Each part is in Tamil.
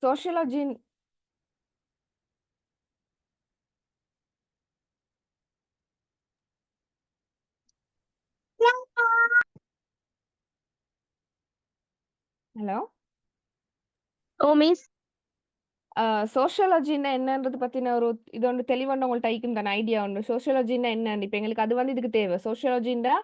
Sociology hello miss. சோஷியாலஜின்னா என்னன்றது பத்தின ஒரு இது ஒன்று தெளிவான உங்கள்ட்ட ஐக்கும் தானே ஐடியா ஒன்று. சோஷியாலஜின்னா என்னன்னு இப்ப எங்களுக்கு அது வந்து இதுக்கு தேவை. சோஷியாலஜின்னா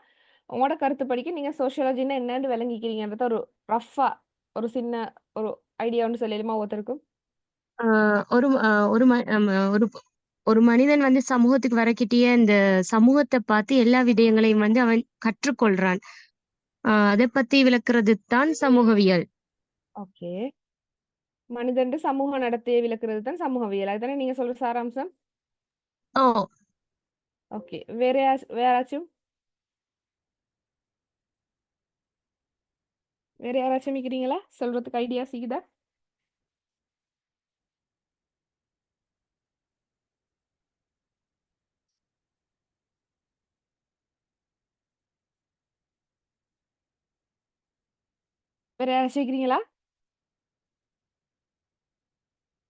உங்களோட கருத்துப்படிக்கு நீங்க சோஷியாலஜின்னா என்னன்னு விளங்கிக்கிறீங்கன்றத ஒரு ரஃப்பா ஒரு சின்ன ஒரு ஐடியா ஒன்று சொல்லலுமா ஒவ்வொருத்தருக்கும்? ஒரு ஒரு ஒரு ஒரு மனிதன் வந்து சமூகத்துக்கு வரக்கிட்டிய இந்த சமூகத்தை பார்த்து எல்லா விடயங்களையும் வந்து அவன் கற்றுக்கொள்றான். அதை பத்தி விளக்குறது தான் சமூகவியல். ஓகே. மனிதன் சமூக நடத்தையை விளக்குறது தான் சமூகவியல். அதுதானே நீங்க சொல்ற சாராம்சம்? ஓ ஓகே. வேற வேறாச்சும்? வேற யாராச்சும் இருக்கிறீங்களா? சொல்றதுக்கு ஐடியா இருக்குதா? வேற யாராச்சும் இருக்கிறீங்களா?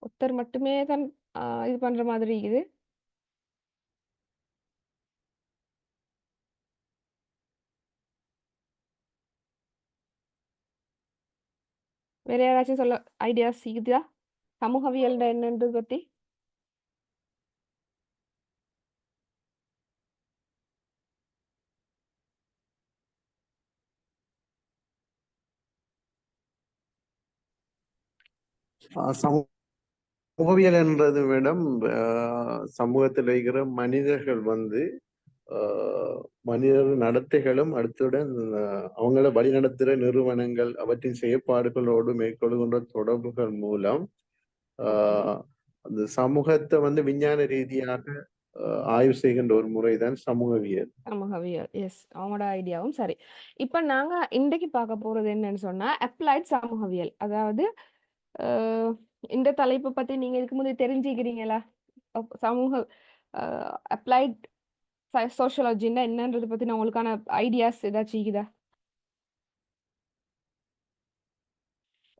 ஒருத்தர் மட்டுமே தான் இது பண்ற மாதிரி இருக்குது. வேற யாராச்சும் சொல்ல ஐடியாஸ் இருக்குதா? சமூகவியல் என்னன்றது பத்தி? சமூகவியல் என்றது மேடம் சமூகத்தில் இருக்கிற மனிதர்கள் வந்து மனிதர்கள் நடத்தைகளும் அடுத்துடன் அவங்கள வழிநடத்துகிற நிறுவனங்கள் அவற்றின் செயற்பாடுகளோடு மேற்கொள்கின்ற தொடர்புகள் மூலம் அந்த சமூகத்தை வந்து விஞ்ஞான ரீதியாக ஆய்வு செய்கின்ற ஒரு முறைதான் சமூகவியல். சமூகவியல் எஸ் அவங்களோட ஐடியாவும் சரி. இப்ப நாங்க இன்றைக்கு பார்க்க போறது என்னன்னு சொன்னா அப்ளைட் சமூகவியல். அதாவது இந்த தலைப்பை பத்தி நீங்க இதுக்கு முன்னாடி தெரிஞ்சுக்கிறீங்களா? சமூக அப்ளைட் சோஷியாலஜின்னா என்னன்றது பத்தி நான் உங்களுக்கான ஐடியாஸ் ஏதாச்சும் இருக்குதா?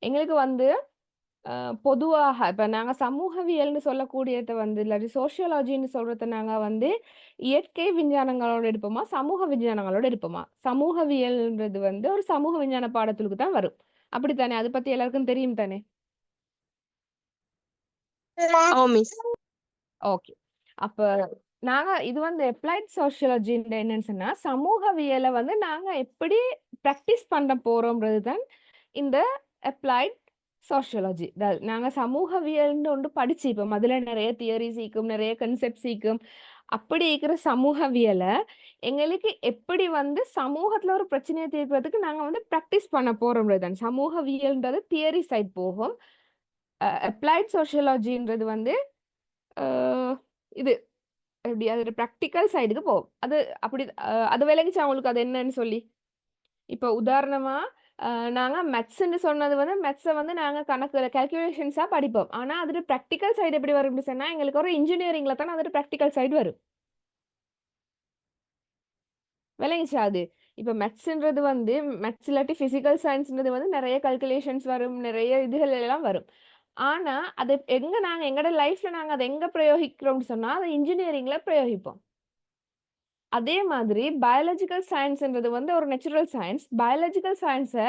எங்களுக்கு வந்து பொதுவாக இப்ப நாங்க சமூகவியல்னு சொல்லக்கூடியத வந்து இல்லாட்டி சோஷியாலஜின்னு சொல்றத நாங்க வந்து இயற்கை விஞ்ஞானங்களோட எடுப்போமா? சமூக விஞ்ஞானங்களோட எடுப்போமா? சமூகவியல்ன்றது வந்து ஒரு சமூக விஞ்ஞான பாடத்துக்கு தான் வரும். அப்படித்தானே? அது பத்தி எல்லாருக்கும் தெரியும் தானே? மிஸ். ஓகே. அப்ப நாங்க இது வந்து அப்ளைட் சோஷியாலஜி என்னன்னு சொன்னா, சமூகவியலை வந்து நாங்க எப்படி பிராக்டிஸ் பண்ண போறோம்ன்றது தான் இந்த அப்ளைட் சோஷியாலஜி. நாங்க சமூகவியல்னு ஒன்று படிச்சுப்போம். அதுல நிறைய தியரிஸ் இருக்கும், நிறைய கன்செப்ட்ஸ் இருக்கும். அப்படி இருக்கிற சமூகவியலை எங்களுக்கு எப்படி வந்து சமூகத்துல ஒரு பிரச்சனையை தீர்க்கிறதுக்கு நாங்க வந்து பிராக்டிஸ் பண்ண போறோம்ன்றது தான். சமூகவியல்ன்றது தியரி சைட் போகும். அப்ளைட் சோஷியாலஜின்றது வந்து இது எப்படி அது பிராக்டிக்கல் சைடுக்கு போகும். அது அப்படி அது விளங்கிச்சு அவங்களுக்கு அது என்னன்னு சொல்லி. இப்போ உதாரணமா நாங்க மெத்ஸ்ன்னு சொன்னது வந்து மெத்ஸை வந்து நாங்க கணக்கு கால்குலேஷன்ஸா படிப்போம். ஆனா அதோட பிராக்டிக்கல் சைடு எப்படி வரும்னு சொன்னா எங்களுக்கு ஒரு இன்ஜினியரிங்ல தான் அதோட பிராக்டிக்கல் சைடு வரும். விளங்கிச்சா அது? இப்ப மெத்ஸ்ன்றது வந்து மெத்ஸ் இல்லாட்டி பிசிக்கல் சயின்ஸ்ன்றது வந்து நிறைய கால்குலேஷன்ஸ் வரும், நிறைய இதுகள் எல்லாம் வரும். ஆனா அது எங்க நாங்க எங்கட லைஃப்ல நாங்க அதை எங்க பிரயோகிக்கிறோம்னு சொன்னா அதை இன்ஜினியரிங்ல பிரயோகிப்போம். அதே மாதிரி பயாலஜிக்கல் சயின்ஸ்ன்றது வந்து ஒரு நேச்சுரல் சயின்ஸ். பயாலஜிக்கல் சயின்ஸை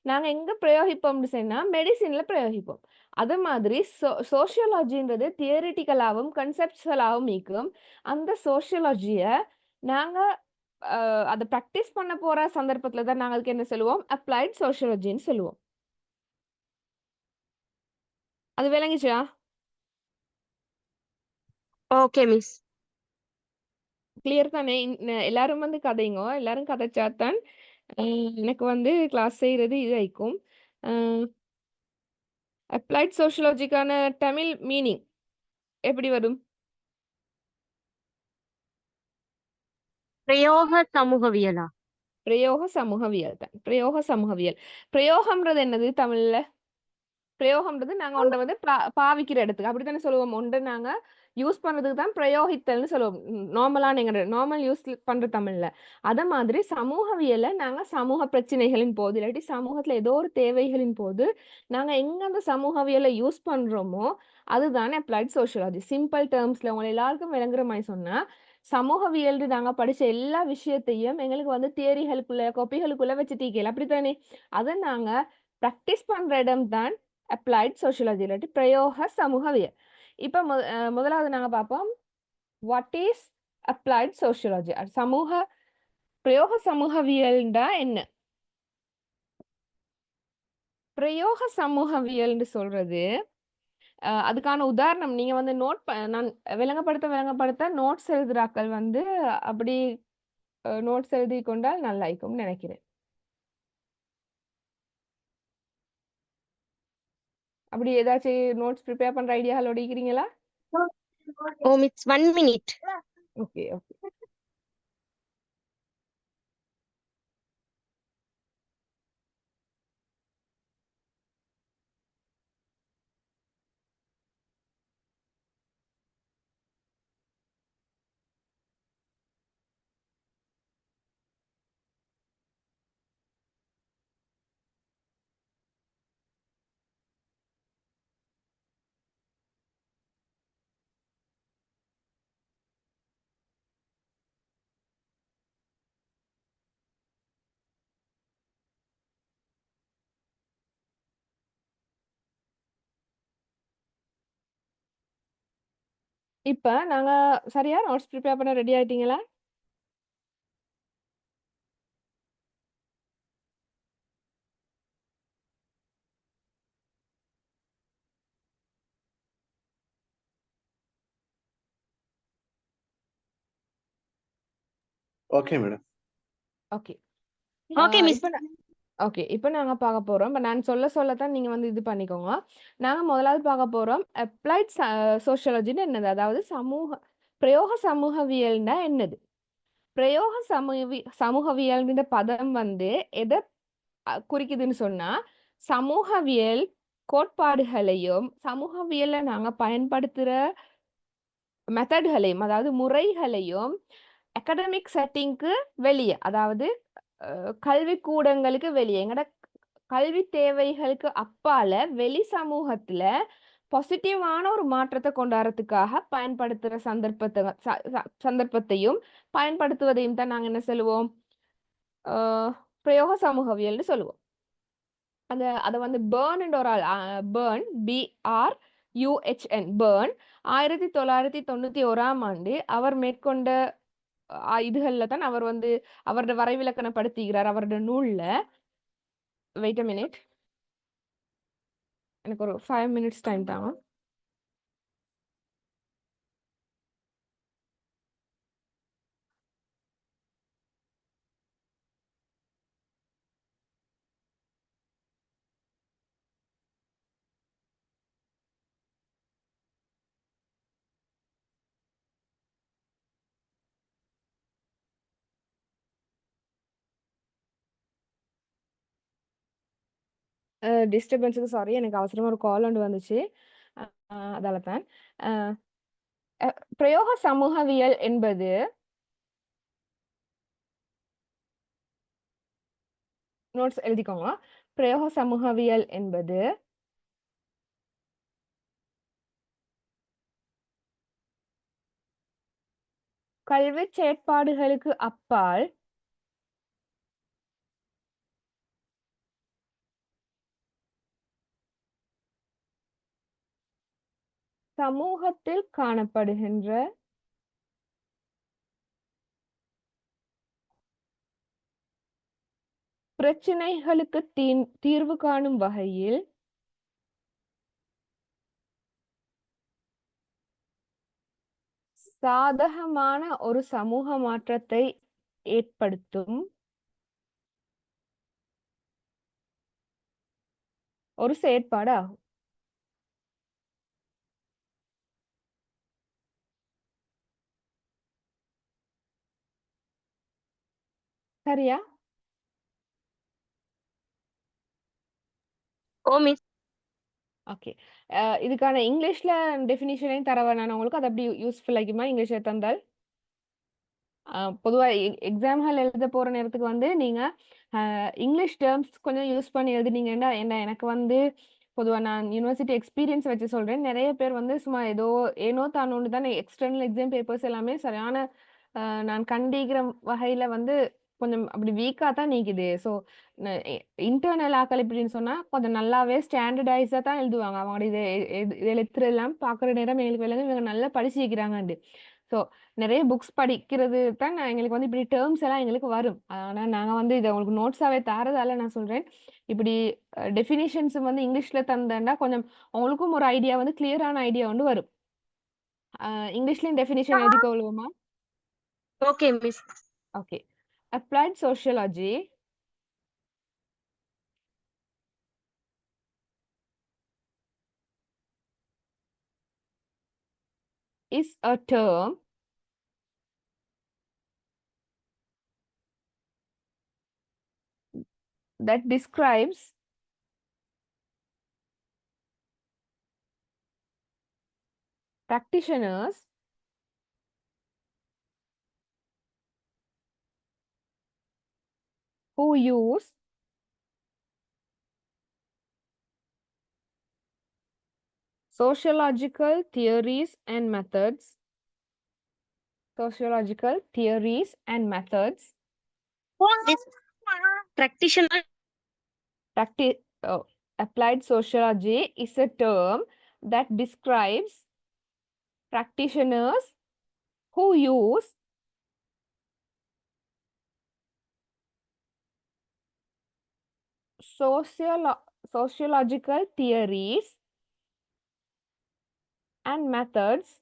நாங்க எங்க பிரயோகிப்போம்னு சொன்னா மெடிசின்ல பிரயோகிப்போம். அது மாதிரி சோஷியாலஜின்றது தியரிட்டிக்கலாகவும் கன்செப்சுவலாகவும் இருக்கும். அந்த சோஷியாலஜியை நாங்க அதை ப்ராக்டிஸ் பண்ண போற சந்தர்ப்பத்துல தான் நாங்க அதுக்கு என்ன சொல்லுவோம்? அப்ளைட் சோஷியாலஜின்னு சொல்லுவோம். அது விளங்கிச்சா? Okay miss. கிளியர் தானே? எல்லாரும் வந்து கதைங்க. எல்லாரும் கதைச்சாத்தான் எனக்கு வந்து கிளாஸ் செய்யறது இது ஆயிக்கும். அப்ளைட் சோஷியாலஜிக்கான தமிழ் மீனிங் எப்படி வரும்? பிரயோக சமூகவியலா? பிரயோக சமூகவியல் தான். பிரயோக சமூகவியல். பிரயோகம்ன்றது என்னது தமிழ்ல? பிரயோகம்ன்றது நாங்க ஒன்றை வந்து பாவிக்கிற இடத்துக்கு அப்படித்தானே சொல்லுவோம். ஒன்றை நாங்க யூஸ் பண்றதுக்கு தான் பிரயோகித்தல்னு சொல்லுவோம். நார்மலான எங்க நார்மல் யூஸ் பண்ற தமிழ்ல. அத மாதிரி சமூகவியலை நாங்க சமூக பிரச்சனைகளின் போது, இல்லாட்டி சமூகத்துல ஏதோ ஒரு தேவைகளின் போது, நாங்க எங்க அந்த சமூகவியலை யூஸ் பண்றோமோ, அதுதானே அப்ளைட் சோஷியாலஜி. சிம்பிள் டெர்ம்ஸ்ல உங்க எல்லாருக்கும் விளங்குற மாதிரி சொன்னா, சமூகவியல் நாங்க படிச்ச எல்லா விஷயத்தையும் எங்களுக்கு வந்து தியரிகளுக்குள்ள, கொப்பிகளுக்குள்ள வச்சுட்டீங்க. அப்படித்தானே? அதை நாங்க பிராக்டிஸ் பண்ற இடம் தான் அப்ளைட் சோஷியாலஜி இல்லாட்டி பிரயோக சமூகவியல். இப்ப முதலாவது நாங்க பார்ப்போம், வாட் இஸ் அப்ளைட் சோஷியாலஜி? பிரயோக சமூகவியல்டா என்ன? பிரயோக சமூகவியல்னு சொல்றது அதுக்கான உதாரணம் நீங்க வந்து நான் விளங்கப்படுத்த நோட்ஸ் எழுதுறாக்கள் வந்து அப்படி நோட்ஸ் எழுதி கொண்டால் நல்லா இருக்கும்னு நினைக்கிறேன். அப்படி ஏதாச்சும் நோட்ஸ் ப்ரிப்பேர் பண்ற ஐடியாவோட இருக்கிறீங்களா? It's 1 minute. Okay okay. இப்ப நாங்க சரியா நோட்ஸ் ப்ரிப்பேர் பண்ண ரெடி ஆயிட்டீங்களா? Okay madam. Okay. Okay, miss. Okay. இப்ப நாங்க பார்க்க போறோம். இப்ப நான் சொல்லத்தான் நீங்க வந்து இது பண்ணிக்கோங்க. நாங்க முதலாவது பார்க்க போறோம், அப்ளைட் சோஷியாலஜின்னு என்னது? அதாவது பிரயோக சமூகவியல்னா என்னது? பிரயோக சமூகவியல்ன்ற பதம் வந்து எதை குறிக்குதுன்னு சொன்னா, சமூகவியல் கோட்பாடுகளையும், சமூகவியல்ல நாங்க பயன்படுத்துற மெத்தட்களையும், அதாவது முறைகளையும் அகாடமிக் செட்டிங்க்கு வெளியே, அதாவது கல்விக்கூடங்களுக்கு வெளியே, எங்கட கல்வி தேவைகளுக்கு அப்பால வெளி சமூகத்துல பாசிட்டிவான ஒரு மாற்றத்தை கொண்டாடுறதுக்காக பயன்படுத்துற சந்தர்ப்பத்தையும் பயன்படுத்துவதையும் தான் நாங்க என்ன சொல்லுவோம்? பிரயோக சமூகவியல்னு சொல்லுவோம். அதை வந்து பேர்ன் ஒரு ஆள், பேர்ன் BRUHN பேர்ன் 1991ஆம் ஆண்டு அவர் மேற்கொண்ட இதுகள்ல தான் அவர் வந்து அவரோட வரைவிலக்கணப்படுத்துகிறார் அவரோட நூல்ல. வெயிட் அ மினிட், எனக்கு ஒரு 5 minutes டைம் தாங்க. டிஸ்டர்பன்ஸுக்கு சாரி, எனக்கு அவசரமா ஒரு கால் ஒன்று வந்துச்சு. அதால தான். பிரயோக சமூகவியல் என்பது நோட்ஸ் எழுதிக்கோங்க. பிரயோக சமூகவியல் என்பது கல்வி செயற்பாடுகளுக்கு அப்பால் சமூகத்தில் காணப்படுகின்ற பிரச்சனைகளுக்கு தீர்வு காணும் வகையில் சாதகமான ஒரு சமூக மாற்றத்தை ஏற்படுத்தும் ஒரு செயற்பாடாகும். சரியா? Oh, miss. ஓகே. இதுக்கான இங்கிலீஷ்ல டெஃபினிஷனையும் தர வேணாம் உங்களுக்கு. அது அப்படி யூஸ்ஃபுல் ஆகிக்குமா இங்கிலீஷ்ல தந்தால்? பொதுவா எக்ஸாம்கள் எழுத போற நேரத்துக்கு வந்து நீங்க இங்கிலீஷ் டெர்ம்ஸ் கொஞ்சம் யூஸ் பண்ணி எழுதுனீங்கன்னா என்ன எனக்கு வந்து பொதுவா நான் யுனிவர்சிட்டி எக்ஸ்பீரியன்ஸ் வச்சு சொல்றேன். நெறைய பேர் வந்து சும்மா ஏதோ ஏனோ தானோன்னு தான் எக்ஸ்டர்னல் எக்ஸாம் பேப்பர்ஸ் எல்லாமே சரியான நான் கண்டிக்கிற வகையில வந்து கொஞ்சம் அப்படி வீக்கா தான் நீக்குது. ஸோ இன்டர்னல் ஆக்கள் எப்படின்னு சொன்னா கொஞ்சம் நல்லாவே ஸ்டாண்டர்டைஸா தான் எழுதுவாங்க. அவங்க இத இத எழுத்துறதெல்லாம் பார்க்குற நேரம் எங்களுக்கு விளங்கும் இவங்க நல்லா படிச்சிருக்கிறாங்கண்டு. ஸோ நெறைய புக்ஸ் படிக்கிறது தான் எங்களுக்கு வந்து இப்படி டெர்ம்ஸ் எல்லாம் எங்களுக்கு வரும். ஆனா நாங்க வந்து இத உங்களுக்கு நோட்ஸாவே தாரதால நான் சொல்றேன். இப்படி டெஃபினிஷன்ஸ் வந்து இங்கிலீஷ்ல தந்தேன்னா கொஞ்சம் உங்களுக்கும் ஒரு ஐடியா வந்து கிளியரான ஐடியா வந்து வரும். இங்கிலீஷ்லயும் டெஃபினிஷன் எழுதிக்கொள்வோமா? Okay miss. Okay. Applied sociology is a term that describes practitioners who use sociological theories and methods This practitioner applied sociology is a term that describes practitioners who use sociological theories and methods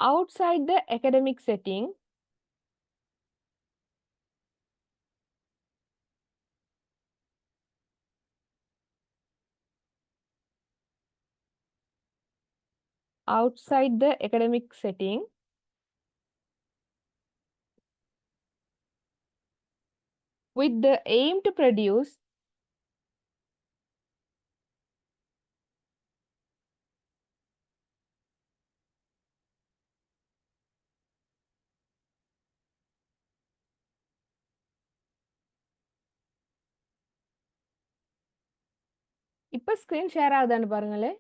outside the academic setting with the aim to produce இப்ப ஸ்கிரீன் ஷேர் ஆகுதான்னு பாருங்களே.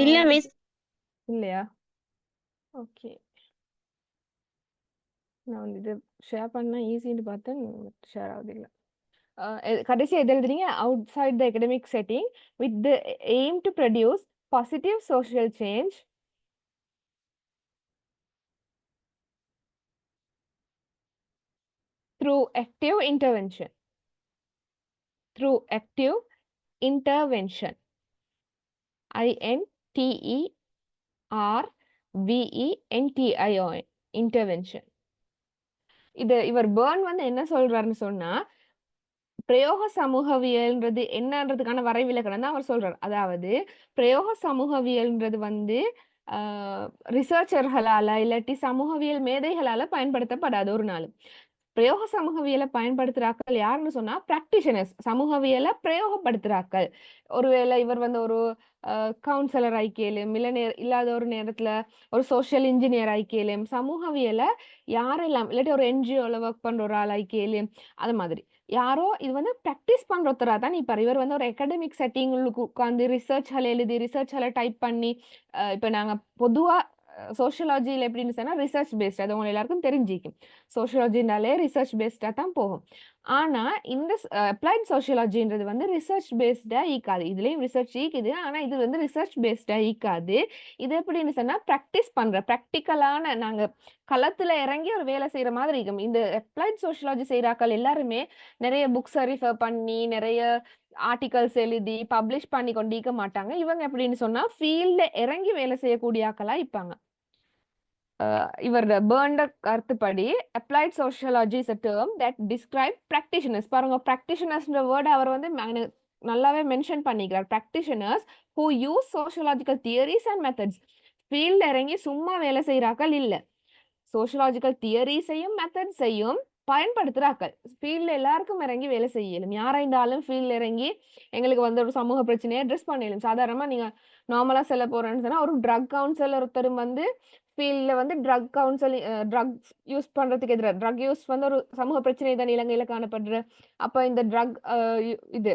இல்ல மிஸ். இல்லையா? ஓகே. நான் வந்து இது ஷேர் பண்ணா ஈஸின்னு பார்த்தேன். ஷேர் ஆகுது இல்ல. கடைசியா எது எழுதுறீங்க? outside the academic setting with the aim to produce positive social change through active intervention. INTERVENTION intervention. இவர் பேர்ன் வந்து என்ன சொல்றாருன்னு சொன்னா பிரயோக சமூகவியல்ன்றது என்னன்றதுக்கான வரைவிலக்கணம் தான் அவர் சொல்றார். அதாவது பிரயோக சமூகவியல்ன்றது வந்து ரிசர்ச்சர்களால இல்லாட்டி சமூகவியல் மேதைகளால பயன்படுத்தப்படாது ஒரு நாள். பிரயோக சமூகவியலை பயன்படுத்துறாக்கள் யாருன்னு சொன்னா பிராக்டிஷனர்ஸ், சமூகவியலை பிரயோகப்படுத்துறாக்கள். ஒருவேளை இவர் வந்து ஒரு கவுன்சிலர் ஆயிக்கலும் இல்லாத ஒரு நேரத்துல ஒரு சோசியல் இன்ஜினியர் ஆயிக்கலும் சமூகவியலை யாரெல்லாம் இல்லாட்டி ஒரு என்ஜிஓல ஒர்க் பண்ற ஒரு ஆள் ஆயிக்கலும் அது மாதிரி யாரோ இது வந்து ப்ராக்டிஸ் பண்ற ஒருத்தரா தான் இப்ப இவர் வந்து ஒரு அகாடமிக் செட்டிங்களுக்கு உட்காந்து ரிசர்ச்களை எழுதி ரிசர்ச்களை டைப் பண்ணி இப்ப நாங்க பொதுவா சோஷியாலஜியில் எப்படின்னு சொன்னா ரிசர்ச் பேஸ்ட், அது உங்க எல்லாருக்கும் தெரிஞ்சிக்கும். சோஷியாலஜினாலே ரிசர்ச் பேஸ்டா தான் போகும். ஆனா இந்த அப்ளைட் சோஷியாலஜின்றது வந்து ரிசர்ச் பேஸ்டா ஈக்காது. இதுலயும் ரிசர்ச் ஈக்குது, ஆனா இது வந்து ரிசர்ச் பேஸ்டா ஈக்காது. இது எப்படின்னு சொன்னா ப்ராக்டிஸ் பண்ற ப்ராக்டிக்கலான, நாங்க களத்துல இறங்கி ஒரு வேலை செய்யற மாதிரி இருக்கும். இந்த அப்ளைட் சோஷியாலஜி செய்யறாக்கள் எல்லாருமே நிறைய புக்ஸ் ரெஃபர் பண்ணி நிறைய ஆர்டிகல்ஸ் எழுதி பப்ளிஷ் பண்ணி கொண்டிருக்க மாட்டாங்க. இவங்க எப்படின்னு சொன்னா ஃபீல்ட்ல இறங்கி வேலை செய்யக்கூடிய ஆக்களா இருப்பாங்க. இவரோட பேர்ன்டர் கருத்துப்படி applied sociology is a term that describe practitioners. பாருங்க, practitionersன்ற வேர்ட் அவர் வந்து நல்லாவே மென்ஷன் பண்ணிக்கிறார். practitioners who use sociological theories and methods. ஃபீல்ட்ல இறங்கி சும்மா வேலை செய்யறாக்கள் இல்ல, சோஷியலாஜிக்கல் தியரிஸையும் மெத்தட்ஸையும் பயன்படுத்துறாக்கள். ஃபீல்ட்ல எல்லாருக்கும் இறங்கி வேலை செய்யலும். யாராயிருந்தாலும் ஃபீல்ட்ல இறங்கி எங்களுக்கு வந்து ஒரு சமூக பிரச்சனையை அட்ரஸ் பண்ணலும். சாதாரணமா நீங்க நார்மலா செல்ல போறேன்னு சொன்னா ஒரு ட்ரக் கவுன்சிலர் ஒருத்தரும் வந்து ஃபீல்ட்ல வந்து ட்ரக் கவுன்சிலிங், ட்ரக்ஸ் யூஸ் பண்றதுக்கு எதிராக, ட்ரக் யூஸ் வந்து ஒரு சமூக பிரச்சனை தான் இலங்கையில காணப்படுற. அப்ப இந்த ட்ரக் இது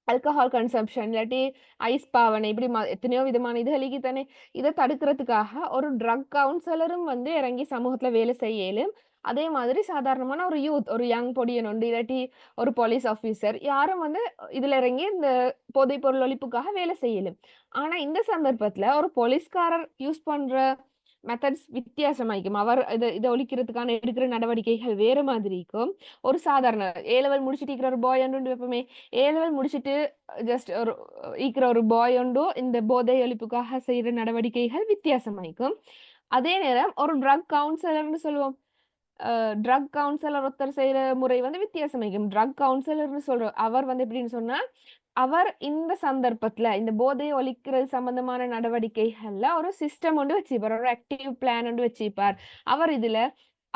ஆல்கஹால் கன்சம்ப்ஷன் இல்லாட்டி ஐஸ் பாவனை, இப்படி எத்தனையோ விதமான இது அழுகி தானே. இதை தடுக்கிறதுக்காக ஒரு ட்ரக் கவுன்சிலரும் வந்து இறங்கி சமூகத்துல வேலை செய்யலும். அதே மாதிரி சாதாரணமான ஒரு யூத், ஒரு யங் பொடியன் உண்டு, இல்லாட்டி ஒரு போலீஸ் ஆஃபீஸர், யாரும் வந்து இதுல இறங்கி இந்த போதைப் பொருள் ஒழிப்புக்காக வேலை செய்யலும். ஆனா இந்த சந்தர்ப்பத்துல ஒரு போலீஸ்காரர் யூஸ் பண்ற மெத்தட்ஸ் வித்தியாசமாயிக்கும். அவர் இதை ஒழிக்கிறதுக்கான எடுக்கிற நடவடிக்கைகள் வேற மாதிரி இருக்கும். ஒரு சாதாரண ஏ லெவல் முடிச்சுட்டு இருக்கிற ஒரு பாய் ஒன்று எப்பவுமே ஏ லெவல் முடிச்சுட்டு ஜஸ்ட் ஒரு இருக்கிற ஒரு பாய் ஒன்று இந்த போதை ஒழிப்புக்காக செய்யற நடவடிக்கைகள் வித்தியாசமாயிக்கும். அதே நேரம் ஒரு ட்ரக் கவுன்சிலர்னு சொல்லுவோம், ட்ரக் கவுன்சிலர் ஒருத்தர் செய்யற முறை வந்து வித்தியாசமாயிக்கும். ட்ரக் கவுன்சிலர்னு சொல்றோம், அவர் வந்து எப்படின்னு சொன்னா அவர் இந்த சந்தர்ப்பத்துல இந்த போதையை ஒழிக்கிறது சம்பந்தமான நடவடிக்கைகள்ல ஒரு சிஸ்டம் ஒன்று வச்சுப்பார், ஒரு ஆக்டிவ் பிளான் ஒன்று வச்சுப்பார். அவர் இதுல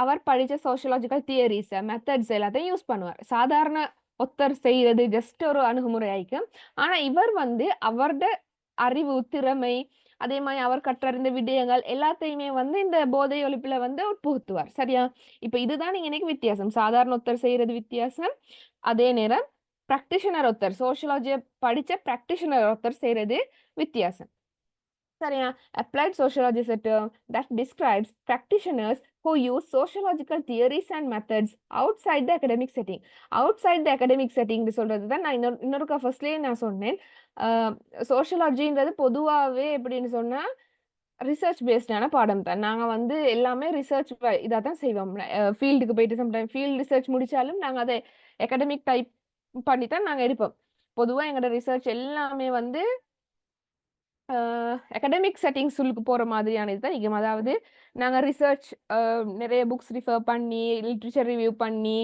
அவர் படிச்ச சோஷியலாஜிக்கல் தியரிஸ் மெத்தட்ஸ் எல்லாத்தையும் யூஸ் பண்ணுவார். சாதாரண ஒருத்தர் செய்யறது ஜஸ்ட் ஒரு அணுகுமுறை ஆயிக்கும். ஆனா இவர் வந்து அவரோட அறிவு திறமை, அதே மாதிரி அவர் கற்றறிந்த விடயங்கள் எல்லாத்தையுமே வந்து இந்த போதை ஒழிப்புல வந்து புகுத்துவார். சரியா? இப்ப இதுதான் நீங்க எனக்கு வித்தியாசம். சாதாரண ஒருத்தர் செய்யறது வித்தியாசம், அதே நேரம் பிராக்டிஷனர் ஒருத்தர் சோஷியாலஜியை படிச்ச பிராக்டிஷனர் ஒருத்தர் செய்யறது வித்தியாசம். சரியா? applied sociology is a term that describes practitioners who use sociological theories and methods outside the academic setting. outside the academic setting சொல்றது தான் நான் இன்னொருக்கா ஃபர்ஸ்ட்லயே நான் சொன்னேன். சோஷியாலஜின்றது பொதுவாகவே எப்படின்னு சொன்னா ரிசர்ச் பேஸ்டான பாடம் தான். நாங்க வந்து எல்லாமே ரிசர்ச் இதாக தான் செய்வோம். ஃபீல்டுக்கு போயிட்டு சம்டைம் ஃபீல்டு ரிசர்ச் முடிச்சாலும் நாங்க அதை அகாடமிக் டைப் பண்ணி தான் நாங்க எடுப்போம். பொதுவா எங்களோட ரிசர்ச் எல்லாமே வந்து அகாடமிக் செட்டிங்ஸுக்கு போற மாதிரியான இதுதான் நிக்கும். அதாவது நாங்க ரிசர்ச் நிறைய புக்ஸ் ரிஃபர் பண்ணி லிட்ரேச்சர் ரிவ்யூ பண்ணி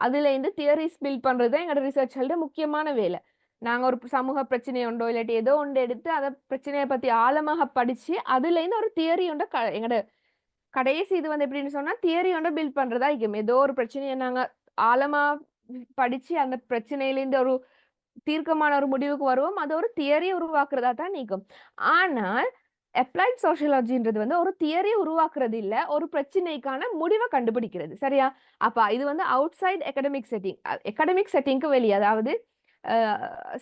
அதுல இருந்து தியரிஸ் பில்ட் பண்றது தான் எங்களோட ரிசர்ச்களோட முக்கியமான வேலை. நாங்க ஒரு சமூக பிரச்சனை உண்டோ இல்லாட்டி ஏதோ ஒன்று எடுத்து அதை பிரச்சனையை பத்தி ஆழமாக படிச்சு அதுல இருந்து ஒரு தியரி ஒன்றை எங்களோட கடைசி இது வந்து எப்படின்னு சொன்னா தியரி ஒன்றை பில்ட் பண்றதா இருக்கும். ஏதோ ஒரு பிரச்சனையை நாங்க ஆழமா படிச்சு அந்த பிரச்சனையிலேருந்து ஒரு தீர்க்கமான ஒரு முடிவுக்கு வருவோம். அது ஒரு தியரி உருவாக்குறதா தான் நீக்கும். ஆனால் அப்ளைட் சோஷியாலஜின்றது வந்து ஒரு தியரி உருவாக்குறது இல்ல, ஒரு பிரச்சனைக்கான முடிவை கண்டுபிடிக்கிறது. சரியா? அப்ப இது வந்து outside academic setting, academic செட்டிங்க்கு வெளியே, அதாவது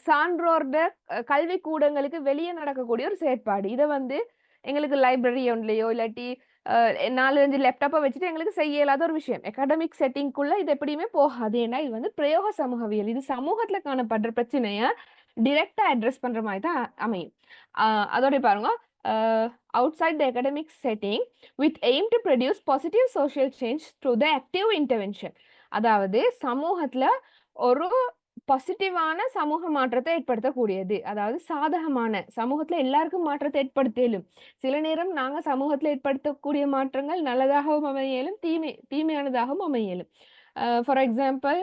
சான்றோர்ட கல்வி கூடங்களுக்கு வெளியே நடக்கக்கூடிய ஒரு செயற்பாடு. இதை வந்து எங்களுக்கு லைப்ரரி ஒன்லையோ இல்லாட்டி 4-5 லேப்டாப்பை வச்சுட்டு எங்களுக்கு செய்ய இயலாத ஒரு விஷயம். அகாடமிக் செட்டிங்குள்ள இது எப்படியுமே போகாது. ஏன்னா இது வந்து பிரயோக சமூகவியல், இது சமூகத்துல காணப்படுற பிரச்சனைய டிரெக்டா அட்ரஸ் பண்ற மாதிரி தான் அமையும். அதோட பாருங்க, outside the academic setting with aim to produce positive social change through the active intervention. அதாவது சமூகத்துல ஒரு பாசிட்டிவான சமூக மாற்றத்தை ஏற்படுத்தக்கூடியது, அதாவது சாதகமான சமூகத்துல எல்லாருக்கும் மாற்றத்தை ஏற்படுத்தலும். சில நேரம் நாங்க சமூகத்துல ஏற்படுத்தக்கூடிய மாற்றங்கள் நல்லதாகவும் அமையலும் தீமையானதாகவும் அமையலும். ஃபார் எக்ஸாம்பிள்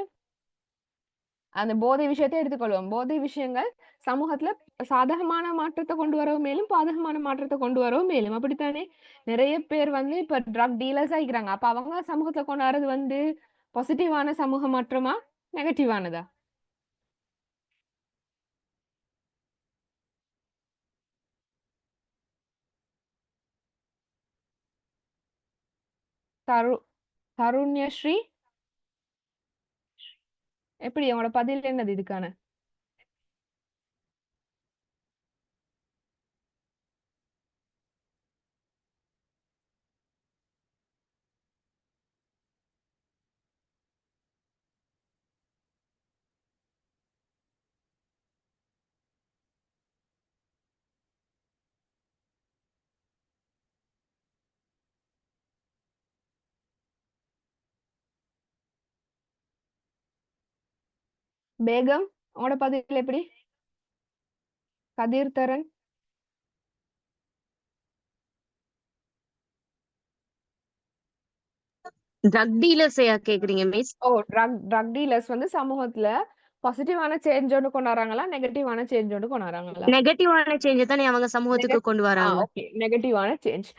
அந்த போதை விஷயத்தை எடுத்துக்கொள்வோம். போதை விஷயங்கள் சமூகத்துல சாதகமான மாற்றத்தை கொண்டு வரவும் மேலும் பாதகமான மாற்றத்தை கொண்டு வரவும் மேலும். அப்படித்தானே? நிறைய பேர் வந்து இப்ப ட்ரக் டீலர்ஸ் ஆகிக்கிறாங்க. அப்ப அவங்க சமூகத்துல கொண்டாடுறது வந்து பாசிட்டிவான சமூக மாற்றமா நெகட்டிவானதா? தருண்யஸ்ரீ, எப்படி உங்களோட பதில் என்னது இதுக்கான? பேகம் உங்களோட பதில் எப்படி? கதிர் தரன். ட்ரக் டீலர்ஸ் கேக்குறீங்க மிஸ்? ஓ, ட்ரக் டீலர்ஸ் வந்து சமூகத்துல பாசிட்டிவான சேஞ்ச் ஒன்று கொண்டு வராங்களா, நெகட்டிவான சேஞ்ச் ஒன்று கொண்டு வராங்களா? நெகட்டிவான சேஞ்ச தானே அவங்க சமூகத்துக்கு கொண்டு வராங்க. ஓகே, நெகட்டிவான சேஞ்ச்.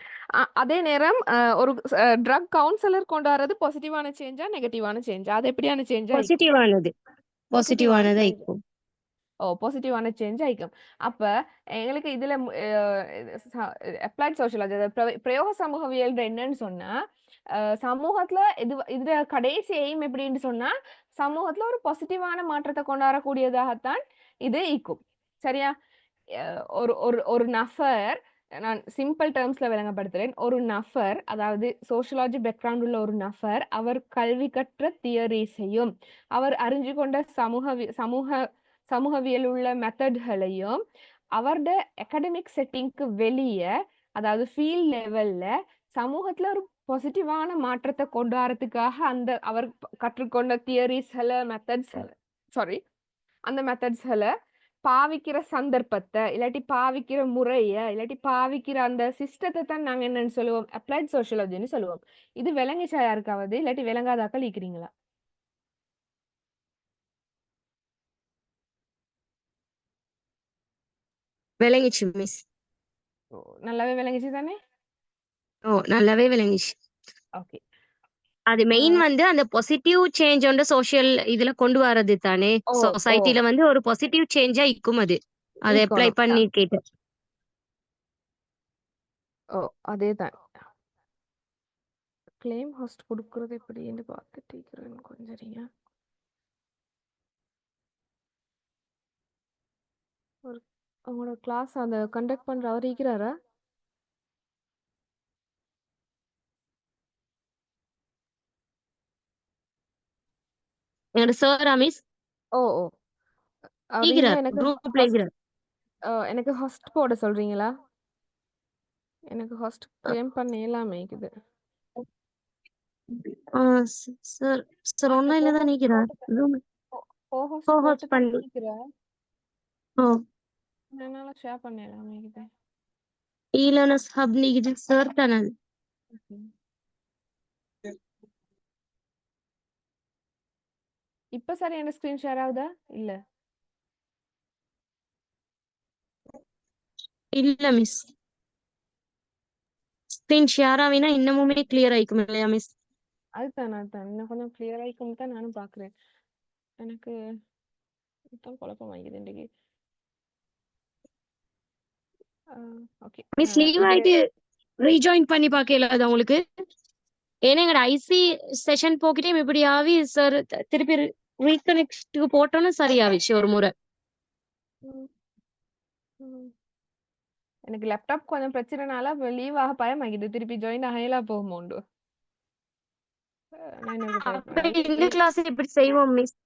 அதே நேரம் ஒரு ட்ரக் கவுன்சிலர் கொண்டு வர்றது பாசிட்டிவான சேஞ்சா நெகட்டிவான சேஞ்சா? அது எப்படியான சேஞ்சா? பாசிட்டிவானது. பாசிட்டிவானதா இருக்கும். ஓ, பாசிட்டிவான சேஞ்ச் ஆயிக்கும். அப்ப எங்களுக்கு இதுல அப்ளைட் சோஷியாலஜி, பிரயோக சமூகவியல் என்னன்னு சொன்னா, சமூகத்துல இதுல கடைசி எய்ம் எப்படின்னு சொன்னா, சமூகத்துல ஒரு பாசிட்டிவான மாற்றத்தை கொண்டு வரக்கூடியதாகத்தான் இது ஈக்கும். சரியா? ஒரு ஒரு ஒரு நபர், நான் சிம்பிள் டேர்ம்ஸ்ல விளங்கப்படுத்துறேன். ஒரு நபர், அதாவது சோஷியாலஜி பேக்ரவுண்ட் உள்ள ஒரு நபர், அவர் கல்வி கற்ற தியரிஸையும் அவர் அறிஞ்சு கொண்ட சமூகவியல் உள்ள மெத்தட்களையும் அவருடைய அகாடமிக் செட்டிங்க்கு வெளியே, அதாவது ஃபீல்ட் லெவல்ல சமூகத்துல ஒரு பாசிட்டிவான மாற்றத்தை கொண்டு வரதுக்காக அவர் கற்றுக்கொண்ட தியரிஸ்களை அந்த மெத்தட்ஸ்களை பாவிக்கிற சந்தர்ப்பத்தை, இல்லாட்டி பாவிக்கிற முறைய, இல்லாட்டி பாவிக்கிற அந்த சிஸ்டத்தை தான் நாங்க என்னன்னு சொல்லுவோம்? அப்ளைட் சோஷியாலஜின்னு சொல்லுவோம். இது விளங்கிச்சா யாருக்காவது? இல்லாட்டி விளங்காதாக்கள் இருக்கிறீங்களா? விளங்கிச்சு மிஸ். நல்லாவே விளங்கிச்சு தானே? நல்லாவே விளங்கிச்சு. ஓகே. அது மெயின் வந்து அந்த பாசிட்டிவ் சேஞ்ச் வந்து சோஷியல் இதுல கொண்டு வரது தானே. சொசைட்டில வந்து ஒரு பாசிட்டிவ் சேஞ்சா இருக்கும். அது அதை அப்ளை பண்ணி கேட்டேன். அதேதான். கிளைம் ஹோஸ்ட் கொடுக்கறது எப்படின்னு பார்த்துட்டு இருக்கிறேன் கொஞ்சம். சரியா? உங்களோட கிளாஸ் அந்த கண்டக்ட் பண்ற அவர் இருக்கிறாரா? என்னோட சார் மிஸ். எனக்கு ஹோஸ்ட் போட சொல்றீங்களா? எனக்கு ஹோஸ்ட் கிளைம் பண்ண இல்லாம இருக்குது. சார் சார் ஆன்லைன்ல தான் நிக்கிறார். ஹோஸ்ட் பண்ணி நிக்கிறார். என்னால ஷேர் பண்ண இல்லாம இருக்குது. ஈலர்னர்ஸ் ஹப் நிக்குது சார் தானே. இப்ப சரி என்ன ஸ்கிரீன் ஷேர் ஆகுதா? இல்ல மிஸ். ஸ்கிரீன் ஷேர் ஆவினா இன்னமுமே கிளியர் ஆயிக்கும் இல்லையா மிஸ்? அதுதான் இன்னும் கொஞ்சம் கிளியர் ஆயிக்கும் தான் நானும் பாக்குறேன். எனக்கு குழப்பம் ஆகிது இன்னைக்கு. ஓகே மிஸ் லீவ் ஆயிட்டு ரீஜாயின் பண்ணி பார்க்கல அது உங்களுக்கு. ஏன்னா எங்க ஐசி செஷன் போக்கிட்டே இப்படி ஆவி சார் திருப்பி ரீகனெக்ட்க்கு போட்டோன்னு சரியாவிச்சு ஒரு முறை. எனக்கு லேப்டாப் கொஞ்சம் பிரச்சனைனால லீவ் ஆக பயம் ஆகிது. திருப்பி ஜாயின் ஆகலாம் போகுமோண்டு. இந்த கிளாஸ் இப்படி செய்வோம் மிஸ்.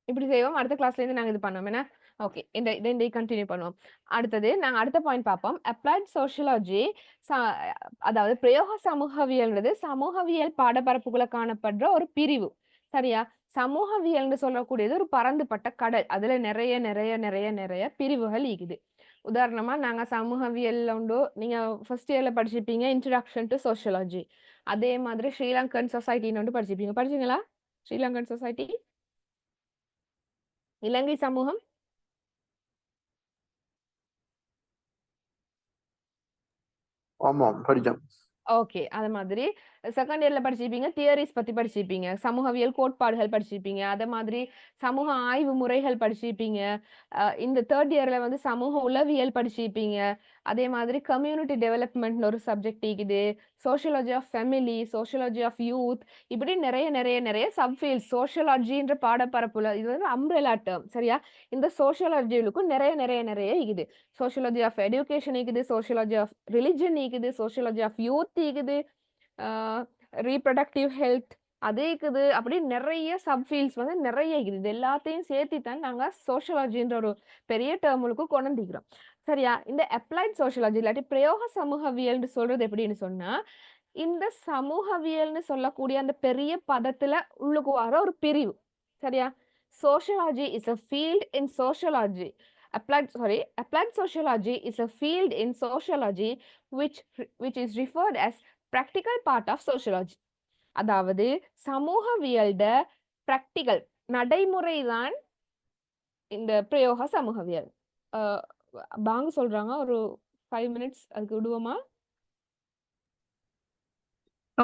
இப்படி செய்வோம். அடுத்த கிளாஸ்ல இருந்து நாங்க இது பண்ணுவோம். என்ன? ஓகே, இந்த கண்டினியூ பண்ணுவோம். அடுத்தது நாங்க அடுத்த பாயிண்ட் பார்ப்போம். அப்ளைட் சோஷியாலஜி, அதாவது பிரயோக சமூகவியல்ன்றது சமூகவியல் பாடப்பரப்புகளை காணப்படுற ஒரு பிரிவு. சரியா? சமூகவியல்னு சொல்லக்கூடியது ஒரு பரந்துபட்ட கடல். அதுல நிறைய நிறைய நிறைய நிறைய பிரிவுகள் இருக்குது. உதாரணமா நாங்க சமூகவியல்ல உண்டு, நீங்க ஃபர்ஸ்ட் இயர்ல படிச்சிருப்பீங்க இன்ட்ரோடக்ஷன் டு சோஷியாலஜி. அதே மாதிரி ஸ்ரீலங்கன் சொசைட்டின்னு வந்து படிச்சிங்களா? ஸ்ரீலங்கன் சொசைட்டி, இலங்கை சமூகம். ஆமாம், படிச்சோம். ஓகே, அது மாதிரி செகண்ட் இயர்ல படிச்சிருப்பீங்க தியரிஸ் பத்தி படிச்சிருப்பீங்க, சமூகவியல் கோட்பாடுகள் படிச்சிருப்பீங்க, அதே மாதிரி சமூக ஆய்வு முறைகள் படிச்சிருப்பீங்க. இந்த தேர்ட் இயர்ல வந்து சமூக உளவியல் படிச்சிருப்பீங்க. அதே மாதிரி கம்யூனிட்டி டெவலப்மெண்ட் ஒரு சப்ஜெக்ட் இருக்குது, sociology of family, sociology of youth, இப்படி நிறைய நிறைய நிறைய சப்ஃபீல்ட் சோஷியாலஜின்ற பாடப்பரப்புல. இது வந்து அம்ப்ரெலா டேர்ம். சரியா? இந்த சோஷியாலஜிகளுக்கும் நிறைய நிறைய நிறைய இருக்குது. சோஷியாலஜி ஆஃப் எஜுகேஷன் இருக்குது, சோஷியாலஜி ஆஃப் ரிலிஜன் இருக்குது, சோஷியாலஜி ஆஃப் யூத் இருக்குது, ரீப்ரொடக்டிவ் ஹெல்த் அது இருக்குது. அப்படி நிறைய சப்ஃபீல்ட்ஸ் வந்து நிறைய இருக்குது. இது எல்லாத்தையும் சேர்த்து தான் நாங்க சோஷியாலஜின்ற ஒரு பெரிய டேர்முக்கு கொண்டு வந்துக்கிறோம். சரியா? இந்த அப்ளைட் சோஷியாலஜி இல்லாட்டி பிரயோக சமூகவியல்னு சொல்றது எப்படின்னு சொன்னா, இந்த சமூகவியல்னு சொல்லக்கூடிய அந்த பெரிய பதத்துல உள்ளுக்கு வர ஒரு பிரிவு. சரியா? Sociology is a field in sociology. Applied sociology is a field in sociology which is referred as practical part of sociology. அதாவது சமூகவியல்ட பிராக்டிகல் நடைமுறை தான் இந்த பிரயோக சமூகவியல். பாங்க சொல்றாங்க, ஒரு 5 minutes அதுக்கு விடுவோமா?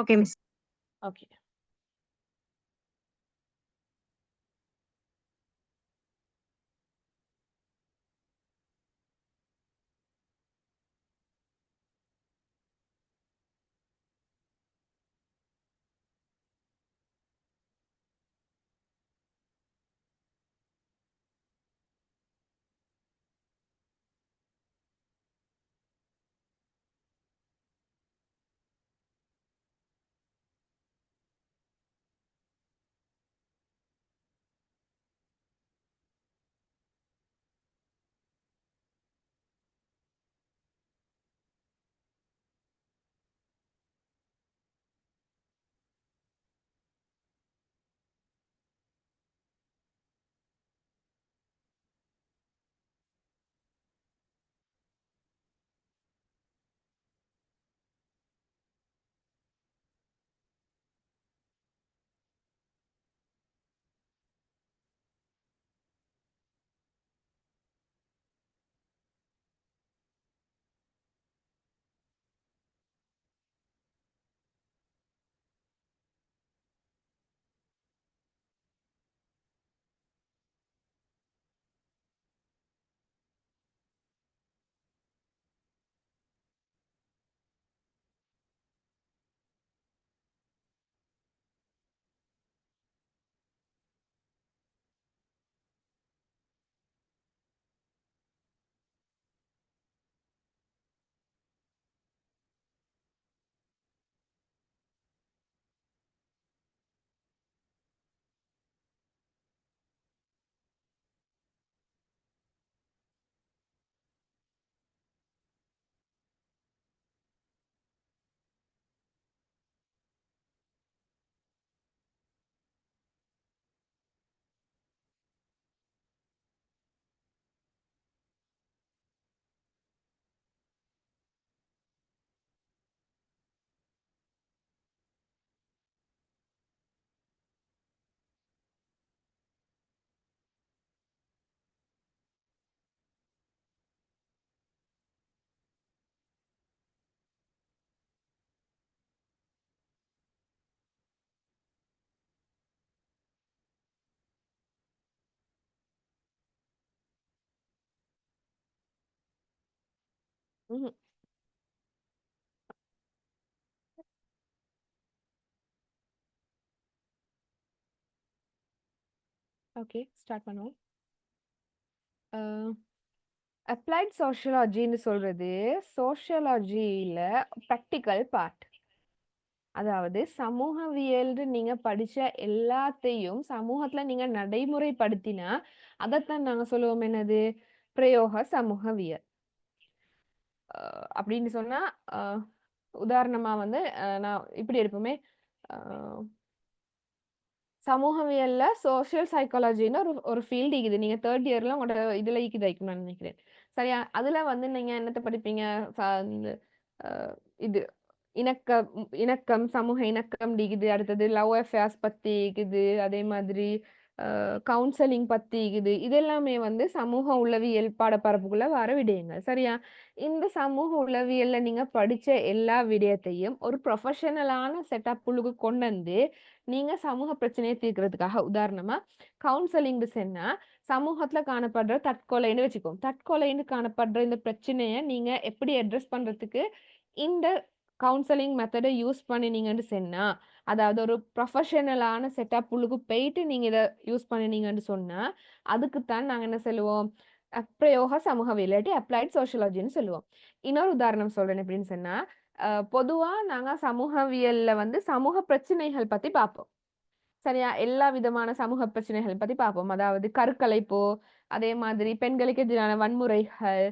Okay miss. Okay. Okay, start பண்ணுவோம். அப்ளைட் சோஷியாலஜின்னு சொல்றது சோஷியாலஜியில ப்ராக்டிக்கல் பார்ட். அதாவது சமூகவியல் நீங்க படிச்ச எல்லாத்தையும் சமூகத்துல நீங்க நடைமுறைப்படுத்தினா அதைத்தான் நாங்க சொல்லுவோம் என்னது, பிரயோக சமூகவியல். அப்படின்னு சொன்னா உதாரணமா வந்து நான் இப்படி எடுப்போமே, சமூகவியல்ல சோஷியல் சைக்காலஜின்னு ஒரு ஃபீல்டு இருக்குது. நீங்க 3rd இயர்ல உங்களோட இதுல இருக்குது நான் நினைக்கிறேன். சரியா? அதுல வந்து நீங்க என்னத்த படிப்பீங்க? இது இணக்கம், சமூக இணக்கம் இருக்குது. அடுத்தது லவ் அஃபேர்ஸ் பத்தி இருக்குது. அதே மாதிரி கவுன்சிலிங் பத்தி இருக்குது. இதெல்லாமே வந்து சமூக உளவியல் பாடப்பரப்புக்குள்ள வர விடயங்கள். சரியா? இந்த சமூக உளவியல்ல நீங்க படிச்ச எல்லா விடயத்தையும் ஒரு ப்ரொஃபஷனலான செட்டப்புக்கு கொண்டு வந்து நீங்க சமூக பிரச்சனையை தீர்க்கிறதுக்காக, உதாரணமா கவுன்சிலிங் சொன்னா சமூகத்துல காணப்படுற தற்கொலைன்னு வச்சுக்கோம். தற்கொலைன்னு காணப்படுற இந்த பிரச்சனையை நீங்க எப்படி அட்ரஸ் பண்றதுக்கு இந்த கவுன்சிலிங் மெத்தடை யூஸ் பண்ணினீங்கன்னு சொன்னா, அதாவது ஒரு ப்ரொஃபஷனலான செட்டப் உள்ளுக்கு போயிட்டு நீங்க இதை யூஸ் பண்ணினீங்கன்னு சொன்னா, அதுக்குத்தான் நாங்க என்ன சொல்லுவோம், பிரயோக சமூகவியல் இல்லாட்டி அப்ளைட் சோஷியாலஜின்னு சொல்லுவோம். இன்னொரு உதாரணம் சொல்றேன். எப்படின்னு சொன்னா, பொதுவா நாங்க சமூகவியல்ல வந்து சமூக பிரச்சனைகள் பத்தி பார்ப்போம். சரியா? எல்லா விதமான சமூக பிரச்சனைகள் பத்தி பார்ப்போம். அதாவது கருக்கலைப்போ, அதே மாதிரி பெண்களுக்கு எதிரான வன்முறைகள்,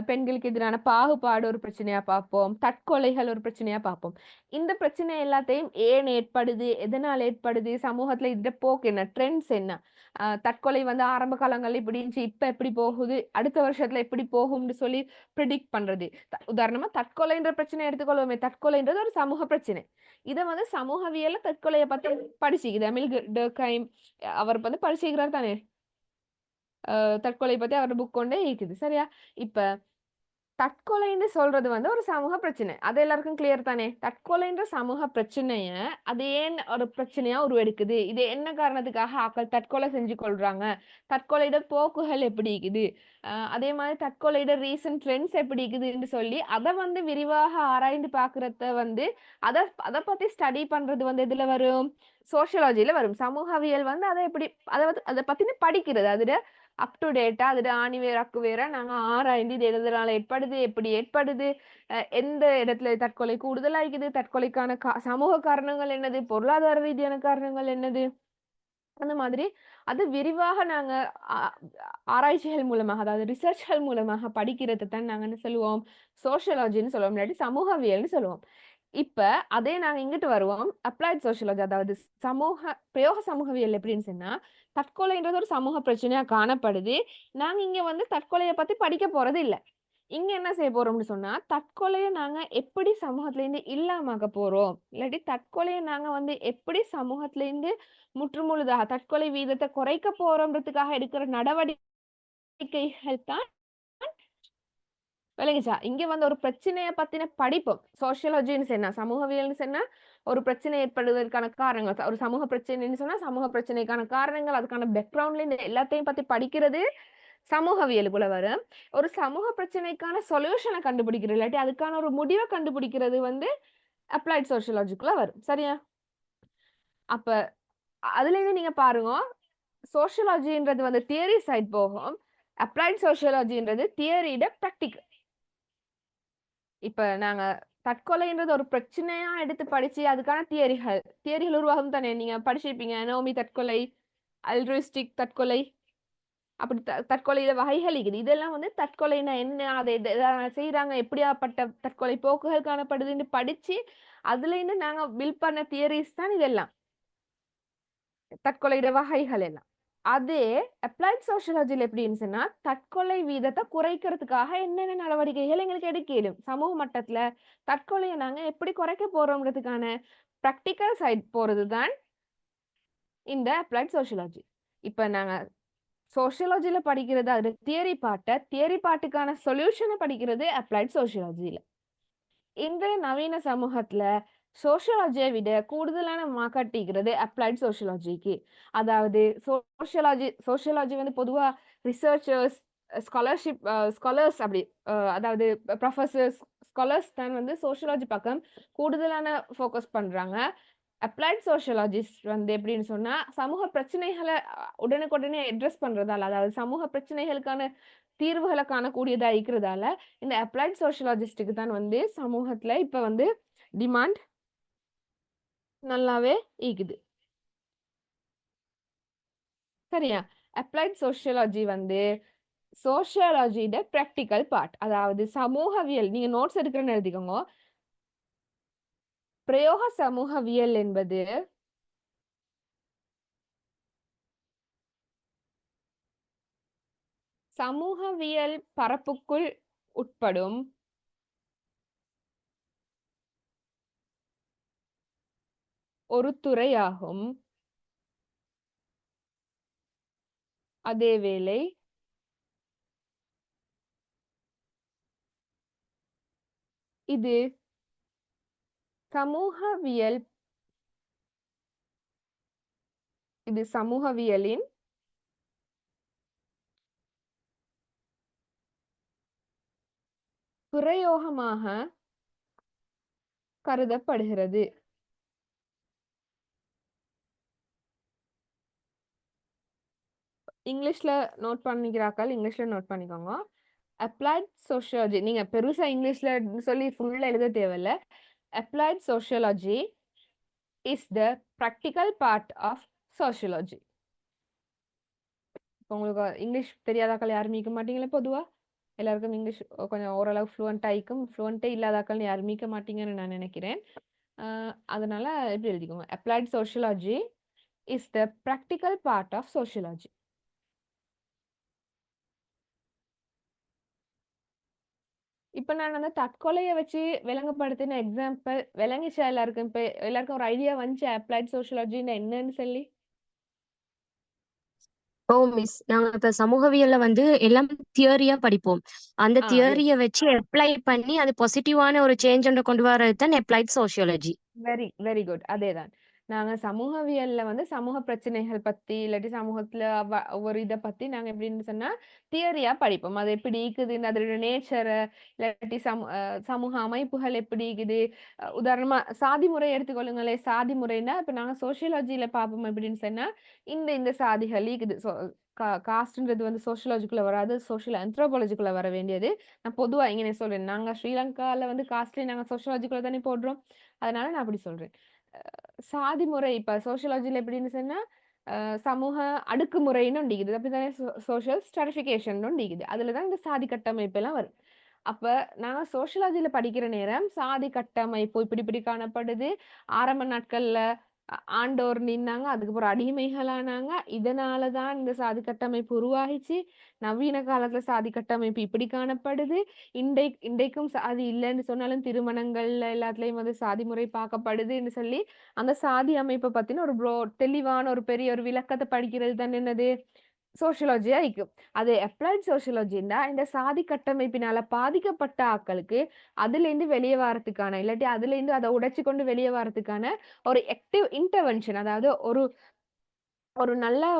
பெண்களுக்கு எதிரான பாகுபாடு ஒரு பிரச்சனையா பார்ப்போம், தற்கொலைகள் ஒரு பிரச்சனையா பார்ப்போம். இந்த பிரச்சனை எல்லாத்தையும் ஏன் ஏற்படுது, எதனால் ஏற்படுது, சமூகத்துல இந்த போக்கு என்ன, ட்ரெண்ட்ஸ் என்ன, தற்கொலை வந்து ஆரம்ப காலங்கள்ல இப்படி இருந்துச்சு, இப்ப எப்படி போகுது, அடுத்த வருஷத்துல எப்படி போகும்னு சொல்லி ப்ரிடிக்ட் பண்றது. உதாரணமா தற்கொலைன்ற பிரச்சனை எடுத்துக்கொள்வோமே, தற்கொலைன்றது ஒரு சமூக பிரச்சனை. இத வந்து சமூகவியல்ல தற்கொலையை பத்தி படிச்சுக்குது. எமில் டர்கைம் அவர் வந்து படிச்சுக்கிறார் தானே, தற்கொலை பத்தி அவரோட புக் கொண்டே இருக்குது. சரியா? இப்ப தற்கொலைன்னு சொல்றது வந்து ஒரு சமூக பிரச்சனை. அது எல்லாருக்கும் கிளியர் தானே? தற்கொலைன்ற சமூக பிரச்சனைய அது ஏன் ஒரு பிரச்சனையா உருவெடுக்குது? இது என்ன காரணத்துக்காக ஆட்கள் தற்கொலை செஞ்சு கொள்றாங்க? தற்கொலையோட போக்குகள் எப்படி இருக்குது? அதே மாதிரி தற்கொலையோட ரீசன்ட் ட்ரெண்ட்ஸ் எப்படி இருக்குதுன்னு சொல்லி அத வந்து விரிவாக ஆராய்ந்து பார்க்கிறத வந்து அத அத பத்தி ஸ்டடி பண்றது வந்து எதுல வரும்? சோசியாலஜில வரும். சமூகவியல் வந்து அத எப்படி அத பத்தின படிக்கிறது. அதுல அப் டு டேட்டா அதுல ஆணி வேற அக்கு வேற நாங்க ஆராய்ந்து இது எதனால ஏற்படுது, எப்படி ஏற்படுது, எந்த இடத்துல தற்கொலை கூடுதலாயிக்குது, தற்கொலைக்கான சமூக காரணங்கள் என்னது, பொருளாதார ரீதியான காரணங்கள் என்னது, அந்த மாதிரி அது விரிவாக நாங்க ஆராய்ச்சிகள் மூலமாக, அதாவது ரிசர்ச்கள் மூலமாக படிக்கிறது தான் நாங்க என்ன சொல்லுவோம், சோசியாலஜின்னு சொல்லுவோம், இல்லாட்டி சமூகவியல்னு சொல்லுவோம். இப்ப அதே நாங்க இங்கிட்டு வருவோம், அப்ளைட் சோசியாலஜி, அதாவது பிரயோக சமூகவியல் எப்படின்னு சொன்னா, தற்கொலைன்றது ஒரு சமூக பிரச்சனையா காணப்படுது. நாங்க இங்க வந்து தற்கொலையை பத்தி படிக்க போறது இல்ல. இங்க என்ன செய்ய போறோம்னு சொன்னா, தற்கொலையை நாங்க எப்படி சமூகத்துல இருந்து இல்லாமக்க போறோம், இல்லாட்டி தற்கொலையை நாங்க வந்து எப்படி சமூகத்துல இருந்து முற்றுமுழுதாக தற்கொலை வீதத்தை குறைக்க போறோம்ன்றதுக்காக எடுக்கிற நடவடிக்கைகள் தான் விளங்குச்சா? இங்க வந்து ஒரு பிரச்சனைய பத்தின படிப்பு. சோசியாலஜின்னு சொன்னா, சமூகவியல்னு சொன்னா, ஒரு பிரச்சனை ஏற்படுவதற்கான காரணங்கள். ஒரு சமூக பிரச்சனைன்னு சொன்னா, சமூக பிரச்சனைக்கான காரணங்கள், அதுக்கான பேக்ரவுண்ட்ல இந்த எல்லாத்தையும் பத்தி படிக்கிறது சமூகவியலுக்குள்ள வரும். ஒரு சமூக பிரச்சனைக்கான சொல்யூஷனை கண்டுபிடிக்கிறது, இல்லாட்டி அதுக்கான ஒரு முடிவை கண்டுபிடிக்கிறது வந்து அப்ளைட் சோசியாலஜிக்குள்ள வரும். சரியா? அப்ப அதுல இருந்து நீங்க பாருங்க, சோசியாலஜின்றது வந்து தியரி சைட் போகும், அப்ளைட் சோசியாலஜின்றது தியரியோட பிராக்டிகல். இப்ப நாங்க தற்கொலைன்றது ஒரு பிரச்சனையா எடுத்து படிச்சு அதுக்கான தியரிகள் உருவாகும் தானே, நீங்க படிச்சிருப்பீங்க. நோமி தற்கொலை, அல்ட்ருயிஸ்டிக் தற்கொலை, அப்படி தற்கொலையில வகைகள் இருக்குது. இதெல்லாம் வந்து தற்கொலைனா என்ன, அதை செய்யறாங்க, எப்படியாப்பட்ட தற்கொலை போக்குகள் காணப்படுதுன்னு படிச்சு அதுல இருந்து நாங்க பில்ட் பண்ண தியரிஸ் தான் இதெல்லாம், தற்கொலையோட வகைகள் எல்லாம். அதே அப்ளைட் சோசியாலஜில எப்படின்னு சொன்னா, தற்கொலை வீதத்தை குறைக்கிறதுக்காக என்னென்ன நடவடிக்கைகள் எங்களுக்கு எடுக்க இயலும், சமூக மட்டத்துல தற்கொலையை நாங்க எப்படி குறைக்க போறோம்ன்றதுக்கான பிராக்டிக்கல் சைட் போறது தான் இந்த அப்ளைட் சோசியாலஜி. இப்ப நாங்க சோசியாலஜில படிக்கிறது அது தியரி பாட்டுக்கான சொல்யூஷனை படிக்கிறது அப்ளைட் சோசியாலஜில. இன்றைய நவீன சமூகத்துல சோசியாலஜியை விட கூடுதலான மார்க்கெட்டிங்கிறது அப்ளைட் சோசியாலஜிக்கு. அதாவது சோசியாலஜி வந்து பொதுவா ரிசர்ச்சர்ஸ், ஸ்காலர்ஸ் அப்படி, அதாவது ப்ரொஃபசர்ஸ், ஸ்காலர்ஸ் தான் வந்து சோசியாலஜி பக்கம் கூடுதலான ஃபோக்கஸ் பண்றாங்க. அப்ளைட் சோசியாலஜிஸ்ட் வந்து எப்படின்னு சொன்னா, சமூக பிரச்சனைகளை உடனுக்குடனே அட்ரஸ் பண்றதால, அதாவது சமூக பிரச்சனைகளுக்கான தீர்வுகளை காணக்கூடியதா இருக்கிறதால, இந்த அப்ளைட் சோசியாலஜிஸ்டுக்கு தான் வந்து சமூகத்துல இப்ப வந்து டிமாண்ட் நல்லாவே இருக்குது. சரியா? அப்ளைட் சோசியாலஜி வந்து சோசியாலஜியோட பிராக்டிக்கல் பார்ட், அதாவது சமூகவியல். நீங்க நோட்ஸ் எடுக்கிறேன்னு எழுதிக்கோங்க. பிரயோக சமூகவியல் என்பது சமூகவியல் பரப்புக்குள் உட்படும் ஒரு துறையாகும். அதேவேளை இது சமூகவியலின் பிரயோகமாக கருதப்படுகிறது. இங்கிலீஷ்ல நோட் பண்ணிக்கிறாக்கள் இங்கிலீஷ்ல நோட் பண்ணிக்கோங்க. அப்ளைட் சோசியாலஜி, நீங்க பெருசா இங்கிலீஷ்ல சொல்லி ஃபுல்லா எழுத தேவையில்ல. Applied sociology is the practical part of sociology. உங்களுக்கு இங்கிலீஷ் தெரியாதாக்கள் யாரும் இருக்க மாட்டீங்களே பொதுவா, எல்லாருக்கும் இங்கிலீஷ் கொஞ்சம் ஓரளவு ஃப்ளூவெண்ட் ஆயிக்கும். ஃப்ளூவெண்ட்டே இல்லாதாக்கள் யாரும் மீக்க மாட்டீங்கன்னு நான் நினைக்கிறேன். அதனால எப்படி எழுதிக்கோங்க, applied sociology is the practical part of sociology. இப்ப நான் அந்த தற்கொலைய வச்சு விளங்கப்படுத்தின எக்ஸாம்பிள் விளங்கிச்சா எல்லாருக்கும்? இப்ப எல்லாருக்கும் ஒரு ஐடியா வந்துச்சு அப்ளைட் சோஷியாலஜின்னா என்னன்னு சொல்லி? ஓ மிஸ், நாங்க இப்ப சமூகவியல்ல வந்து எல்லாம் தியரியா படிப்போம். அந்த எஸ். தியரிய வச்சு அப்ளை பண்ணி அது பாசிட்டிவான ஒரு சேஞ்ச் ஒன்று கொண்டு வரது தான் applied sociology. Very very good. அதேதான். நாங்க சமூகவியல்ல வந்து சமூக பிரச்சனைகள் பத்தி இல்லாட்டி சமூகத்துல ஒரு இத பத்தி நாங்க எப்படின்னு சொன்னா தியரியா படிப்போம். அது எப்படி இருக்குது, அதோட நேச்சர், இல்லாட்டி சமூக அமைப்புகள் எப்படி இருக்குது. உதாரணமா சாதி முறை எடுத்துக்கொள்ளுங்களேன். சாதி முறைன்னா இப்ப நாங்க சோசியாலஜில பார்ப்போம் எப்படின்னு சொன்னா இந்த இந்த சாதிகள் இருக்குது. காஸ்ட்ன்றது வந்து சோசியாலஜிக்குள்ள வராது, சோசியல் ஆந்த்ரோபாலஜிக்குள்ள வர வேண்டியது. நான் பொதுவா இங்க நான் சொல்றேன், நாங்க ஸ்ரீலங்கால வந்து காஸ்ட்லி நாங்க சோசியாலஜிக்குள்ள தானே போடுறோம். அதனால நான் அப்படி சொல்றேன். சாதி முறை இப்ப சோசியாலஜில எப்படின்னு சொன்னா சமூக அடுக்குமுறைன்னு ஒன்று இருக்குது. அப்படித்தானே சோஷியல் ஸ்ட்ராட்டிஃபிகேஷன் ஒன்று இருக்குது. அதுலதான் இந்த சாதி கட்டமைப்பு எல்லாம் வரும். அப்ப நான் சோசியாலஜில படிக்கிற நேரம் சாதி கட்டமைப்பு இப்படி இப்படி காணப்படுது. ஆரம்ப நாட்கள்ல ஆண்டோர் நின்னாங்க, அதுக்கப்புறம் அடிமைகளானாங்க. இதனாலதான் இந்த சாதி கட்டமைப்பு உருவாகிச்சு. நவீன காலத்துல சாதி கட்டமைப்பு இப்படி காணப்படுது. இன்றைக்கும் சாதி இல்லைன்னு சொன்னாலும் திருமணங்கள்ல எல்லாத்துலயும் வந்து சாதி முறை பார்க்கப்படுதுன்னு சொல்லி அந்த சாதி அமைப்பை பத்தின ஒரு தெளிவான ஒரு பெரிய ஒரு விளக்கத்தை படிக்கிறது தான் என்னது சோசியாலஜியா இருக்கும். அது அப்ளைட் சோசியாலஜின்னா இந்த சாதி கட்டமைப்பினால பாதிக்கப்பட்ட ஆட்களுக்கு அதுல இருந்து வெளியே வரதுக்கான இல்லாட்டி அதுல இருந்து அதை உடைச்சு கொண்டு வெளியே வரதுக்கான ஒரு ஆக்டிவ் இன்டர்வென்ஷன், அதாவது ஒரு ஒரு நல்ல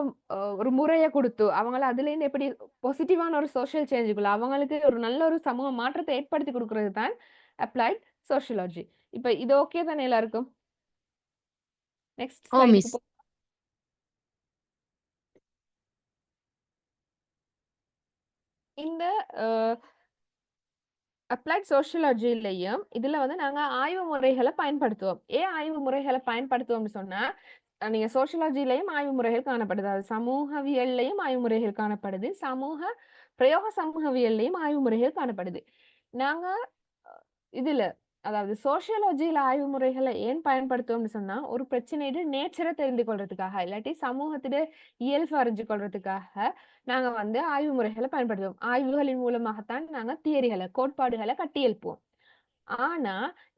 ஒரு முறைய குடுத்து, அவங்கள அதுலேருந்து எப்படி பாசிட்டிவான ஒரு சோஷியல் சேஞ்சுக்குள்ள அவங்களுக்கு ஒரு நல்ல ஒரு சமூக மாற்றத்தை ஏற்படுத்தி குடுக்குறது தான் அப்ளைட் சோஷியாலஜி. இப்ப இது ஓகே தானே எல்லாருக்கும்? நெக்ஸ்ட் ஓ ஸ்லைடுக்கு மிஸ். இந்த அப்ளைட் சோஷியாலஜிலயும் இதுல வந்து நாங்க ஆய்வு முறைகளை பயன்படுத்துவோம். ஏன் ஆய்வு முறைகளை பயன்படுத்துவோம்னு சொன்னா, நீங்க சோஷியாலஜிலயும் ஆய்வு முறைகள் காணப்படுது. அது சமூகவியல்லையும் ஆய்வு முறைகள் காணப்படுது. பிரயோக சமூகவியல்லையும் ஆய்வு முறைகள் காணப்படுது. நாங்க இதுல அதாவது சோஷியாலஜியில ஆய்வு முறைகளை ஏன் பயன்படுத்துவோம்னு சொன்னா, ஒரு பிரச்சனையோட நேச்சரை தெரிந்து கொள்றதுக்காக, இல்லாட்டி சமூகத்திட இயல்பு அறிஞ்சு கொள்றதுக்காக நாங்க வந்து ஆய்வு முறைகளை பயன்படுத்துவோம். ஆய்வுகளின் மூலமாகத்தான் நாங்க தியரிகளை, கோட்பாடுகளை கட்டியெழுப்புவோம். ஆனா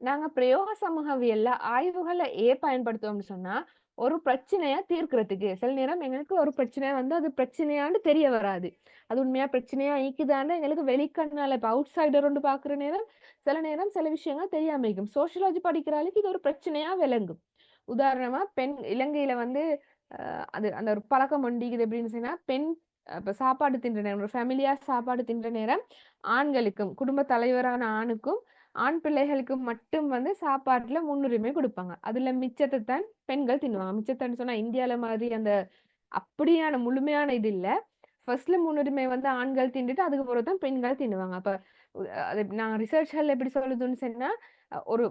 நாங்க பிரயோக சமூகவியல்ல ஆய்வுகளை ஏன் பயன்படுத்துவோம்னு சொன்னா, ஒரு பிரச்சனைய தீர்க்கிறதுக்கு. சில நேரம் எங்களுக்கு ஒரு பிரச்சனை வந்து அது பிரச்சனையான்னு தெரிய வராது. அது உண்மையா பிரச்சனையா ஈக்குதான்னு எங்களுக்கு வெளிக்கண்ணால இப்ப அவுட் சைடர் ஒன்று பாக்குற நேரம் சில நேரம் சில விஷயங்கள் தெரியாம இருக்கும். சோசியாலஜி படிக்கிறாளுக்கு இது ஒரு பிரச்சனையா விளங்கும். உதாரணமா இலங்கையில வந்து அது அந்த ஒரு பழக்கம் ஒண்டிக்குது எப்படின்னு சொன்னா, இப்ப சாப்பாடு தின்ற நேரம், ஒரு ஃபேமிலியா சாப்பாடு தின்ற நேரம் ஆண்களுக்கும் குடும்ப தலைவரான ஆணுக்கும் ஆண் பிள்ளைகளுக்கு மட்டும் வந்து சாப்பாட்டுல முன்னுரிமை கொடுப்பாங்க. அதுல மிச்சத்தை தான் பெண்கள் தின்னுவாங்க. மிச்சத்தைன்னு சொன்னா இந்தியால மாதிரி அந்த அப்படியான முழுமையான இது இல்ல. ஃபர்ஸ்ட்ல முன்னுரிமை வந்து ஆண்கள் தின்னுட்டு அதுக்கப்புறம் தான் பெண்கள் தின்னுவாங்க. அப்ப அது நான் ரிசர்ச்ல எப்படி சொல்லுதுன்னு சொன்னா, ஒரு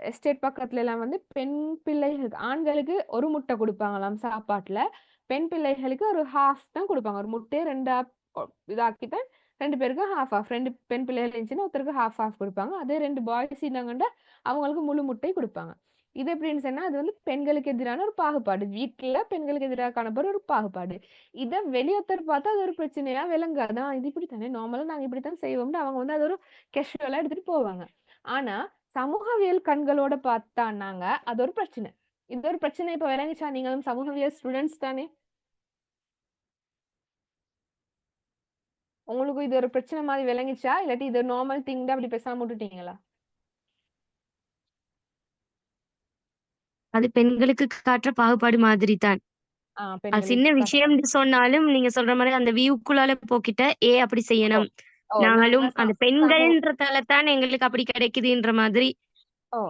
எஸ்டேட் பக்கத்துல எல்லாம் வந்து பெண் பிள்ளைகளுக்கு ஆண்களுக்கு ஒரு முட்டை கொடுப்பாங்களாம் சாப்பாட்டுல. பெண் பிள்ளைகளுக்கு ஒரு ஹாஃப் தான் கொடுப்பாங்க. ஒரு முட்டையை ரெண்டா இதாக்கித்தான் 2 பேருக்கும் ஹாஃப் ஹாஃப். 2 பெண் பிள்ளைகள் இருந்துச்சுன்னா ஒருத்தருக்கு ஹாஃப் ஹாஃப் கொடுப்பாங்க. அதே 2 பாய்ஸ் இருந்தாங்கன்னா அவங்களுக்கு முழு முட்டை கொடுப்பாங்க. இது எப்படின்னு சொன்னா அது வந்து பெண்களுக்கு எதிரான ஒரு பாகுபாடு. வீட்டுல பெண்களுக்கு எதிராக காணப்படுற ஒரு பாகுபாடு. இத வெளியொருத்தர் பார்த்தா அது ஒரு பிரச்சனையா விளங்காது. இது இப்படித்தானே நார்மலா நாங்க இப்படித்தான் செய்வோம்னு அவங்க வந்து அது ஒரு கேஷுவலா எடுத்துட்டு போவாங்க. ஆனா சமூகவியல் கண்களோட பார்த்தான்னாங்க அது ஒரு பிரச்சனை. இது ஒரு பிரச்சனை இப்ப விளங்கிச்சா? நீங்களும் சமூகவியல் ஸ்டூடெண்ட்ஸ் தானே? உங்களுக்கு இது ஒரு பிரச்சனை மாதிரி விளங்கிச்சா? இல்லாட்டி இது நார்மல் திங் தான் அப்படி பேசாம விட்டுட்டீங்களா? அது பெண்களுக்கு காட்டுற பாகுபாடு மாதிரி தான். அது சின்ன பெண்களுக்கு விஷயம்னு சொன்னாலும் நீங்க சொல்ற மாதிரி அந்த வியூக்குள்ளால போக்கிட்ட அப்படி ஓ செய்யணும். ஓ நாங்க நாங்களும் அந்த சமூக பெண்கள்ன்றதால தான் எங்களுக்கு அப்படி கிடைக்குதுன்ற மாதிரி. ஓ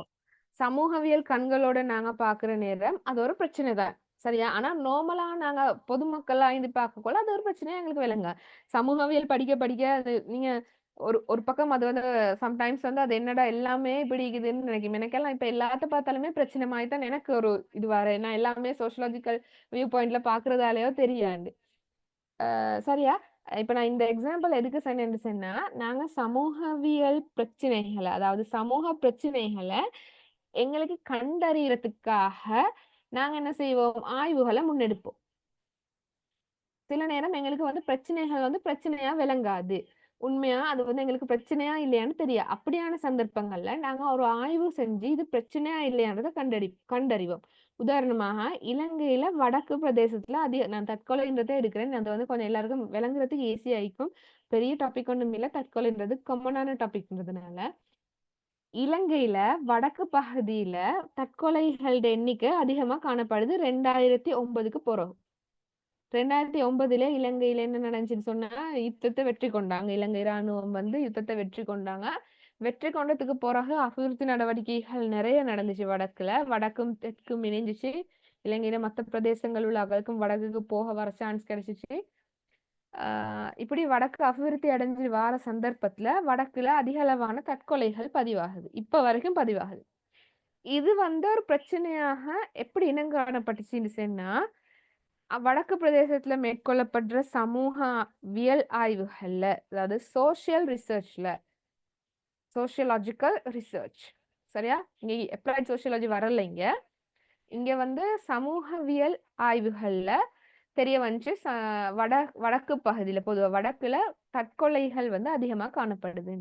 சமூகவியல் கண்களோட நாங்க பாக்குற நேரம் அது ஒரு பிரச்சனை தான். சரியா? ஆனா நார்மலா நாங்க பொதுமக்களா இருந்து பார்க்கக்குள்ள அது ஒரு பிரச்சனையா எங்களுக்கு விளங்க. சமூகவியல் படிக்க படிக்க அது நீங்க ஒரு ஒரு பக்கம் அது வந்து சம்டைம்ஸ் வந்து அது என்னடா எல்லாமே இப்படி இருக்குதுன்னு நினைக்கும். எனக்கெல்லாம் இப்ப எல்லாத்த பார்த்தாலுமே பிரச்சனை மாதிரி தான் எனக்கு ஒரு இது வர. நான் எல்லாமே சோசியலாஜிக்கல் வியூ பாயிண்ட்ல பாக்குறதாலயோ தெரியாது. சரியா? இப்ப நான் இந்த எக்ஸாம்பிள் எதுக்கு சொன்னேன்னு சொன்னா, நாங்க சமூகவியல் பிரச்சனைகளை, அதாவது சமூக பிரச்சனைகளை எங்களுக்கு கண்டறியறதுக்காக நாங்க என்ன செய்வோம், ஆய்வுகளை முன்னெடுப்போம். சில நேரம் எங்களுக்கு வந்து பிரச்சனைகள் வந்து பிரச்சனையா விளங்காது, உண்மையா அது வந்து எங்களுக்கு பிரச்சனையா இல்லையான்னு தெரியாது. அப்படியான சந்தர்ப்பங்கள்ல நாங்க ஒரு ஆய்வு செஞ்சு இது பிரச்சனையா இல்லையான்றதை கண்டறிவோம். உதாரணமாக இலங்கையில வடக்கு பிரதேசத்துல நான் தற்கொலைன்றதை எடுக்கிறேன், அது வந்து கொஞ்சம் எல்லாருக்கும் விளங்குறதுக்கு ஈஸியா இருக்கும். பெரிய டாபிக் ஒன்றும் இல்லை, தற்கொலைன்றது காமனான டாபிக்ன்றதுனால. இலங்கையில வடக்கு பகுதியில தற்கொலைகளோட எண்ணிக்கை அதிகமா காணப்படுது 2009க்கு பிறகு. 2009 இலங்கையில என்ன நடந்துச்சுன்னு சொன்னா, யுத்தத்தை வெற்றி கொண்டாங்க. இலங்கை ராணுவம் வந்து யுத்தத்தை வெற்றி கொண்டாங்க. வெற்றி கொண்டதுக்கு பிறகு அபிவிருத்தி நடவடிக்கைகள் நிறைய நடந்துச்சு வடக்குல. வடக்கும் தெற்கும் இணைஞ்சிச்சு. இலங்கையில மற்ற பிரதேசங்கள் உள்ள அவர்களுக்கும் வடக்குக்கு போக வர சான்ஸ் கிடைச்சிச்சு. இப்படி வடக்கு அபிவிருத்தி அடைஞ்சு வார சந்தர்ப்பத்துல வடக்குல அதிக அளவான தற்கொலைகள் பதிவாகுது. இப்ப வரைக்கும் பதிவாகுது. இது வந்து ஒரு பிரச்சனையாக எப்படி இனங்காணப்பட்டுச்சுன்னு சொன்னா, வடக்கு பிரதேசத்துல மேற்கொள்ளப்படுற சமூகவியல் ஆய்வுகள்ல, அதாவது சோசியல் ரிசர்ச்ல, சோசியலாஜிக்கல் ரிசர்ச், சரியா? இங்க அப்ளைட் சோசியாலஜி வரல. இங்க வந்து சமூகவியல் ஆய்வுகள்ல தெரிய வந்துச்சு, வடக்கு பகுதியில, பொதுவா வடக்குல தற்கொலைகள் வந்து அதிகமா காணப்படுது.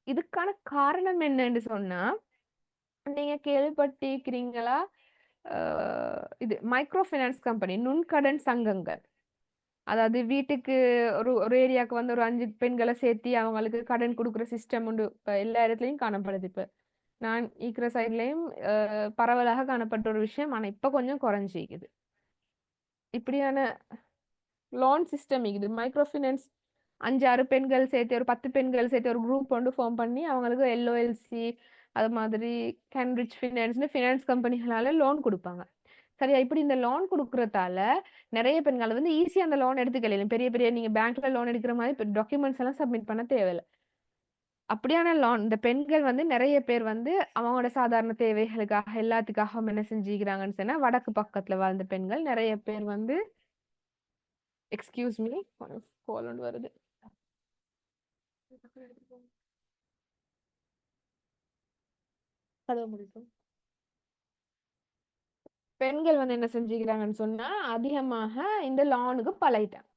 இதுக்கான காரணம் என்னன்னு சொன்னா, நீங்க கேள்விப்பட்டிருக்கிறீங்களா, இது மைக்ரோ ஃபைனான்ஸ் கம்பெனி, நுண்கடன் சங்கங்கள். அதாவது வீட்டுக்கு ஒரு ஏரியாவுக்கு வந்து ஒரு 5 பெண்களை சேர்த்தி அவங்களுக்கு கடன் கொடுக்குற சிஸ்டம் உண்டு. இப்ப எல்லா இடத்துலயும் காணப்படுது. இப்ப நான் இருக்கிற சைட்லயும் பரவலாக காணப்பட்ட ஒரு விஷயம். ஆனா இப்ப கொஞ்சம் குறைஞ்சிக்குது. இப்படியான லோன் சிஸ்டம் இது மைக்ரோ ஃபைனான்ஸ் 5-6 பெண்கள் சேர்த்து, ஒரு 10 பெண்கள் சேர்த்து ஒரு குரூப் ஒன்று ஃபார்ம் பண்ணி அவங்களுக்கு எல்ஓஎல்சி அது மாதிரி கேன்ரிச் ஃபினான்ஸ்னு ஃபினான்ஸ் கம்பெனிகளால லோன் கொடுப்பாங்க. சரியா? இப்படி இந்த லோன் கொடுக்கறதால நிறைய பெண்கள் வந்து ஈஸியா அந்த லோன் எடுத்துக்கலாம். பெரிய பெரிய நீங்க பேங்க்ல லோன் எடுக்கிற மாதிரி டாக்குமெண்ட்ஸ் எல்லாம் சப்மிட் பண்ண தேவையில்லை. அப்படியான லோன் இந்த பெண்கள் வந்து நிறைய பேர் வந்து அவங்களோட சாதாரண தேவைகளுக்காக எல்லாத்துக்காக என்ன செஞ்சுக்கிறாங்கன்னு சொன்னா, வடக்கு பக்கத்துல வாழ்ந்த பெண்கள் நிறைய பேர் வந்து, எக்ஸ்கியூஸ் மீ, கால் ஒன்று வருது. பெண்கள் வந்து என்ன செஞ்சுக்கிறாங்கன்னு சொன்னா, அதிகமாக இந்த லோனுக்கு பழகிட்டாங்க.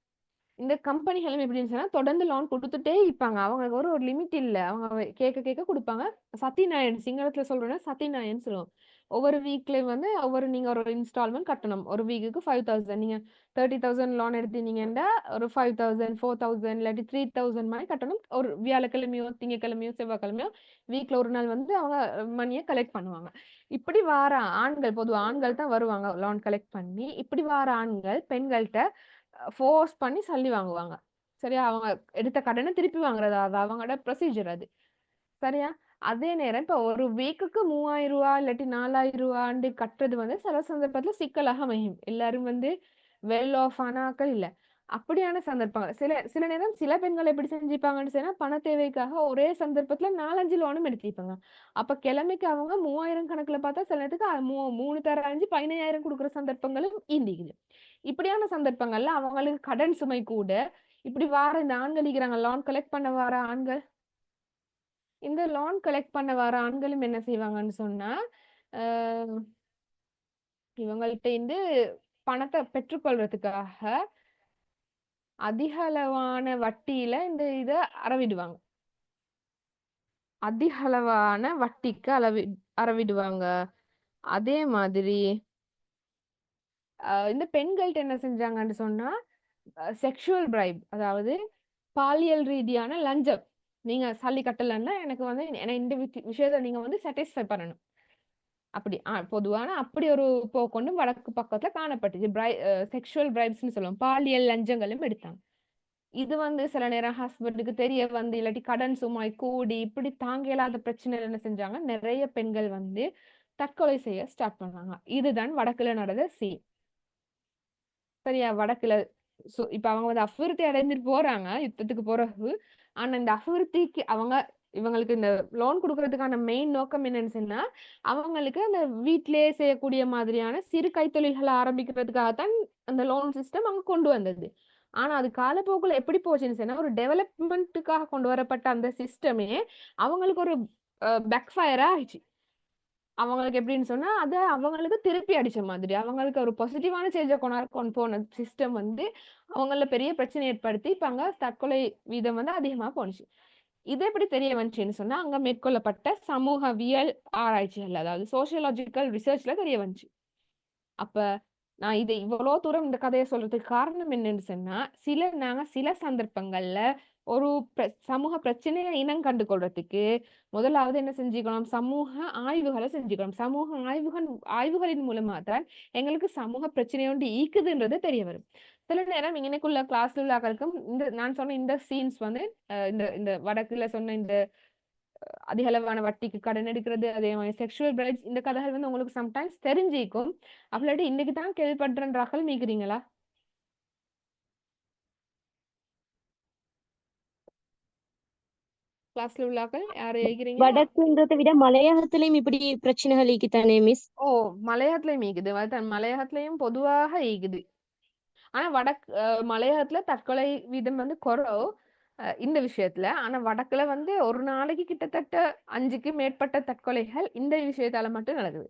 இந்த கம்பெனிகளும் எப்படின்னு சொன்னா தொடர்ந்து லோன் கொடுத்துட்டே இருப்பாங்க. அவங்களுக்கு ஒரு லிமிட் இல்ல. அவங்க கேட்க கேட்க கொடுப்பாங்க. சத்திநாயன், சிங்களத்துல சொல்றேன்னா சத்திநாயன் சொல்லுவோம். ஒவ்வொரு வீக்லயும் வந்து நீங்க ஒரு இன்ஸ்டால்மெண்ட் கட்டணும். ஒரு வீக்குக்கு 5,000. நீங்க 30,000 லோன் எடுத்தீங்கன்னா ஒரு 5,000, 4,000 இல்லாட்டி 3,000 மாதிரி கட்டணும். ஒரு வியாழக்கிழமையோ திங்கக்கிழமையோ செவ்வாய்க்கிழமையோ வீக்ல ஒரு நாள் வந்து அவங்க மணியை கலெக்ட் பண்ணுவாங்க. இப்படி வார ஆண்கள், பொதுவாக ஆண்கள் தான் வருவாங்க லோன் கலெக்ட் பண்ணி. இப்படி வார ஆண்கள் பெண்கள்கிட்ட ஃபோர்ஸ் பண்ணி சல்லி வாங்குவாங்க. சரியா? அவங்க எடுத்த கடனை திருப்பி வாங்குறது அது அவங்களோட ப்ரொசீஜர் அது. சரியா? அதே நேரம் இப்ப ஒரு வீக்குக்கு 3,000 ரூபாய் இல்லாட்டி 4,000 ரூபாண்டு கட்டுறது வந்து சில சந்தர்ப்பத்துல சிக்கலாக அமையும். எல்லாரும் வந்து வெல் ஆஃப் ஆனாக்கள் இல்ல. அப்படியான சந்தர்ப்பங்கள் சில நேரம் சில பெண்கள் எப்படி செஞ்சுப்பாங்கன்னு சொன்னா, பண தேவைக்காக ஒரே சந்தர்ப்பத்துல 4-5 லோனும் எடுத்திருப்பாங்க. அப்ப கிழமைக்கு அவங்க 3,000 கணக்குல பார்த்தா சில நேரத்துக்கு 3 தர 5 15,000 கொடுக்குற சந்தர்ப்பங்களும் இந்திக்குது. இப்படியான சந்தர்ப்பங்கள்ல அவங்களுக்கு கடன் சுமை கூட. இப்படி வார இந்த ஆண்கள் இருக்கிறாங்க, லோன் கலெக்ட் பண்ண வர ஆண்கள். இந்த லோன் கலெக்ட் பண்ண வர ஆண்களும் என்ன செய்வாங்கன்னு சொன்னா, இவங்கள்ட்ட இருந்து பணத்தை பெற்றுக்கொள்றதுக்காக அதிக அளவான வட்டியில இந்த இதை அறவிடுவாங்க. அதிக அளவான வட்டிக்கு அறவிடுவாங்க. அதே மாதிரி இந்த பெண்கள்ட்ட என்ன செஞ்சாங்கன்னு சொன்னா, செக்ஷுவல் பிரைப், அதாவது பாலியல் ரீதியான லஞ்சம். நீங்க சல்லி கட்டலன்னா எனக்கு வந்து இந்த விஷயத்த நீங்க வந்து சாட்டிஸ்ஃபை பண்ணணும். அப்படி பொதுவான அப்படி ஒரு போக்கொண்டு வடக்கு பக்கத்துல காணப்பட்டுச்சு. செக்ஷுவல் பிரைப்ஸ்ன்னு சொல்லுவோம். பாலியல் லஞ்சங்களும் எடுத்தாங்க. இது வந்து சில நேரம் ஹஸ்பண்டுக்கு தெரிய வந்து இல்லாட்டி கடன் சுமை கூடி இப்படி தாங்க இயலாத பிரச்சனைகள் என்ன செஞ்சாங்க, நிறைய பெண்கள் வந்து தற்கொலை செய்ய ஸ்டார்ட் பண்ணாங்க. இதுதான் வடக்குல நடந்த சீன். சரியா? வடக்குல இப்ப அவங்க வந்து அபிவிருத்தி அடைஞ்சிட்டு போறாங்க யுத்தத்துக்கு பிறகு. ஆனா இந்த அபிவிருத்திக்கு இவங்களுக்கு இந்த லோன் கொடுக்கறதுக்கான மெயின் நோக்கம் என்னன்னு சொன்னா, அவங்களுக்கு அந்த வீட்டிலேயே செய்யக்கூடிய மாதிரியான சிறு கைத்தொழில்களை ஆரம்பிக்கிறதுக்காகத்தான் அந்த லோன் சிஸ்டம் அங்க கொண்டு வந்தது. ஆனா அது காலப்போக்குல எப்படி போச்சுன்னு சொன்னா ஒரு டெவலப்மெண்ட்டுக்காக கொண்டு வரப்பட்ட அந்த சிஸ்டமே அவங்களுக்கு ஒரு பேக் ஃபயரா ஆயிடுச்சு. அவங்களுக்கு எப்படின்னு சொன்னா அது அவங்களுக்கு திருப்பி அடிச்ச மாதிரி அவங்களுக்கு ஒரு பாசிட்டிவான சேஞ்ச கொண்டு போன சிஸ்டம் வந்து அவங்கள பெரிய பிரச்சனை ஏற்படுத்தி இப்ப அங்க தற்கொலை வீதம் வந்து அதிகமா போனுச்சு. இது எப்படி தெரிய வந்துச்சுன்னு சொன்னா அங்க மேற்கொள்ளப்பட்ட சமூகவியல் ஆராய்ச்சிகள் அதாவது சோசியலாஜிக்கல் ரிசர்ச்ல தெரிய வந்துச்சு. அப்ப நான் இதை இவ்வளோ தூரம் இந்த கதையை சொல்றதுக்கு காரணம் என்னன்னு சொன்னா நாங்க சில சந்தர்ப்பங்கள்ல ஒரு சமூக பிரச்சனையை இனம் கண்டு கொள்றதுக்கு முதலாவது என்ன செஞ்சுக்கணும், சமூக ஆய்வுகளை செஞ்சுக்கணும். சமூக ஆய்வுகளின் மூலமா தான் எங்களுக்கு சமூக பிரச்சனை ஒன்று ஈக்குதுன்றது தெரிய வரும். சில நேரம் இங்கனைக்குள்ள கிளாஸ்ல உள்ளாக்களுக்கும் இந்த நான் சொன்ன இந்த சீன்ஸ் வந்து இந்த இந்த வடக்குல சொன்ன இந்த அதிக அளவான வட்டிக்கு கடன் எடுக்கிறது அதே மாதிரி செக்ஷுவல் பிரைட்ஸ் இந்த கதைகள் வந்து உங்களுக்கு சம்டைம்ஸ் தெரிஞ்சிக்கும். அப்படி இன்னைக்கு தான் கேள்விப்படுறன்றாக்கள் மீக்குறீங்களா? கிளாஸ்ல உள்ளாக்கள் யாரு எழுகிறீங்க? வடக்குன்றதை விட மலையகத்திலயும் இப்படி பிரச்சனைகள் இருக்குதானே மிஸ்? ஓ, மலையகத்துலயும் ஈகுது. மலையகத்துலயும் பொதுவாக ஈகுது. ஆனா மலையகத்துல தற்கொலை வீதம் வந்து குறைவு இந்த விஷயத்துல. ஆனா வடக்குல வந்து ஒரு நாளைக்கு கிட்டத்தட்ட 5க்கு மேற்பட்ட தற்கொலைகள் இந்த விஷயத்தால மட்டும் நடக்குது.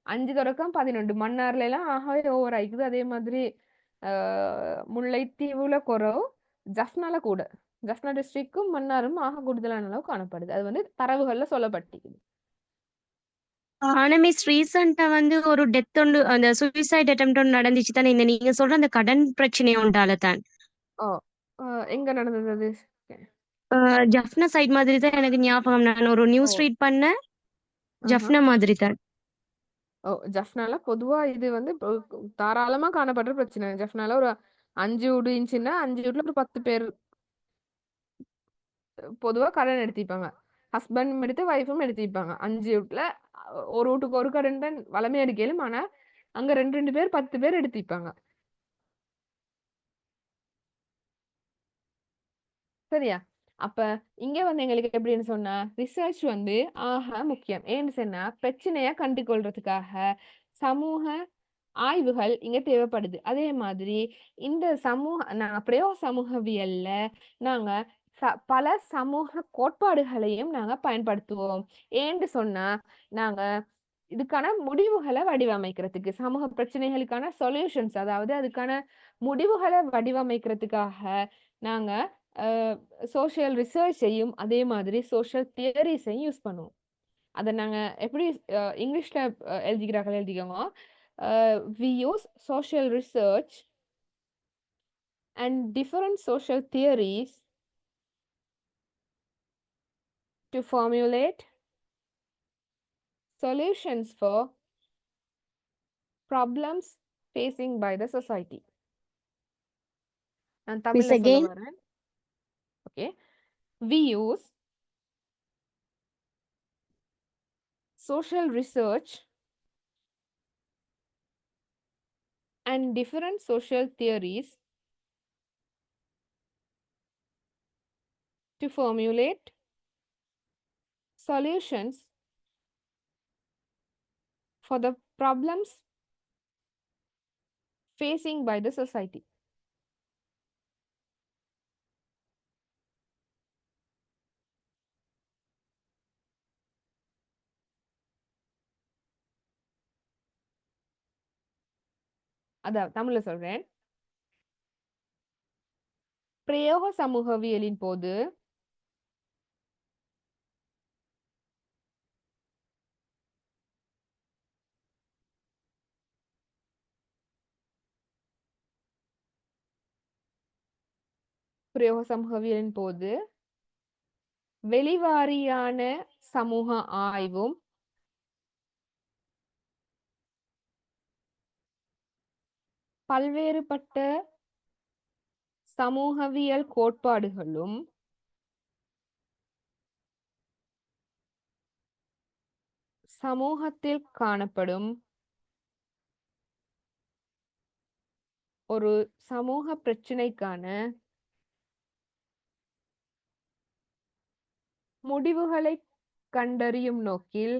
5 தொடக்கம் 11 மன்னார்ல எல்லாம் ஆகவே ஓவர் ஆயிக்குது. அதே மாதிரி முல்லைத்தீவுல குறைவு, ஜஃப்னால கூட. ஜஃப்னா டிஸ்ட்ரிக்டும் மன்னாரும் ஆக கூடுதலான அளவு காணப்படுது. அது வந்து தரவுகள்ல சொல்லப்பட்டிருக்குது. ஆனா மிஸ் ரீசெண்டா வந்து ஒரு டெத் ஒன்று அந்த சூசைட் அட்டெம்ப்ட் ஒன்று நடந்துச்சு தானே, இந்த நீங்க சொல்ற அந்த கடன் பிரச்சனை ஒன்றால தான். ஓ, எங்க நடந்தது அது? ஜஃப்னா சைட் மாதிரி தான் எனக்கு ஞாபகம். நான் ஒரு ஓ, நியூஸ் ரீட் பண்ணேன். ஆஹா. ஜஃப்னா மாதிரி தான். ஓ, ஜஃப்னால பொதுவா இது வந்து தாராளமா காணப்படுற பிரச்சனை. ஜஃப்னால ஒரு 5 வீடு இருந்துச்சுன்னா 5 வீட்ல ஒரு 10 பேர் பொதுவா கடன் எடுத்திப்பாங்க. ஹஸ்பண்டும் எடுத்து ஒய்ஃபும் எடுத்திப்பாங்க. 5 வீட்ல ஒரு வீட்டுக்கு ஒரு கடன் தான் வளமையா எடுக்கலும். ஆனா அங்க 2 பேர் 10 பேர் எடுத்திப்பாங்க. சரியா? அப்ப இங்க வந்து எங்களுக்கு எப்படின்னு சொன்னா ரிசர்ச் வந்து முக்கியம். ஏன்னு சொன்னா பிரச்சனைய கண்டுகொள்றதுக்காக சமூக ஆய்வுகள் இங்க தேவைப்படுது. அதே மாதிரி இந்த நாங்க பிரயோக சமூகவியல்ல நாங்க பல சமூக கோட்பாடுகளையும் நாங்க பயன்படுத்துவோம். ஏன்னு சொன்னா நாங்க இதுக்கான முடிவுகளை வடிவமைக்கிறதுக்கு சமூக பிரச்சனைகளுக்கான சொல்யூஷன்ஸ் அதாவது அதுக்கான முடிவுகளை வடிவமைக்கிறதுக்காக நாங்க சோஷியல் ரிசர்ச்சையும் அதே மாதிரி சோஷியல் தியரிஸையும் யூஸ் பண்ணுவோம். அத நாங்க எப்படி இங்கிலீஷ்ல எழுதிக்கிறார்கள் எழுதிக்கோங்க. We use social research and different social theories to formulate solutions for problems facing by the society. நான் மிஸ் தமிழ்ல சொல்ல அகெயின். வரேன். Okay. We use social research and different social theories to formulate solutions for the problems facing by the society. அதான் தமிழ்ல சொல்றேன். பிரயோக சமூகவியலின் போது பிரயோக சமூகவியலின் போது வெளிவாரியான சமூக ஆய்வும் பல்வேறுபட்ட சமூகவியல் கோட்பாடுகளும் சமூகத்தில் காணப்படும் ஒரு சமூக பிரச்சினைக்கான முடிவுகளை கண்டறியும் நோக்கில்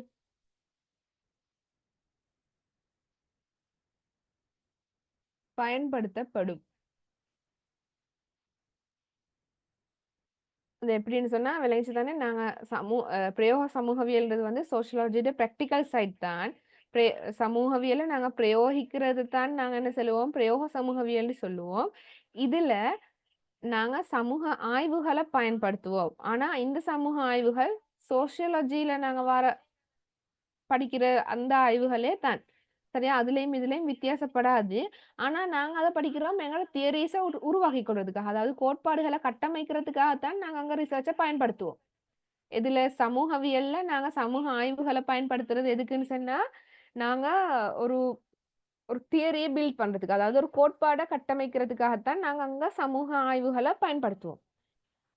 பயன்படுத்தப்படும். அது எப்படின்னு சொன்னா விளைச்சு தானே நாங்க பிரயோக சமூகவியல்ன்றது வந்து சோசியாலஜியோட ப்ராக்டிக்கல் சைட் தான். சமூகவியலை நாங்க பிரயோகிக்கிறது தான் நாங்க என்ன சொல்லுவோம், பிரயோக சமூகவியல்னு சொல்லுவோம். இதுல நாங்க சமூக ஆய்வுகளை பயன்படுத்துவோம். ஆனா இந்த சமூக ஆய்வுகள் சோசியாலஜியில நாங்க படிக்கிற அந்த ஆய்வுகளே தான். சரியா? அதுலயும் இதுலயும் வித்தியாசப்படாது. ஆனா நாங்க அத படிக்கிறோம் எங்களோட தியரீஸ உருவாக்கி கொள்றதுக்காக. அதாவது கோட்பாடுகளை கட்டமைக்கிறதுக்காகத்தான் நாங்க அங்க ரிசர்ச்ச பயன்படுத்துவோம். இதுல சமூகவியல்ல நாங்க சமூக ஆய்வுகளை பயன்படுத்துறது எதுக்குன்னு சொன்னா, நாங்க ஒரு ஒரு தியரிய பில்ட் பண்றதுக்கு. அதாவது ஒரு கோட்பாட கட்டமைக்கிறதுக்காகத்தான் நாங்க அங்க சமூக ஆய்வுகளை பயன்படுத்துவோம்.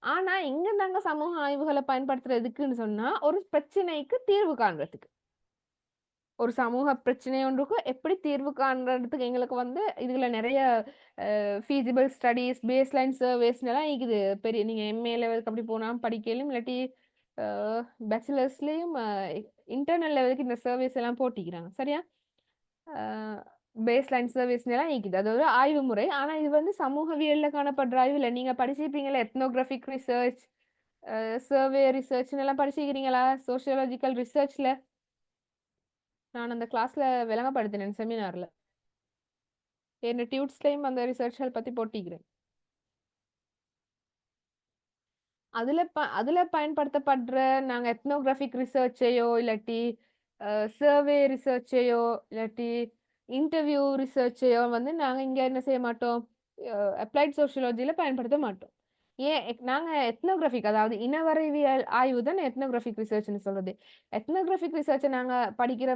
ஆனா இங்க நாங்க சமூக ஆய்வுகளை பயன்படுத்துறது எதுக்குன்னு சொன்னா, ஒரு பிரச்சனைக்கு தீர்வு காண்றதுக்கு. ஒரு சமூக பிரச்சனை ஒன்றுக்கு எப்படி தீர்வு காண்றதுக்கு எங்களுக்கு வந்து இதுல நிறைய ஃபீசிபிள் ஸ்டடீஸ், பேஸ்லைன் சர்வேஸ்ன்னு எல்லாம் இருக்குது. பெரிய நீங்க எம்ஏ லெவலுக்கு அப்படி போனா படிக்கலும், இல்லாட்டி பேச்சுலர்ஸ்லயும் இன்டர்னல் லெவலுக்கு இந்த சர்வேஸ் எல்லாம் போட்டிக்கிறாங்க. சரியா? பேஸ்லைன் சர்வேஸ்ன்னு எல்லாம் இருக்குது. அது ஒரு ஆய்வு முறை. ஆனா இது வந்து சமூகவியல்ல காணப்படுற ஆய்வு இல்லை. நீங்க படிச்சிருப்பீங்களா எத்னோகிராஃபிக் ரிசர்ச், சர்வே ரிசர்ச்ன்னு எல்லாம் படிச்சிருக்கிறீங்களா சோசியோலாஜிக்கல் ரிசர்ச்ல? நான் அந்த கிளாஸ்ல விளங்கப்படுத்தினேன் செமினார்ல. என்ன டியூட்ஸ்லயும் அந்த ரிசர்ச்கள் பத்தி போட்டிக்கிறேன். அதுல பயன்படுத்தப்படுற நாங்க எத்னோகிராஃபிக் ரிசர்ச்சையோ இல்லாட்டி சர்வே ரிசர்ச்சையோ இல்லாட்டி இன்டர்வியூ ரிசர்ச்சையோ வந்து நாங்க இங்க என்ன செய்ய மாட்டோம், அப்ளைட் சோசியாலஜில பயன்படுத்த மாட்டோம். ஏன் நாங்க எத்னோகிராஃபிக் அதாவது இனவரைவியல் ஆய்வு தான் எத்னோகிராஃபிக் ரிசர்ச்னு சொல்றது. எத்னோகிராஃபிக் ரிசர்ச்சை நாங்க படிக்கிற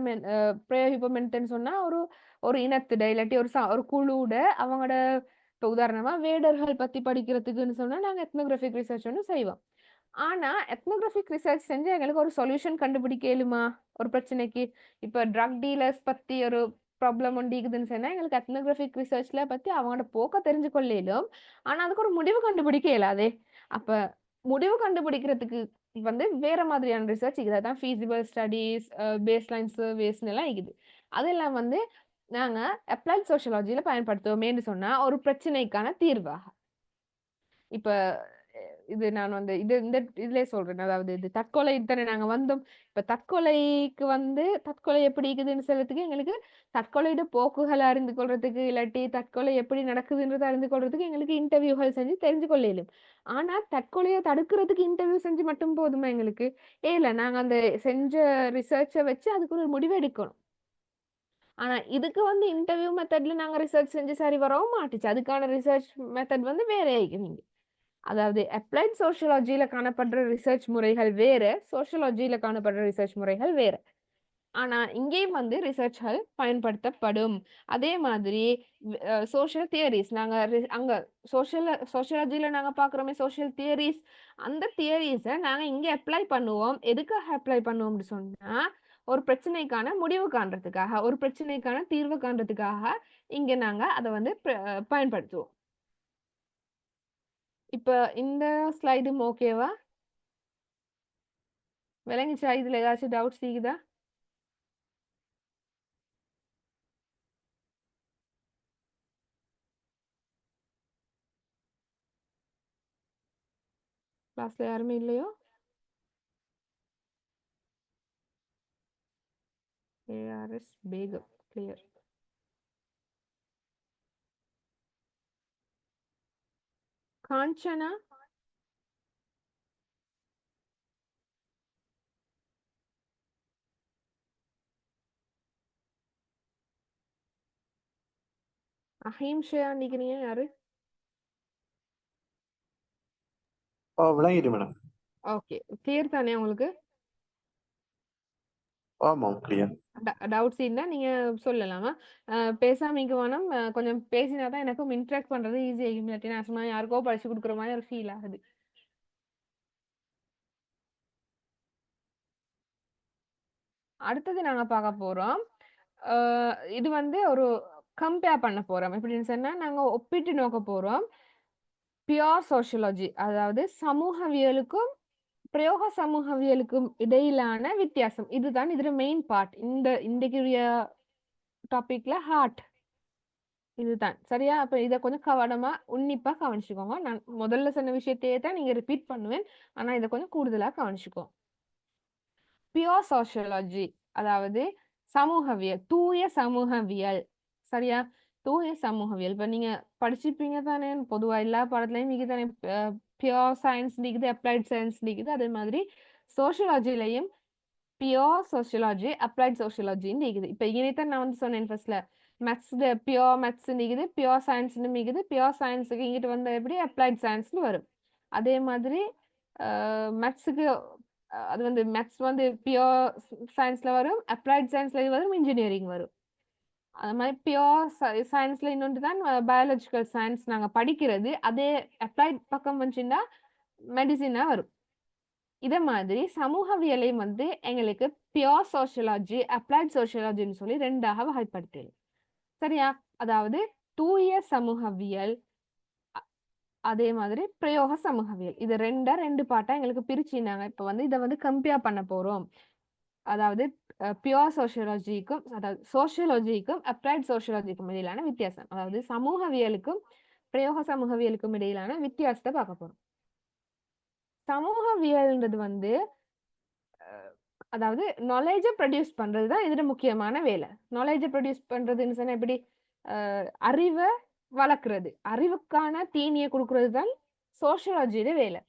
பிரயோகிப்போம்னு சொன்னா ஒரு ஒரு இனத்திட இல்லாட்டி ஒரு குழுட அவங்களோட இப்போ உதாரணமா வேடர்கள் பத்தி படிக்கிறதுக்குன்னு சொன்னா நாங்க எத்னோகிராஃபிக் ரிசர்ச் ஒன்று செய்வோம். ஆனா எத்னோகிராஃபிக் ரிசர்ச் செஞ்சு எங்களுக்கு ஒரு சொல்யூஷன் கண்டுபிடிக்க இயலுமா ஒரு பிரச்சனைக்கு? இப்ப ட்ரக் டீலர்ஸ் பத்தி ஒரு ப்ராப்ளம் ஒன்று இருக்குதுன்னு சொன்னா எங்களுக்கு எத்னோகிராஃபிக் ரிசர்ச்ல பத்தி அவங்களோட போக்க தெரிஞ்சு கொள்ள இயலும். ஆனா அதுக்கு ஒரு முடிவு கண்டுபிடிக்க இயலாதே. அப்ப முடிவு கண்டுபிடிக்கிறதுக்கு வந்து வேற மாதிரியான ரிசர்ச் இருக்குது. அதான் ஃபீசிபிள் ஸ்டடீஸ், பேஸ்லைன் சர்வேஸ்ன்னு எல்லாம் இருக்குது. அதெல்லாம் வந்து நாங்க அப்ளைட் சோசியாலஜில பயன்படுத்துவோமேன்னு சொன்னா ஒரு பிரச்சனைக்கான தீர்வாக. இப்ப இது நான் வந்து இந்த இதுலயே சொல்றேன். அதாவது இது தற்கொலை தானே நாங்க வந்தோம். இப்ப தற்கொலைக்கு வந்து தற்கொலை எப்படி இருக்குதுன்னு சொல்றதுக்கு எங்களுக்கு தற்கொலையோட போக்குகளை அறிந்து கொள்றதுக்கு இல்லாட்டி தற்கொலை எப்படி நடக்குதுன்றதை அறிந்து கொள்றதுக்கு எங்களுக்கு இன்டர்வியூகள் செஞ்சு தெரிஞ்சு கொள்ள இயலும். ஆனா தற்கொலையை தடுக்கிறதுக்கு இன்டர்வியூ செஞ்சு மட்டும் போதுமா எங்களுக்கு? இல்ல நாங்க அந்த செஞ்ச ரிசர்ச்சை வச்சு அதுக்கு ஒரு முடிவு எடுக்கணும். ஆனா இதுக்கு வந்து இன்டர்வியூ மெத்தட்ல நாங்க ரிசர்ச் செஞ்சு சரி வரவும் மாட்டுச்சு. அதுக்கான ரிசர்ச் மெத்தட் வந்து வேற நீங்க. அதாவது அப்ளைட் சோசியாலஜில காணப்படுற ரிசர்ச் முறைகள் வேற, சோசியாலஜில காணப்படுற ரிசர்ச் முறைகள் வேற. ஆனா இங்கேயும் வந்து ரிசர்ச்கள் பயன்படுத்தப்படும். அதே மாதிரி சோஷியல் தியரிஸ் நாங்க அங்க சோசியாலஜில நாங்க பார்க்குறோமே சோஷியல் தியரிஸ், அந்த தியரிஸை நாங்க இங்க அப்ளை பண்ணுவோம். எதுக்காக அப்ளை பண்ணுவோம்னு சொன்னா ஒரு பிரச்சனைக்கான முடிவு காண்றதுக்காக, ஒரு பிரச்சனைக்கான தீர்வு காண்றதுக்காக இங்க நாங்க அதை வந்து பயன்படுத்துவோம். இப்ப இந்த ஸ்லைடும் ஓகேவா? விளங்கிச்சா? இதுல ஏதாச்சும் டவுட்ஸ் இருக்குதா? கிளாஸ்ல யாருமே இல்லையோ? ARS Begum clear. காஞ்சனா அஹிம்ஷயா நிக்கிறீங்க யாரு? விளங்கிட்டு மேடம். ஓகே, கிளியர் தானே உங்களுக்கு? ஆமாம் கிளியர். டவுட்ஸ் இருந்தா நீங்க சொல்லலாமா? பேசாம இங்க வேணும். கொஞ்சம் பேசினாதான் எனக்கும் இன்ட்ராக்ட் பண்றது ஈஸி ஆகும். இல்லாட்டி நான் சும்மா யாருக்கோ படிச்சு கொடுக்குற மாதிரி ஒரு ஃபீல் ஆகுது. அடுத்தது நாங்க பார்க்க போறோம். இது வந்து ஒரு கம்பேர் பண்ண போறோம். எப்படின்னு சொன்னா நாங்க ஒப்பிட்டு நோக்க போறோம். பியோர் சோசியாலஜி அதாவது சமூகவியலுக்கும் பிரயோக சமூகவியலுக்கும் இடையிலான வித்தியாசம். இதுதான் இதுல மெயின் பார்ட். இன்றைக்குரிய டாபிக்ல ஹார்ட். இதுதான் சரியா? அப்ப இத கொஞ்சம் கவனமா, உன்னிப்பா கவனிச்சுக்கோங்க. நான் முதல்ல சொன்ன விஷயத்தையே தான் நீங்க ரிப்பீட் பண்ணுவேன். ஆனா இத கொஞ்சம் கூடுதலா கவனிச்சுக்கோங்க. பியூர் சோஷியாலஜி அதாவது சமூகவியல், தூய சமூகவியல். சரியா? தூய சமூகவியல். இப்ப நீங்க படிச்சிருப்பீங்க தானே? பொதுவா எல்லா பாடத்துலயும் இங்க தானே பியூர் சயன்ஸ் இருக்குது, அப்ளைட் சயன்ஸ் இருக்குது. அதே மாதிரி சோஷியாலஜிலயும் பியூர் சோஷியாலஜி, அப்ளைட் சோஷியாலஜின்னு இருக்குது. இப்ப இதைத்தான் நான் வந்து சொன்னேன் ஃபர்ஸ்ட்ல. மேத்ஸ் பியூர் மேத்ஸ் இருக்குது, பியூர் சயின்ஸ்னு இருக்குது. பியூர் சயின்ஸுக்கு இங்கிட்டு வந்தா எப்படி அப்ளைட் சயின்ஸ்னு வரும். அதே மாதிரி மேத்ஸுக்கு அது வந்து மேத்ஸ் வந்து பியூர் சயின்ஸ்ல வரும், அப்ளைட் சயின்ஸ்ல வரும், இன்ஜினியரிங் வரும். அது மாதிரி பியூர் சயின்ஸ்ல இன்னொன்று தான் பயாலஜிக்கல் சயின்ஸ் நாங்க படிக்கிறது. அதே அப்ளைட் பக்கம் வந்துச்சுன்னா மெடிசினா வரும். இத மாதிரி சமூகவியலையும் வந்து எங்களுக்கு பியூர் சோஷியாலஜி, அப்ளைட் சோஷியாலஜின்னு சொல்லி 2ஆக வகைப்படுத்தலாம். சரியா? அதாவது தூய சமூகவியல், அதே மாதிரி பிரயோக சமூகவியல். இது 2 பார்ட்டா எங்களுக்கு பிரிச்சுனாங்க. இப்ப வந்து இத வந்து கம்பேர் பண்ண போறோம். அதாவது பியூர் சோஷியாலஜிக்கும் அதாவது சோஷியாலஜிக்கும் அப்ளைட் சோஷியாலஜிக்கும் இடையிலான வித்தியாசம். அதாவது சமூகவியலுக்கும் பிரயோக சமூகவியலுக்கும் இடையிலான வித்தியாசத்தை பார்க்க போறோம். சமூகவியல்ன்றது வந்து அதாவது நாலேஜ ப்ரொடியூஸ் பண்றது தான் இதுல முக்கியமான வேலை. நாலேஜ ப்ரொடியூஸ் பண்றதுன்னு சொன்னா எப்படி? அறிவ வளர்க்கிறது. அறிவுக்கான தீனிய குடுக்குறது தான் சோஷியாலஜியோட வேலை.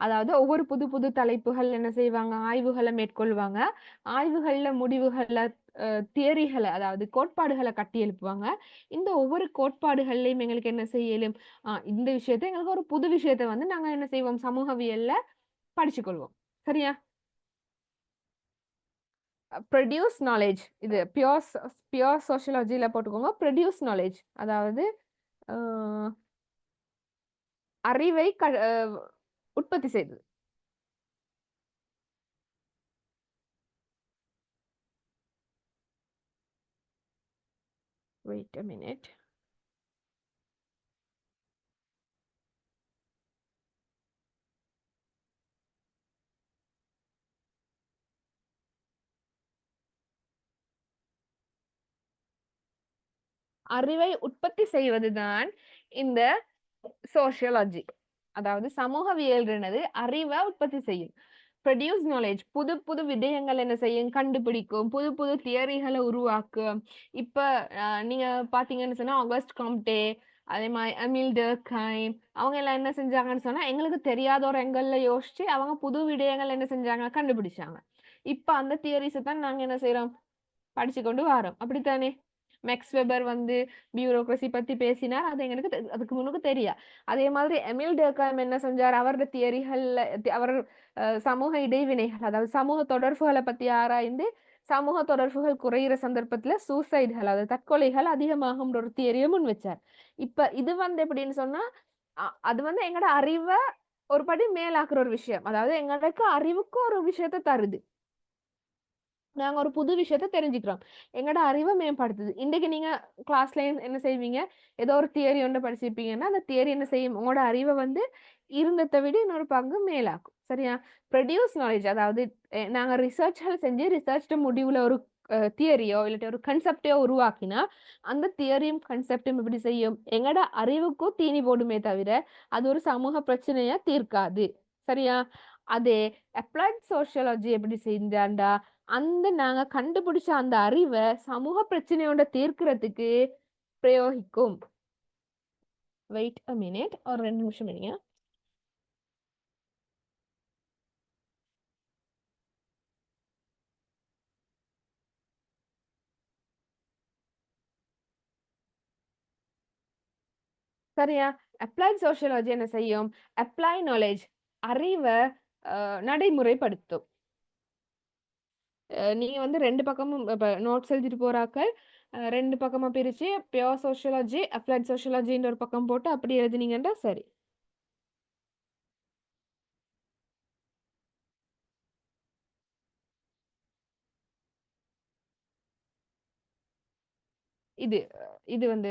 அதாவது ஒவ்வொரு புது புது தலைப்புகள் என்ன செய்வாங்க? ஆய்வுகள மேற்கொள்வாங்க. ஆய்வுகள்ல முடிவுகள தியரிகள அதாவது கோட்பாடுகள கட்டி எழுப்புவாங்க. இந்த ஒவ்வொரு கோட்பாடுகள்லயும் எங்களுக்கு என்ன செய்ய இயலும்? இந்த விஷயத்த எங்களுக்கு ஒரு புது விஷயத்த வந்து நாங்க என்ன செய்வோம்? சமூகவியல்ல படிச்சுக் கொள்வோம். சரியா? ப்ரொடியூஸ் நாலேஜ் இது பியூர் சோஷியாலஜில போட்டுக்கோங்க. ப்ரொடியூஸ் நாலேஜ் அதாவது அ அறிவை உற்பத்தி செய்தது. Wait a minute. அறிவை உற்பத்தி செய்வதுதான் இந்த சோஷியாலஜி. அதாவது சமூகவியல்ன்றது அறிவை உற்பத்தி செய்யும். ப்ரொடியூஸ் நாலேஜ் புது புது விடயங்கள் என்ன செய்யும்? கண்டுபிடிக்கும். புது புது தியரிகளை உருவாக்கும். இப்ப நீங்க பாத்தீங்கன்னு சொன்னா ஆகஸ்ட் காம்டே, அதே மாதிரி எமில் டர்க்கைம் அவங்க எல்லாம் என்ன செஞ்சாங்கன்னு சொன்னா எங்களுக்கு தெரியாத ஒரு எங்கல்ல யோசிச்சு அவங்க புது விடயங்கள் என்ன செஞ்சாங்க? கண்டுபிடிச்சாங்க. இப்ப அந்த தியரிஸை தான் நாங்க என்ன செய்யறோம்? படிச்சு கொண்டு வரோம். அப்படித்தானே? மேக்ஸ் வெபர் வந்து பியூரோக்ரசி பத்தி பேசினார். அது எங்களுக்கு அதுக்கு முன்னுக்கு தெரியா. அதே மாதிரி எமில் டர்க்கைம் என்ன செஞ்சார்? அவரோட தியரிகள்ல அவர் சமூக இடைவினைகள் அதாவது சமூக தொடர்புகளை பத்தி ஆராய்ந்து சமூக தொடர்புகள் குறையிற சந்தர்ப்பத்துல சூசைட்கள் அதாவது தற்கொலைகள் அதிகமாகும் ஒரு தியரியை முன் வச்சார். இப்ப இது வந்து எப்படின்னு சொன்னா அது வந்து எங்களோட அறிவை ஒரு படி மேலாக்குற ஒரு விஷயம். அதாவது எங்களுக்கு அறிவுக்கு ஒரு விஷயத்த தருது. நாங்க ஒரு புது விஷயத்த தெரிஞ்சுக்கிறோம். எங்களோட அறிவை மேம்படுத்துது. இன்னைக்கு நீங்க கிளாஸ்ல என்ன செய்வீங்க? ஏதோ ஒரு தியரி ஒண்ணு படிச்சிருப்பீங்கன்னா, அந்த தியரி என்ன செய்யும்? உங்களோட அறிவை வந்து இருந்தத விட இன்னொரு பங்கு மேலாக்கும். சரியா? ப்ரொடியூஸ் நாலேட்ஜ் அதாவது நாங்க ரிசர்ச்கள் செஞ்சு ரிசர்ச்ட முடிவுல ஒரு தியரியோ இல்லாட்டி ஒரு கன்செப்டையோ உருவாக்கினா, அந்த தியரியும் கன்செப்டும் எப்படி செய்யும்? எங்களோட அறிவுக்கும் தீனி போடுமே தவிர, அது ஒரு சமூக பிரச்சனைய தீர்க்காது. சரியா? அதே அப்ளைட் சோஷியாலஜி எப்படி செஞ்சாண்டா அந்த நாங்க கண்டுபிடிச்ச அந்த அறிவை சமூக பிரச்சனையோட தீர்க்கிறதுக்கு பிரயோகிக்கும். வெயிட் a minute ஒரு 2 நிமிஷம் இருங்க. சரியா? அப்ளைட் சோஷியாலஜி என்ன செய்யும்? அப்ளை நாலேஜ் அறிவை நடைமுறைப்படுத்தும். நீங்க வந்து 2 பக்கமும் இப்ப நோட்ஸ் எழுதிட்டு போறாக்கள் 2 பக்கமா பிரிச்சு பியூர் சோஷியாலஜி, அப்ளைட் சோஷியாலஜின்ற ஒரு பக்கம் போட்டு அப்படி எழுதினீங்கன்னா சரி. இது இது வந்து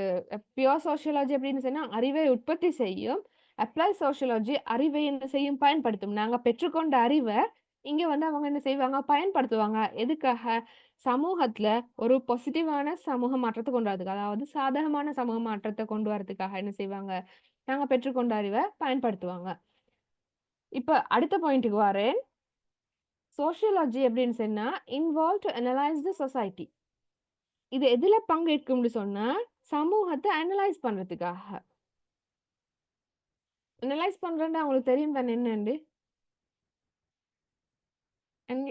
பியூர் சோஷியாலஜி அப்படின்னு சொன்னா அறிவை உற்பத்தி செய்யும். அப்ளை சோஷியாலஜி அறிவை என்ன செய்யும்? பயன்படுத்தும். நாங்க பெற்றுக்கொண்ட அறிவை இங்க வந்து அவங்க என்ன செய்வாங்க? பயன்படுத்துவாங்க. எதுக்காக? சமூகத்துல ஒரு பாசிட்டிவான சமூக மாற்றத்த கொண்டு வரதுக்கு. அதாவது சாதகமான சமூக மாற்றத்த கொண்டு வரதுக்காக என்ன செய்வாங்க? நாங்க பெற்றுக்கொண்ட அறிவ பயன்படுத்துவாங்க. இப்ப அடுத்த பாயிண்ட்டுக்கு வரேன். சோசியாலஜி எப்படின்னு சொன்னா, involve to analyse the society. இது எதுல பங்கேற்கும்னு சொன்னா, சமூகத்த அனலைஸ் பண்றதுக்காக. அனலைஸ் பண்றேன்டா உங்களுக்கு தெரியும் தானே என்னண்டு?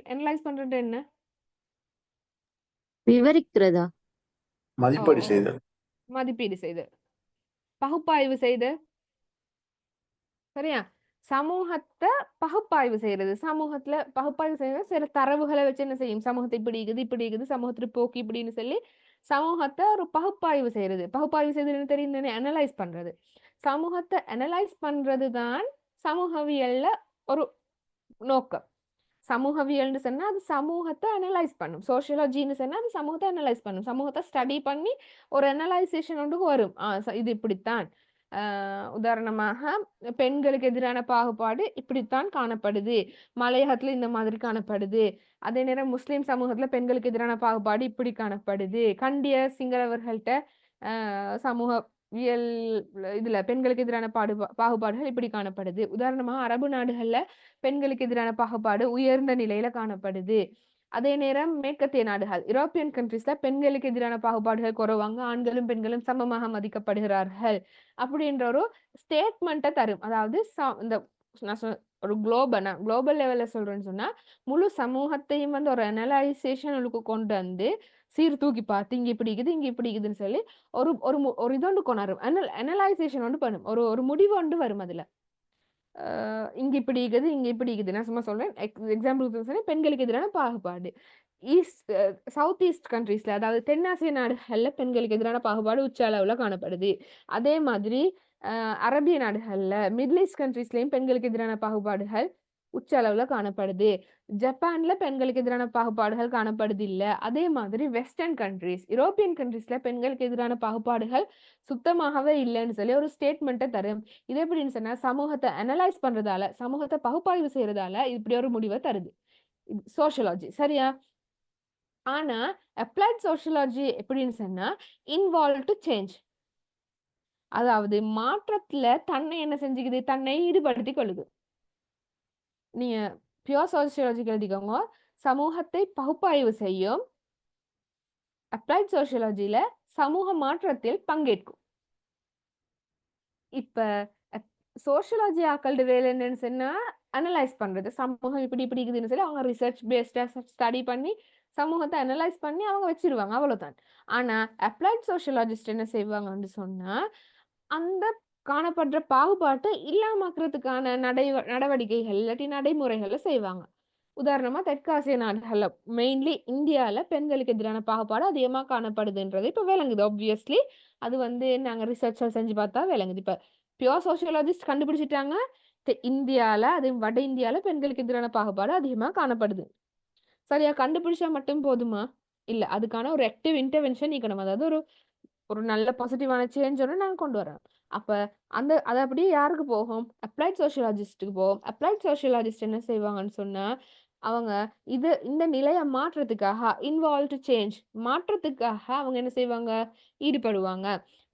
அனலைஸ் பண்றது என்ன? விவரிக்கிறதா? ஓ! மதிப்பீடு செய்தல். மதிப்பீடு செய்தல். பகுப்பாய்வு செய்து சரியா? சமூகத்த பகுப்பாய்வு செய்றது. சமூகத்துல பகுப்பாய்வு செய்றது சில தரவுகள வச்சு என்ன செய்யும்? சமூகத்த இப்படி இருக்குது, இப்படி இருக்குது, சமூகத்துல போக்கு இப்படின்னு சொல்லி, சமூகத்த ஒரு பகுப்பாய்வு செய்றது. பகுப்பாய்வு செய்தல் என்ன தெரியும் தானே? அனலைஸ் பண்றது. சமூகத்த அனலைஸ் பண்றது தான் சமூகவியல்ல ஒரு நோக்கம். சமூகவியல்னு சொன்னா, அது சமூகத்த அனலைஸ் பண்ணும். சோசியாலஜின்னு சொன்னா, அது சமூகத்த அனலைஸ் பண்ணும். சமூகத்த ஸ்டடி பண்ணி ஒரு அனலைசேஷன் ஒன்றுக்கு வரும். இது இப்படித்தான். உதாரணமாக பெண்களுக்கு எதிரான பாகுபாடு இப்படித்தான் காணப்படுது. மலையகத்துல இந்த மாதிரி காணப்படுது. அதே நேரம் முஸ்லிம் சமூகத்துல பெண்களுக்கு எதிரான பாகுபாடு இப்படி காணப்படுது. கண்டிய சிங்களவர்கள்ட்ட சமூகவியல் இதுல பெண்களுக்கு எதிரான பாகுபாடுகள் இப்படி காணப்படுது. உதாரணமா அரபு நாடுகள்ல பெண்களுக்கு எதிரான பாகுபாடு உயர்ந்த நிலையில காணப்படுது. அதே நேரம் மேற்கத்திய நாடுகள் யூரோப்பியன் கண்ட்ரீஸ்ல பெண்களுக்கு எதிரான பாகுபாடுகள் குறைவாங்க. ஆண்களும் பெண்களும் சமமாக மதிக்கப்படுகிறார்கள். அப்படின்ற ஒரு ஸ்டேட்மெண்ட்டை தரும். அதாவது இந்த நான் ஒரு குளோபல் லெவல்ல சொல்றேன்னு சொன்னா, முழு சமூகத்தையும் வந்து ஒரு அனலைசேஷனுக்கு கொண்டு வந்து சீர்தூக்கி பார்த்து இங்க இப்படி இருக்குது, இங்க இப்படி இருக்குதுன்னு சொல்லி ஒரு ஒரு ஒரு இதொண்டு கொண்டாரும். அனலைசேஷன் ஒன்று பண்ணும். ஒரு ஒரு முடிவு ஒன்று வரும் அதுல. இங்க இப்படி இருக்குது, இங்க இப்படி இருக்குது. நான் சும்மா சொல்றேன். எக்ஸாம்பிளுக்கு சொன்னேன், பெண்களுக்கு எதிரான பாகுபாடு. சவுத் ஈஸ்ட் கண்ட்ரீஸ்ல அதாவது தென்னாசிய நாடுகள்ல பெண்களுக்கு எதிரான பாகுபாடு உச்ச அளவுல காணப்படுது. அதே மாதிரி அரபிய நாடுகள்ல மிடில் ஈஸ்ட் கண்ட்ரீஸ்லயும் பெண்களுக்கு எதிரான பாகுபாடுகள் உச்ச அளவுல காணப்படுது. ஜப்பான்ல பெண்களுக்கு எதிரான பாகுபாடுகள் காணப்படுது இல்ல. அதே மாதிரி வெஸ்டர்ன் கண்ட்ரீஸ் யூரோப்பியன் கண்ட்ரீஸ்ல பெண்களுக்கு எதிரான பாகுபாடுகள் சுத்தமாகவே இல்லைன்னு சொல்லி ஒரு ஸ்டேட்மெண்ட்டை தரும். இது எப்படின்னு சொன்னா சமூகத்தை அனலைஸ் பண்றதால சமூகத்தை பகுப்பாய்வு செய்யறதால இப்படி ஒரு முடிவை தருது. சோசியாலஜி சரியா? ஆனா அப்ளைட் சோசியாலஜி எப்படின்னு சொன்னா இன்வால்வ் டு சேஞ்ச். அதாவது மாற்றத்துல தன்னை என்ன செஞ்சுக்குது? தன்னை ஈடுபடுத்திக் கொள்ளுது. நீங்க பியூர் சோசியாலஜி எழுதிக்கோங்க. சமூகத்தை பகுப்பாய்வு செய்யும். அப்ளைட் சோசியாலஜில சமூக மாற்றத்தில் பங்கேற்கும். இப்ப சோசியாலஜி ஆக்களோட வேலை என்னன்னு சொன்னா அனலைஸ் பண்றது. சமூகம் இப்படி இப்படி இருக்குதுன்னு சொல்லி அவங்க ரிசர்ச் பேஸ்டா ஸ்டடி பண்ணி சமூகத்தை அனலைஸ் பண்ணி அவங்க வச்சிருவாங்க. அவ்வளவுதான். ஆனா அப்ளைட் சோசியாலஜிஸ்ட் என்ன செய்வாங்கன்னு சொன்னா அந்த காணப்படுற பாகுபாட்டை இல்லாமக்கிறதுக்கான நடவடிக்கைகள் இல்லாட்டி நடைமுறைகளை செய்வாங்க. உதாரணமா தெற்காசிய நாடுகள்ல மெயின்லி இந்தியால பெண்களுக்கு எதிரான பாகுபாடு அதிகமா காணப்படுதுன்றது இப்ப விளங்குது. ஆப்வியஸ்லி அது வந்து நாங்க ரிசர்ச் செஞ்சு பார்த்தா விளங்குது. இப்ப பியூர் சோசியாலஜிஸ்ட் கண்டுபிடிச்சிட்டாங்க இந்தியால அது வட இந்தியால பெண்களுக்கு எதிரான பாகுபாடு அதிகமா காணப்படுது. சரியா? கண்டுபிடிச்சா மட்டும் போதுமா? இல்ல. அதுக்கான ஒரு ஆக்டிவ் இன்டர்வென்ஷன் நீக்கணும். அதாவது ஒரு ஒரு நல்ல பாசிட்டிவான சேஞ்ச் ஒண்ணு நாங்க கொண்டு வரோம். அப்ப அது அப்படியே யாருக்கு போகும்? அப்ளைட் சோசியாலஜிஸ்ட்க்கு போகும். அப்ளைட் சோசியாலஜிஸ்ட் என்ன செய்வாங்கன்னு சொன்னா, அவங்க இந்த நிலைய மாற்றத்துக்காக இன்வால்வ் டு சேஞ்ச் மாற்றத்துக்காக அவங்க என்ன செய்வாங்க? ஈடுபடுவாங்க.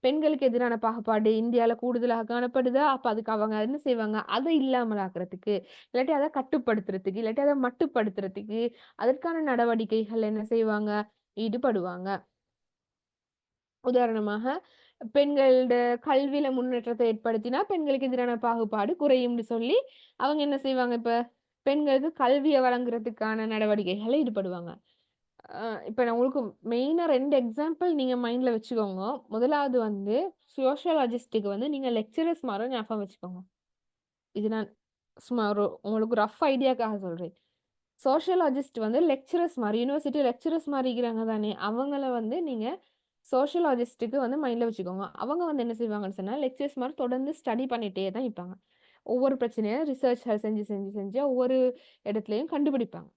பெண்களுக்கு எதிரான பாகுபாடு இந்தியால கூடுதலாக காணப்படுதா? அப்ப அதுக்கு அவங்க என்ன செய்வாங்க? அத இல்லாமலாக்குறதுக்கு, இல்லாட்டி அத கட்டுப்படுத்துறதுக்கு, இல்லாட்டி அத மட்டுப்படுத்துறதுக்கு, அதற்கான நடவடிக்கைகள் என்ன செய்வாங்க? ஈடுபடுவாங்க. உதாரணமாக பெண்களோட கல்வியில முன்னேற்றத்தை ஏற்படுத்தினா பெண்களுக்கு எதிரான பாகுபாடு குறையும்னு சொல்லி அவங்க என்ன செய்வாங்க? இப்ப பெண்களுக்கு கல்வியை வழங்குறதுக்கான நடவடிக்கைகளை ஈடுபடுவாங்க. இப்ப நான் உங்களுக்கு மெயினா 2 எக்ஸாம்பிள் நீங்க மைண்ட்ல வச்சுக்கோங்க. முதலாவது வந்து சோசியாலஜிஸ்டுக்கு வந்து நீங்க லெக்சரர்ஸ் மாரி ஞாபகம் வச்சுக்கோங்க. இது நான் சும்மா உங்களுக்கு ரஃப் ஐடியாக்காக சொல்றேன். சோசியாலஜிஸ்ட் வந்து லெக்சரர்ஸ் மாரி யூனிவர்சிட்டி லெக்சரர்ஸ் மாரி இருக்கிறாங்க தானே! அவங்கள வந்து நீங்க சோசியாலஜிஸ்ட்டுக்கு வந்து மைண்ட்ல வச்சுக்கோங்க. அவங்க வந்து என்ன செய்வாங்கன்னு சொன்னா, லெக்சர்ஸ் மாரி தொடர்ந்து ஸ்டடி பண்ணிட்டே தான் இருப்பாங்க. ஒவ்வொரு பிரச்சனைய ரிசர்ச்கள் செஞ்சு ஒவ்வொரு இடத்துலயும் கண்டுபிடிப்பாங்க.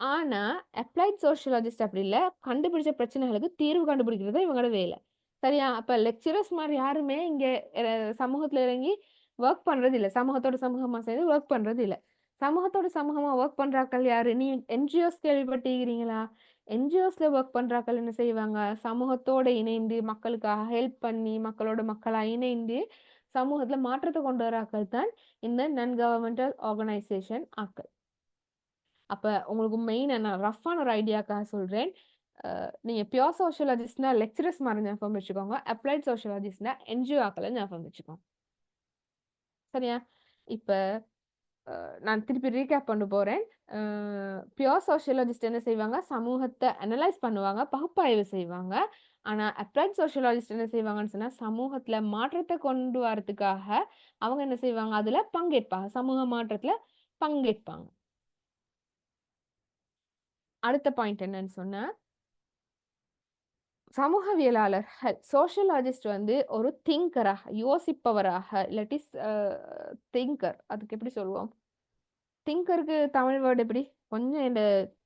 ஆனா, அப்ளைட் சோசியாலஜிஸ்ட் அப்படி இல்ல. கண்டுபிடிச்ச பிரச்சனைகளுக்கு தீர்வு கண்டுபிடிக்கிறது தான் இவங்களோட வேலை. சரியா? அப்ப லெக்சரர்ஸ் மாரி யாருமே இங்க சமூகத்துல இறங்கி வொர்க் பண்றது இல்ல. சமூகத்தோட சமூகமா சேர்ந்து வொர்க் பண்றது இல்ல. சமூகத்தோட சமூகமா ஒர்க் பண்றாக்கள் யாரு? நீ என்ஜிஓஸ் கேள்விப்பட்டிருக்கிறீங்களா? என்ஜிஓஸ்ல ஒர்க் பண்றாக்கள் என்ன செய்வாங்க? சமூகத்தோட இணைந்து மக்களுக்காக ஹெல்ப் பண்ணி மக்களோட மக்களா இணைந்து சமூகத்துல மாற்றத்தை கொண்டு வராக்கள் தான் இந்த நான் கவர்மெண்டல் ஆர்கனைசேஷன் ஆக்கள். அப்ப உங்களுக்கு மெயின் என்ன ரஃப்பான ஒரு ஐடியாக்காக சொல்றேன். நீங்க பியூர் சோஷியாலஜிஸ்ட்னா லெக்சரர்ஸ் மாதிரி ஞாபகம் வச்சுக்கோங்க. அப்ளைட் சோஷியாலஜிஸ்ட்னா என்ஜிஓ ஆக்களை ஞாபகம் வச்சுக்கோங்க. சரியா? இப்ப நான் திருப்பி ரீகேப் பண்ண போறேன். பியூர் சோஷியாலஜிஸ்ட் என்ன செய்வாங்க? சமூகத்தை அனலைஸ் பண்ணுவாங்க, பகுப்பாய்வு செய்வாங்க. ஆனா அப்ளைட் சோஷியாலஜிஸ்ட் என்ன செய்வாங்கன்னு சொன்னா சமூகத்துல மாற்றத்தை கொண்டு வரதுக்காக அவங்க என்ன செய்வாங்க? அதுல பங்கேற்பாங்க, சமூக மாற்றத்துல பங்கேற்பாங்க. அடுத்த பாயிண்ட் என்னன்னு சொன்னா சமூகவியலாளர்கள் சோஷியலாஜிஸ்ட் வந்து ஒரு திங்கராக யோசிப்பவராக இல்லாட்டி திங்கர் அதுக்கு எப்படி சொல்லுவோம்? திங்கருக்கு தமிழ் வேர்டு எப்படி? கொஞ்சம் இந்த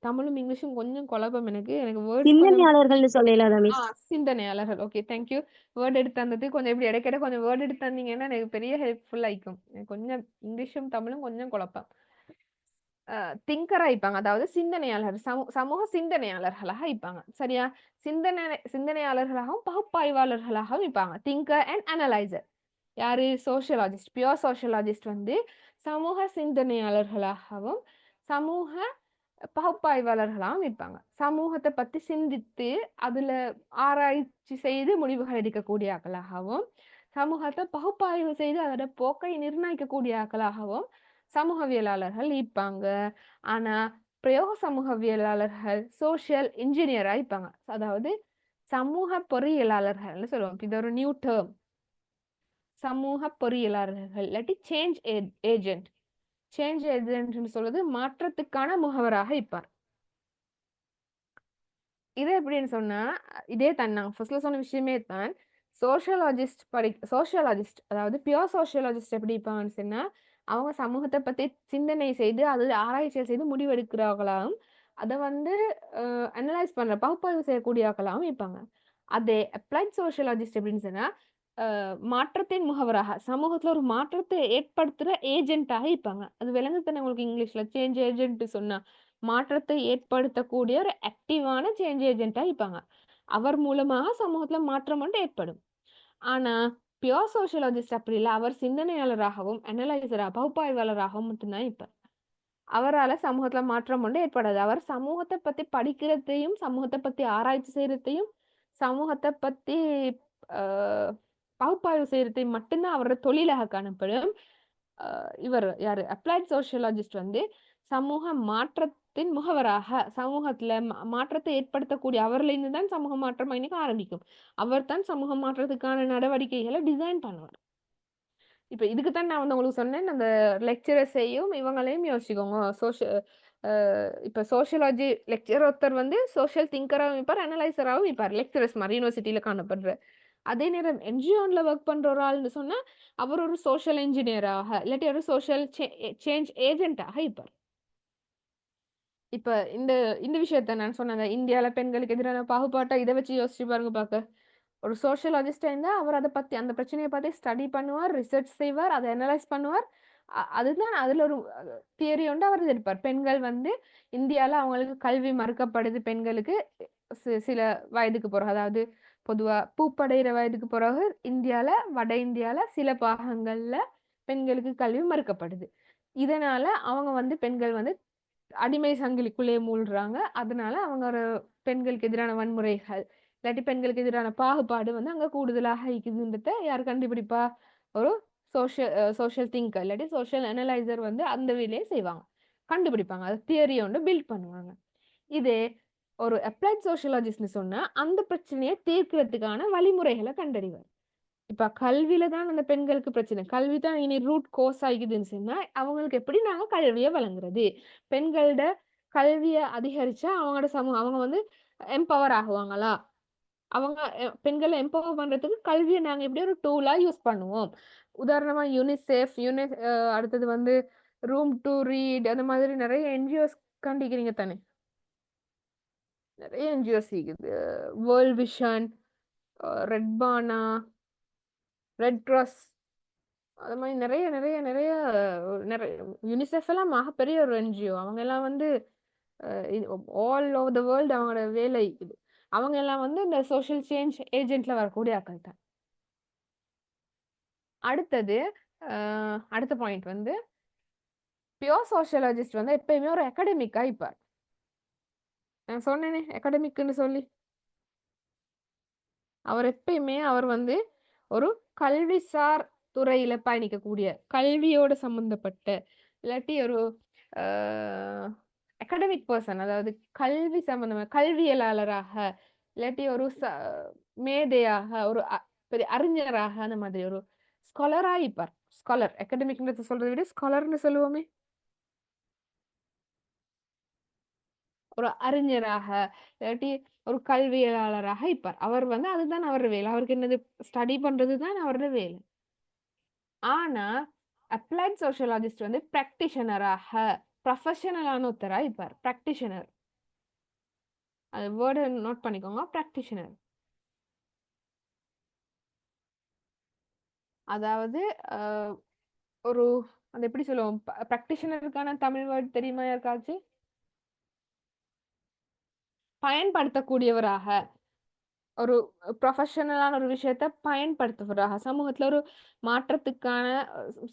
தமிழும் இங்கிலீஷும் கொஞ்சம் குழப்பம் எனக்கு வேர்ட்ஸ் கொஞ்சம் சிந்தனையாளர்கள்னு சொல்லலாம் மிஸ். சிந்தனையாளர்கள். Okay, thank you. வேர்ட் எடுத்து தந்தது கொஞ்சம் எப்படி இடைக்கிட கொஞ்சம் வேர்ட் எடுத்து தந்தீங்கன்னா எனக்கு பெரிய ஹெல்ப்ஃபுல்லா இருக்கும். எனக்கு கொஞ்சம் இங்கிலீஷும் தமிழும் கொஞ்சம் குழப்பம். திங்கரா இருப்பாங்க, அதாவது சிந்தனையாளர், சமூக சிந்தனையாளர்களாக இருப்பாங்க. சரியா? சிந்தனையாளர்களாகவும் பகுப்பாய்வாளர்களாகவும் இருப்பாங்க. திங்கர் அண்ட் அனலைசர் யாரு? சோஷியலாஜிஸ்ட். பியூர் சோஷியலாஜிஸ்ட் வந்து சமூக சிந்தனையாளர்களாகவும் சமூக பகுப்பாய்வாளர்களாகவும் இருப்பாங்க. சமூகத்தை பத்தி சிந்தித்து அதுல ஆராய்ச்சி செய்து முடிவுகள் எடுக்கக்கூடிய ஆக்களாகவும் சமூகத்தை பகுப்பாய்வு செய்து அதோட போக்கை நிர்ணயிக்கக்கூடிய ஆக்களாகவும் சமூகவியலாளர்கள் இருப்பாங்க. ஆனா பிரயோக சமூகவியலாளர்கள் சோஷியல் இன்ஜினியரா இருப்பாங்க, அதாவது சமூக பொறியியலாளர்கள்னு சொல்லுவோம். இது ஒரு நியூ டேர்ம். சமூக பொறியியலாளர்கள் இல்லாட்டி சேஞ்ச் ஏஜென்ட். சேஞ்ச் ஏஜென்ட்னு சொல்றது மாற்றத்துக்கான முகவராக இருப்பார். இது எப்படின்னு சொன்னா இதே தான் நான் ஃபர்ஸ்ட்ல சொன்ன விஷயமே தான். சோஷியலாஜிஸ்ட் அதாவது பியூர் சோஷியலாஜிஸ்ட் எப்படி இருப்பாங்கன்னு சொன்னா அவங்க சமூகத்தை பத்தி சிந்தனை செய்து அது ஆராய்ச்சிகள் செய்து முடிவெடுக்கிறவர்களாகவும் அதை வந்து அனலைஸ் பண்ற பகுப்பாய்வு செய்யக்கூடியவர்களாகவும் இருப்பாங்க. அதே அப்ளைட் சோஷியலாஜிஸ்ட் எப்படின்னு சொன்னா மாற்றத்தின் முகவராக சமூகத்துல ஒரு மாற்றத்தை ஏற்படுத்துற ஏஜென்ட்டாக இருப்பாங்க. அது விளங்கு தானே உங்களுக்கு இங்கிலீஷ்ல சேஞ்ச் ஏஜென்ட் சொன்னா மாற்றத்தை ஏற்படுத்தக்கூடிய ஒரு ஆக்டிவான சேஞ்ச் ஏஜென்ட்டா இருப்பாங்க. அவர் மூலமாக சமூகத்துல மாற்றம் ஒன்று ஏற்படும். ஆனா பியூர் சோஷியலாஜிஸ்ட் அப்படி இல்லை, அவர் சிந்தனையாளராகவும் அனலைசரா பகுப்பாய்வாளராகவும் மட்டும்தான் இருப்பார். அவரால் சமூகத்துல மாற்றம் ஒன்று ஏற்படாது. அவர் சமூகத்தை பத்தி படிக்கிறதையும் சமூகத்தை பத்தி ஆராய்ச்சி செய்யறதையும் சமூகத்தை பத்தி பகுப்பாய்வு செய்யறதையும் மட்டும்தான் அவரோட தொழிலாக காணப்படும். இவர் யாரு? அப்ளைட் சோஷியலாஜிஸ்ட் வந்து சமூக மாற்றத்தின் முகவராக சமூகத்துல மாற்றத்தை ஏற்படுத்தக்கூடிய அவர்லேருந்து தான் சமூக மாற்றம் இன்னைக்கு ஆரம்பிக்கும். அவர் தான் சமூக மாற்றத்துக்கான நடவடிக்கைகளை டிசைன் பண்ணுவார். இப்ப இதுக்கு தான் நான் வந்து உங்களுக்கு சொன்னேன், அந்த லெக்சரர்ஸையும் இவங்களையும் யோசிச்சுக்கோங்க. இப்ப சோஷியாலஜி லெக்சர் ஒருத்தர் வந்து சோஷியல் திங்கராகவும் இருப்பார், அனலைசராகவும் இருப்பார். லெக்சரர்ஸ் மாதிரி யூனிவர்சிட்டியில காணப்படுற. அதே நேரம் என்ஜிஓன்ல ஒர்க் பண்ற ஒரு ஆள்னு சொன்னா அவர் ஒரு சோஷியல் இன்ஜினியராக இல்லாட்டி ஒரு சோஷியல் சேஞ்ச் ஏஜென்ட்டாக இருப்பார். இப்ப இந்த இந்த விஷயத்த நான் சொன்னேன், இந்தியால பெண்களுக்கு எதிரான பாகுபாட்டை இதை வச்சு யோசிச்சு பாருங்க பார்க்க. ஒரு சோஷியலாஜிஸ்டா இருந்தா அவர் அதை பத்தி அந்த பிரச்சனையை பத்தி ஸ்டடி பண்ணுவார், ரிசர்ச் செய்வார், அதை அனலைஸ் பண்ணுவார். அதுதான் அதுல ஒரு தியரி ஒன்று அவர் இருப்பார். பெண்கள் வந்து இந்தியால அவங்களுக்கு கல்வி மறுக்கப்படுது. பெண்களுக்கு சில வயதுக்கு பிறகு, அதாவது பொதுவா பூப்படைகிற வயதுக்கு பிறகு இந்தியால வட இந்தியால சில பாகங்கள்ல பெண்களுக்கு கல்வி மறுக்கப்படுது. இதனால அவங்க வந்து பெண்கள் வந்து அடிமை சங்கிலிக்குள்ளே மூழ்கிறாங்க. அதனால அவங்க ஒரு பெண்களுக்கு எதிரான வன்முறைகள் இல்லாட்டி பெண்களுக்கு எதிரான பாகுபாடு வந்து அங்க கூடுதலாக இருக்குதுன்றத யார் கண்டுபிடிப்பா? ஒரு சோஷியல் திங்கர் இல்லாட்டி சோஷியல் அனலைசர் வந்து அந்த வேலையை செய்வாங்க, கண்டுபிடிப்பாங்க. அது தியரி ஒன்று பில்ட் பண்ணுவாங்க. இதே ஒரு அப்ளைட் சோஷியலாஜிஸ்ட்னு சொன்னா அந்த பிரச்சனையை தீர்க்கிறதுக்கான வழிமுறைகளை கண்டறிவார். இப்ப கல்வியில தான் அந்த பெண்களுக்கு பிரச்சனை. கல்வி தான் இனி ரூட் கோஸ் ஆகிக்குதுன்னு சொன்னா அவங்களுக்கு எப்படி நாங்க கல்வியை வழங்குறது? பெண்களோட கல்வியை அதிகரிச்சா அவங்களோட சமூகம் அவங்க வந்து எம்பவர் ஆகுவாங்களா? அவங்க பெண்களை எம்பவர் பண்றதுக்கு கல்வியை நாங்க எப்படி ஒரு டூலா யூஸ் பண்ணுவோம். உதாரணமா யூனிசெஃப் அடுத்தது வந்து ரூம் டு ரீட் அந்த மாதிரி நிறைய என்ஜிஓஸ் கண்டிக்கிறீங்க தானே. நிறைய என்ஜிஓஸ் இருக்குது. வேர்ல்ட் விஷன், ரெட் பானா, ரெட் கிராஸ், அது மாதிரி நிறைய நிறைய நிறைய நிறைய யூனிசெஃப் எல்லாம் மிகப்பெரிய ஒரு என்ஜிஓ. அவங்க எல்லாம் வந்து ஆல் ஓவர் த வேர்ல்டு அவங்களோட வேலை இது. அவங்க எல்லாம் வந்து இந்த சோஷியல் சேஞ்ச் ஏஜென்ட்ல வரக்கூடிய ஆட்கள் தான். அடுத்தது அடுத்த பாயிண்ட் வந்து பியோர் சோஷியாலஜிஸ்ட் வந்து எப்பயுமே ஒரு அகாடமிக்கா இருப்பார். நான் சொன்னேனே அகாடமிக்னு சொல்லி. அவர் எப்பயுமே அவர் வந்து ஒரு கல்விசார் துறையில பயணிக்கக்கூடிய கல்வியோட சம்பந்தப்பட்ட இல்லாட்டி ஒரு அகாடமிக் பர்சன், அதாவது கல்வி சம்பந்தமாக கல்வியலாளராக இல்லாட்டி ஒரு மேதையாக ஒரு பெரிய அறிஞராக அந்த மாதிரி ஒரு ஸ்காலரா இருப்பார். ஸ்காலர் அகாடமிக்ன்றது சொல்றதை விட ஸ்காலர்னு சொல்லுவோமே. ஒரு அறிஞராக இல்லாட்டி ஒரு கல்வியலாளராக இருப்பார். அவர் வந்து அதுதான் அவரோட வேலை. அவருக்கு என்னது ஸ்டடி பண்றது தான் அவரோட வேலை. ஆனா அப்ளைட் சோஷியாலஜிஸ்ட் வந்து பிராக்டிஷனராக ப்ரொஃபஷனலான ஒருத்தரா இருப்பார். பிராக்டிஷனர், அது வேர்டு நோட் பண்ணிக்கோங்க. பிராக்டிஷனர் அதாவது ஒரு அது எப்படி சொல்லுவோம், பிராக்டிஷனருக்கான தமிழ் வேர்டு தெரியுமா யாருக்காச்சும்? பயன்படுத்தக்கூடியவராக, ஒரு ப்ரொஃபஷனலான ஒரு விஷயத்தை பயன்படுத்துவராக, சமூகத்துல ஒரு மாற்றத்துக்கான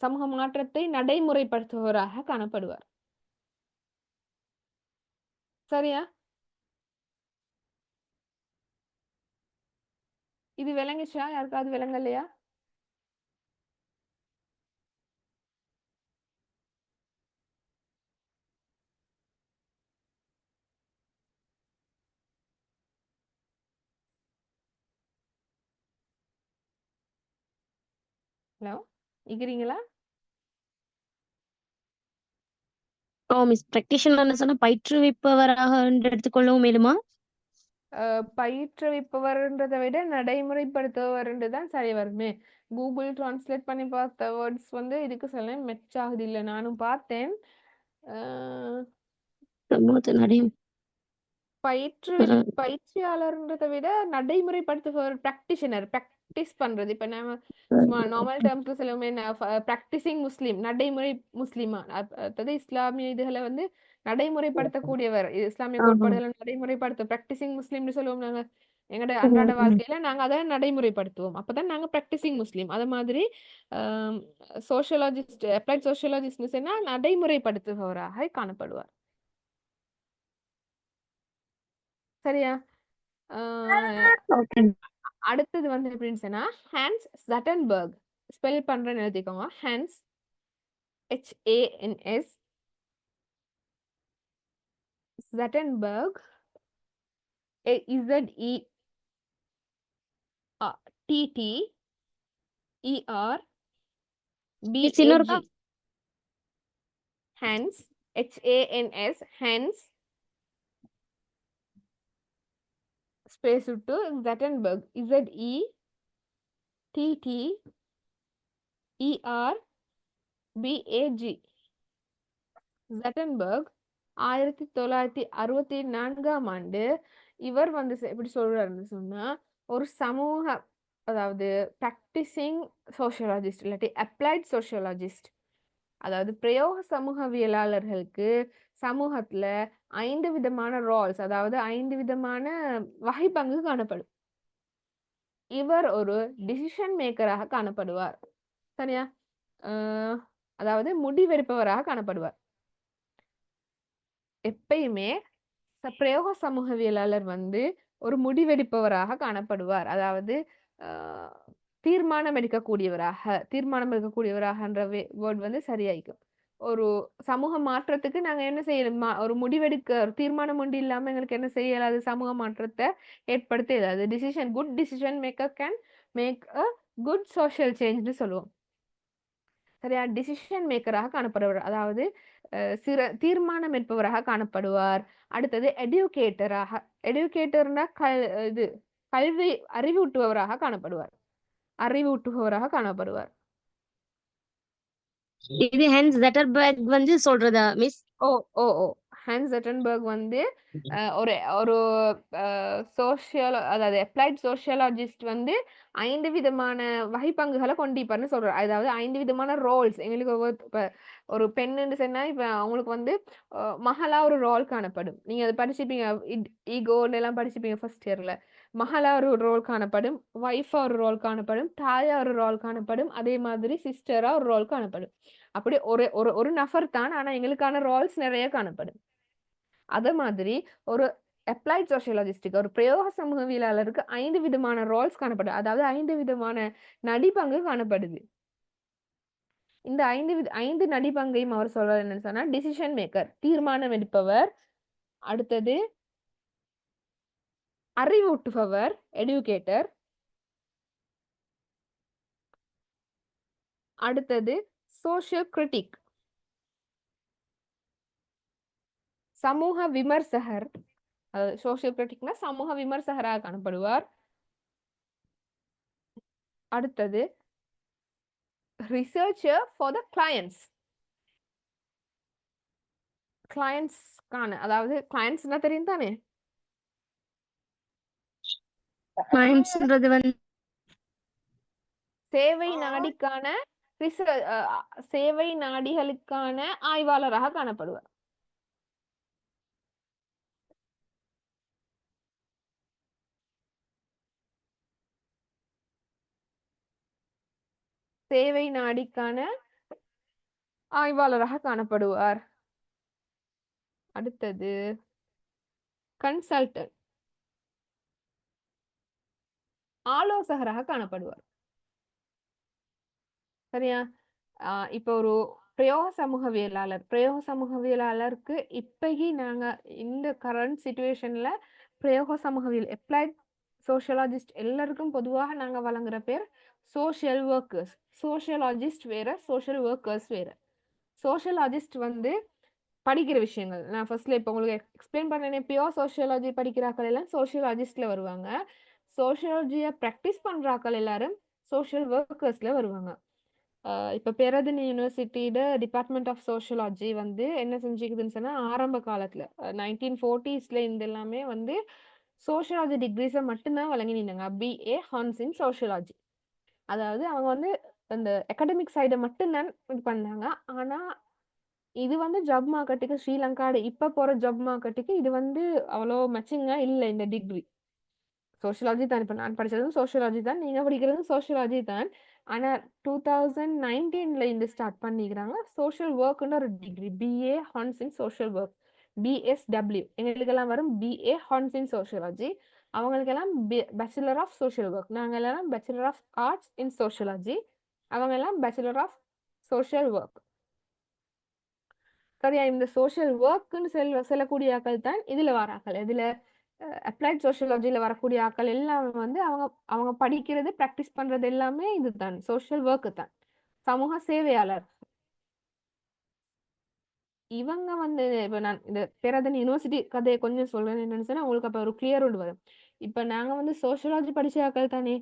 சமூக மாற்றத்தை நடைமுறைப்படுத்துபவராக காணப்படுவார். சரியா? இது விளங்குச்சா? யாருக்காவது விளங்கலையா? ஹலோ, இருக்கிறீங்களா? மிஸ் பிராக்டிஷனர் சொன்னா பயிற்றுவிப்பவராக எடுத்துக்கொள்ளவும் மேலுமா? பயிற்றுவிப்பவர்ன்றதை விட நடைமுறைப்படுத்துபவர்ன்று தான் சரி வருமே. கூகுள் டிரான்ஸ்லேட் பண்ணி பார்த்த வேர்ட்ஸ் வந்து இதுக்கு சில மெச் ஆகுது. இல்லை, நானும் பார்த்தேன். சமூகத்தை பயிற்சியாளர்ன்றதை விட நடைமுறைப்படுத்துபவர், பிராக்டிஷனர், பிராக்டிஸ் பண்றது. இப்ப நம்ம சும்மா நார்மல் டேர்ம்ஸ்ல சொல்லுவோமே, பிராக்டிசிங் முஸ்லீம், நடைமுறை முஸ்லீமா, அதாவது இஸ்லாமிய இதுகளை வந்து நடைமுறைப்படுத்தக்கூடியவர், இஸ்லாமிய கோட்பாடுகளை நடைமுறைப்படுத்த பிராக்டிசிங் முஸ்லீம்னு சொல்லுவோம். நாங்க எங்களோட அன்றாட வாழ்க்கையில நாங்க அதை நடைமுறைப்படுத்துவோம். அப்பதான் நாங்க பிராக்டிசிங் முஸ்லீம். அது மாதிரி சோஷியலாஜிஸ்ட், அப்ளைட் சோஷியலாஜிஸ்ட் சொன்னா நடைமுறைப்படுத்துபவராக காணப்படுவார். சரியா? அடுத்தது வந்து எப்படின்னு சொன்னா ஹான்ஸ் ஜட்டன்பர்க். ஸ்பெல் பண்றேன்னு எழுதிக்கோங்க. Hans, HANS, ஜட்டன்பர்க், ZETTERBAG. Hans, HANS, Hans space விட்டு ஜட்டன்பர்க், ZETTERBAG. ஜட்டன்பர்க் 1964ஆம் ஆண்டு இவர் வந்து எப்படி சொல்றாருன்னு சொன்னா, ஒரு சமூக, அதாவது பிராக்டிசிங் சோஷியலாஜிஸ்ட் இல்லாட்டி அப்ளைட் சோஷியலாஜிஸ்ட், அதாவது பிரயோக சமூகவியலாளர்களுக்கு சமூகத்துல 5 விதமான ரோல்ஸ், அதாவது 5 விதமான வகை பங்கு காணப்படும். இவர் ஒரு டிசிஷன் மேக்கராக காணப்படுவார். சரியா? அதாவது முடிவெடுப்பவராக காணப்படுவார். எப்பயுமே பிரயோக சமூகவியலாளர் வந்து ஒரு முடிவெடுப்பவராக காணப்படுவார். அதாவது தீர்மானம் எடுக்கக்கூடியவராகன்ற வேர்ட் வந்து சரியாயிக்கும். ஒரு சமூக மாற்றத்துக்கு நாங்க என்ன செய்யணும், ஒரு முடிவெடுக்க, ஒரு தீர்மானம் ஒன்று இல்லாம எங்களுக்கு என்ன செய்யலாது, சமூக மாற்றத்தை ஏற்படுத்த இயலாது. Good decision maker can make a good social சேஞ்ச்னு சொல்லுவோம். சரியா? டிசிஷன் மேக்கராக காணப்படுவார், அதாவது தீர்மானம் எடுப்பவராக காணப்படுவார். அடுத்தது எடுகேட்டர்னா இது கல்வி அறிவூட்டுபவராக காணப்படுவார். இது ஹான்ஸ் ஜட்டன்பர்க் வந்து சொல்றதா மிஸ்? ஓ ஓ ஓ ஹான்ஸ் ஜெட்டன்பர்க் வந்து ஒரு ஒரு சோஷியல் அதாவது அப்ளைட் சோஷியாலஜிஸ்ட் வந்து 5 விதமான வகைப்பங்குகளை கொண்டிருப்பார்னு சொல்றாரு. அதாவது 5 விதமான ரோல்ஸ் எங்களுக்கு இப்ப ஒரு பெண்ணுன்னு சொன்னா இப்ப அவங்களுக்கு வந்து மகளா ஒரு ரோல் காணப்படும். நீங்க அதை படிச்சுப்பீங்க, ஈகோன்னு எல்லாம் படிச்சுப்பீங்க ஃபர்ஸ்ட் இயர்ல. மகளா ஒரு ரோல் காணப்படும், ஒய்ஃபா ஒரு ரோல் காணப்படும், தாயா ஒரு ரோல் காணப்படும், அதே மாதிரி சிஸ்டரா ஒரு ரோல் காணப்படும். அப்படி ஒரு ஒரு ஒரு நபர் தான், ஆனா எங்களுக்கான ரோல்ஸ் நிறைய காணப்படும். அதே மாதிரி ஒரு அப்ளைட் சோசியாலஜிஸ்டுக்கு ஒரு பிரயோக சமூகவியலாளருக்கு 5 விதமான ரோல்ஸ் காணப்படும். அதாவது 5 விதமான நடிப்பங்கு காணப்படுது. இந்த 5 நடிப்பங்கையும் அவர் சொல்றது என்னன்னு சொன்னா, டிசிஷன் மேக்கர் தீர்மானம் எடுப்பவர், அடுத்தது அறிவூட்டுபவர் எடுகேட்டர், அடுத்தது சோஷியல் கிரிட்டிக் சமூக விமர்சகர். சோஷியல் கிரிட்டிக்னா சமூக விமர்சகராக காணப்படுவார். அடுத்தது ரிசர்ச்சர் ஃபார் த கிளையண்ட்ஸ்க்கான, அதாவது கிளையண்ட்ஸ்னா தெரியும் தானே, கிளைண்ட்ஸ்ன்றது வந்து சேவை நாடிக்கான சேவை நாடிகளுக்கான ஆய்வாளராக காணப்படுவார். சேவை நாடிக்கான ஆய்வாளராக காணப்படுவார். அடுத்தது கன்சல்டன்ட் ஆலோசகராக காணப்படுவார். சரியா? இப்போ ஒரு பிரயோக சமூகவியலாளருக்கு இப்பகி நாங்க இந்த கரண்ட் சிச்சுவேஷன்ல பிரயோக சமூகவியல் அப்ளைட் சோஷியலாஜிஸ்ட் எல்லாருக்கும் பொதுவாக நாங்க வழங்குற பேர் சோஷியல் ஒர்க்கர்ஸ். சோஷியலாஜிஸ்ட் வேற, சோஷியல் ஒர்க்கர்ஸ் வேற. சோஷியலாஜிஸ்ட் வந்து படிக்கிற விஷயங்கள் நான் ஃபர்ஸ்ட்ல இப்போ உங்களுக்கு எக்ஸ்பிளைன் பண்ணேன். பியோர் சோஷியாலஜி படிக்கிறாக்கள் எல்லாம் சோஷியலாஜிஸ்ட்ல வருவாங்க. சோஷியாலஜியை ப்ராக்டிஸ் பண்றாக்கள் எல்லாரும் சோஷியல் ஒர்க்கர்ஸ்ல வருவாங்க. இப்போ பேரதன் யூனிவர்சிட்டியோட டிபார்ட்மெண்ட் ஆஃப் சோஷியாலஜி வந்து என்ன செஞ்சுக்குதுன்னு சொன்னா, ஆரம்ப காலத்துல 1940s இந்த எல்லாமே வந்து சோஷியாலஜி டிகிரிஸை மட்டும்தான் வழங்கினாங்க. BA honours in sociology. அதாவது அவங்க வந்து அந்த அகாடமிக் சைடை மட்டும்தான் இது பண்ணாங்க. ஆனா இது வந்து ஜாப் மார்க்கெட்டுக்கு ஸ்ரீலங்காட இப்ப போற ஜாப் மார்க்கெட்டுக்கு இது வந்து அவ்வளோ மேட்சிங்கா இல்லை இந்த டிகிரி. சோஷியாலஜி தான், இப்ப நான் படிச்சதும் சோஷியாலஜி தான், நீங்க படிக்கிறதும் சோஷியாலஜி தான். ஆனா 2019 இந்த ஸ்டார்ட் பண்ணிக்கிறாங்க சோஷியல் ஒர்க்னு ஒரு degree, BA honours in social work, BSW. எங்களுக்கெல்லாம் வரும் பிஏ ஹான்ஸ் இன் சோஷியாலஜி, அவங்களுக்கெல்லாம் பேச்சுலர் ஆஃப் சோஷியல் ஒர்க். நாங்கள் எல்லாம் bachelor of arts in sociology, அவங்க எல்லாம் பேச்சுலர் ஆஃப் சோஷியல் ஒர்க். சரியா? இந்த சோஷியல் ஒர்க்னு சொல்லக்கூடிய ஆக்கள் தான் இதுல வராக்கள். இதுல அப்ளைட் சோஷியாலஜில வரக்கூடிய ஆக்கள் எல்லாமே வந்து அவங்க அவங்க படிக்கிறது ப்ராக்டிஸ் பண்றது எல்லாமே இதுதான், சோஷியல் ஒர்க் தான், சமூக சேவையாளர். இவங்க வந்து இப்ப நான் இந்த பேராதன் யூனிவர்சிட்டி கதையை கொஞ்சம் சொல்றேன் என்னன்னு சொன்னா உங்களுக்கு அப்ப ஒரு கிளியர் ஒன்று வரும். இப்ப நாங்க வந்து சோஷியாலஜி படிச்ச ஆக்கள் தானே.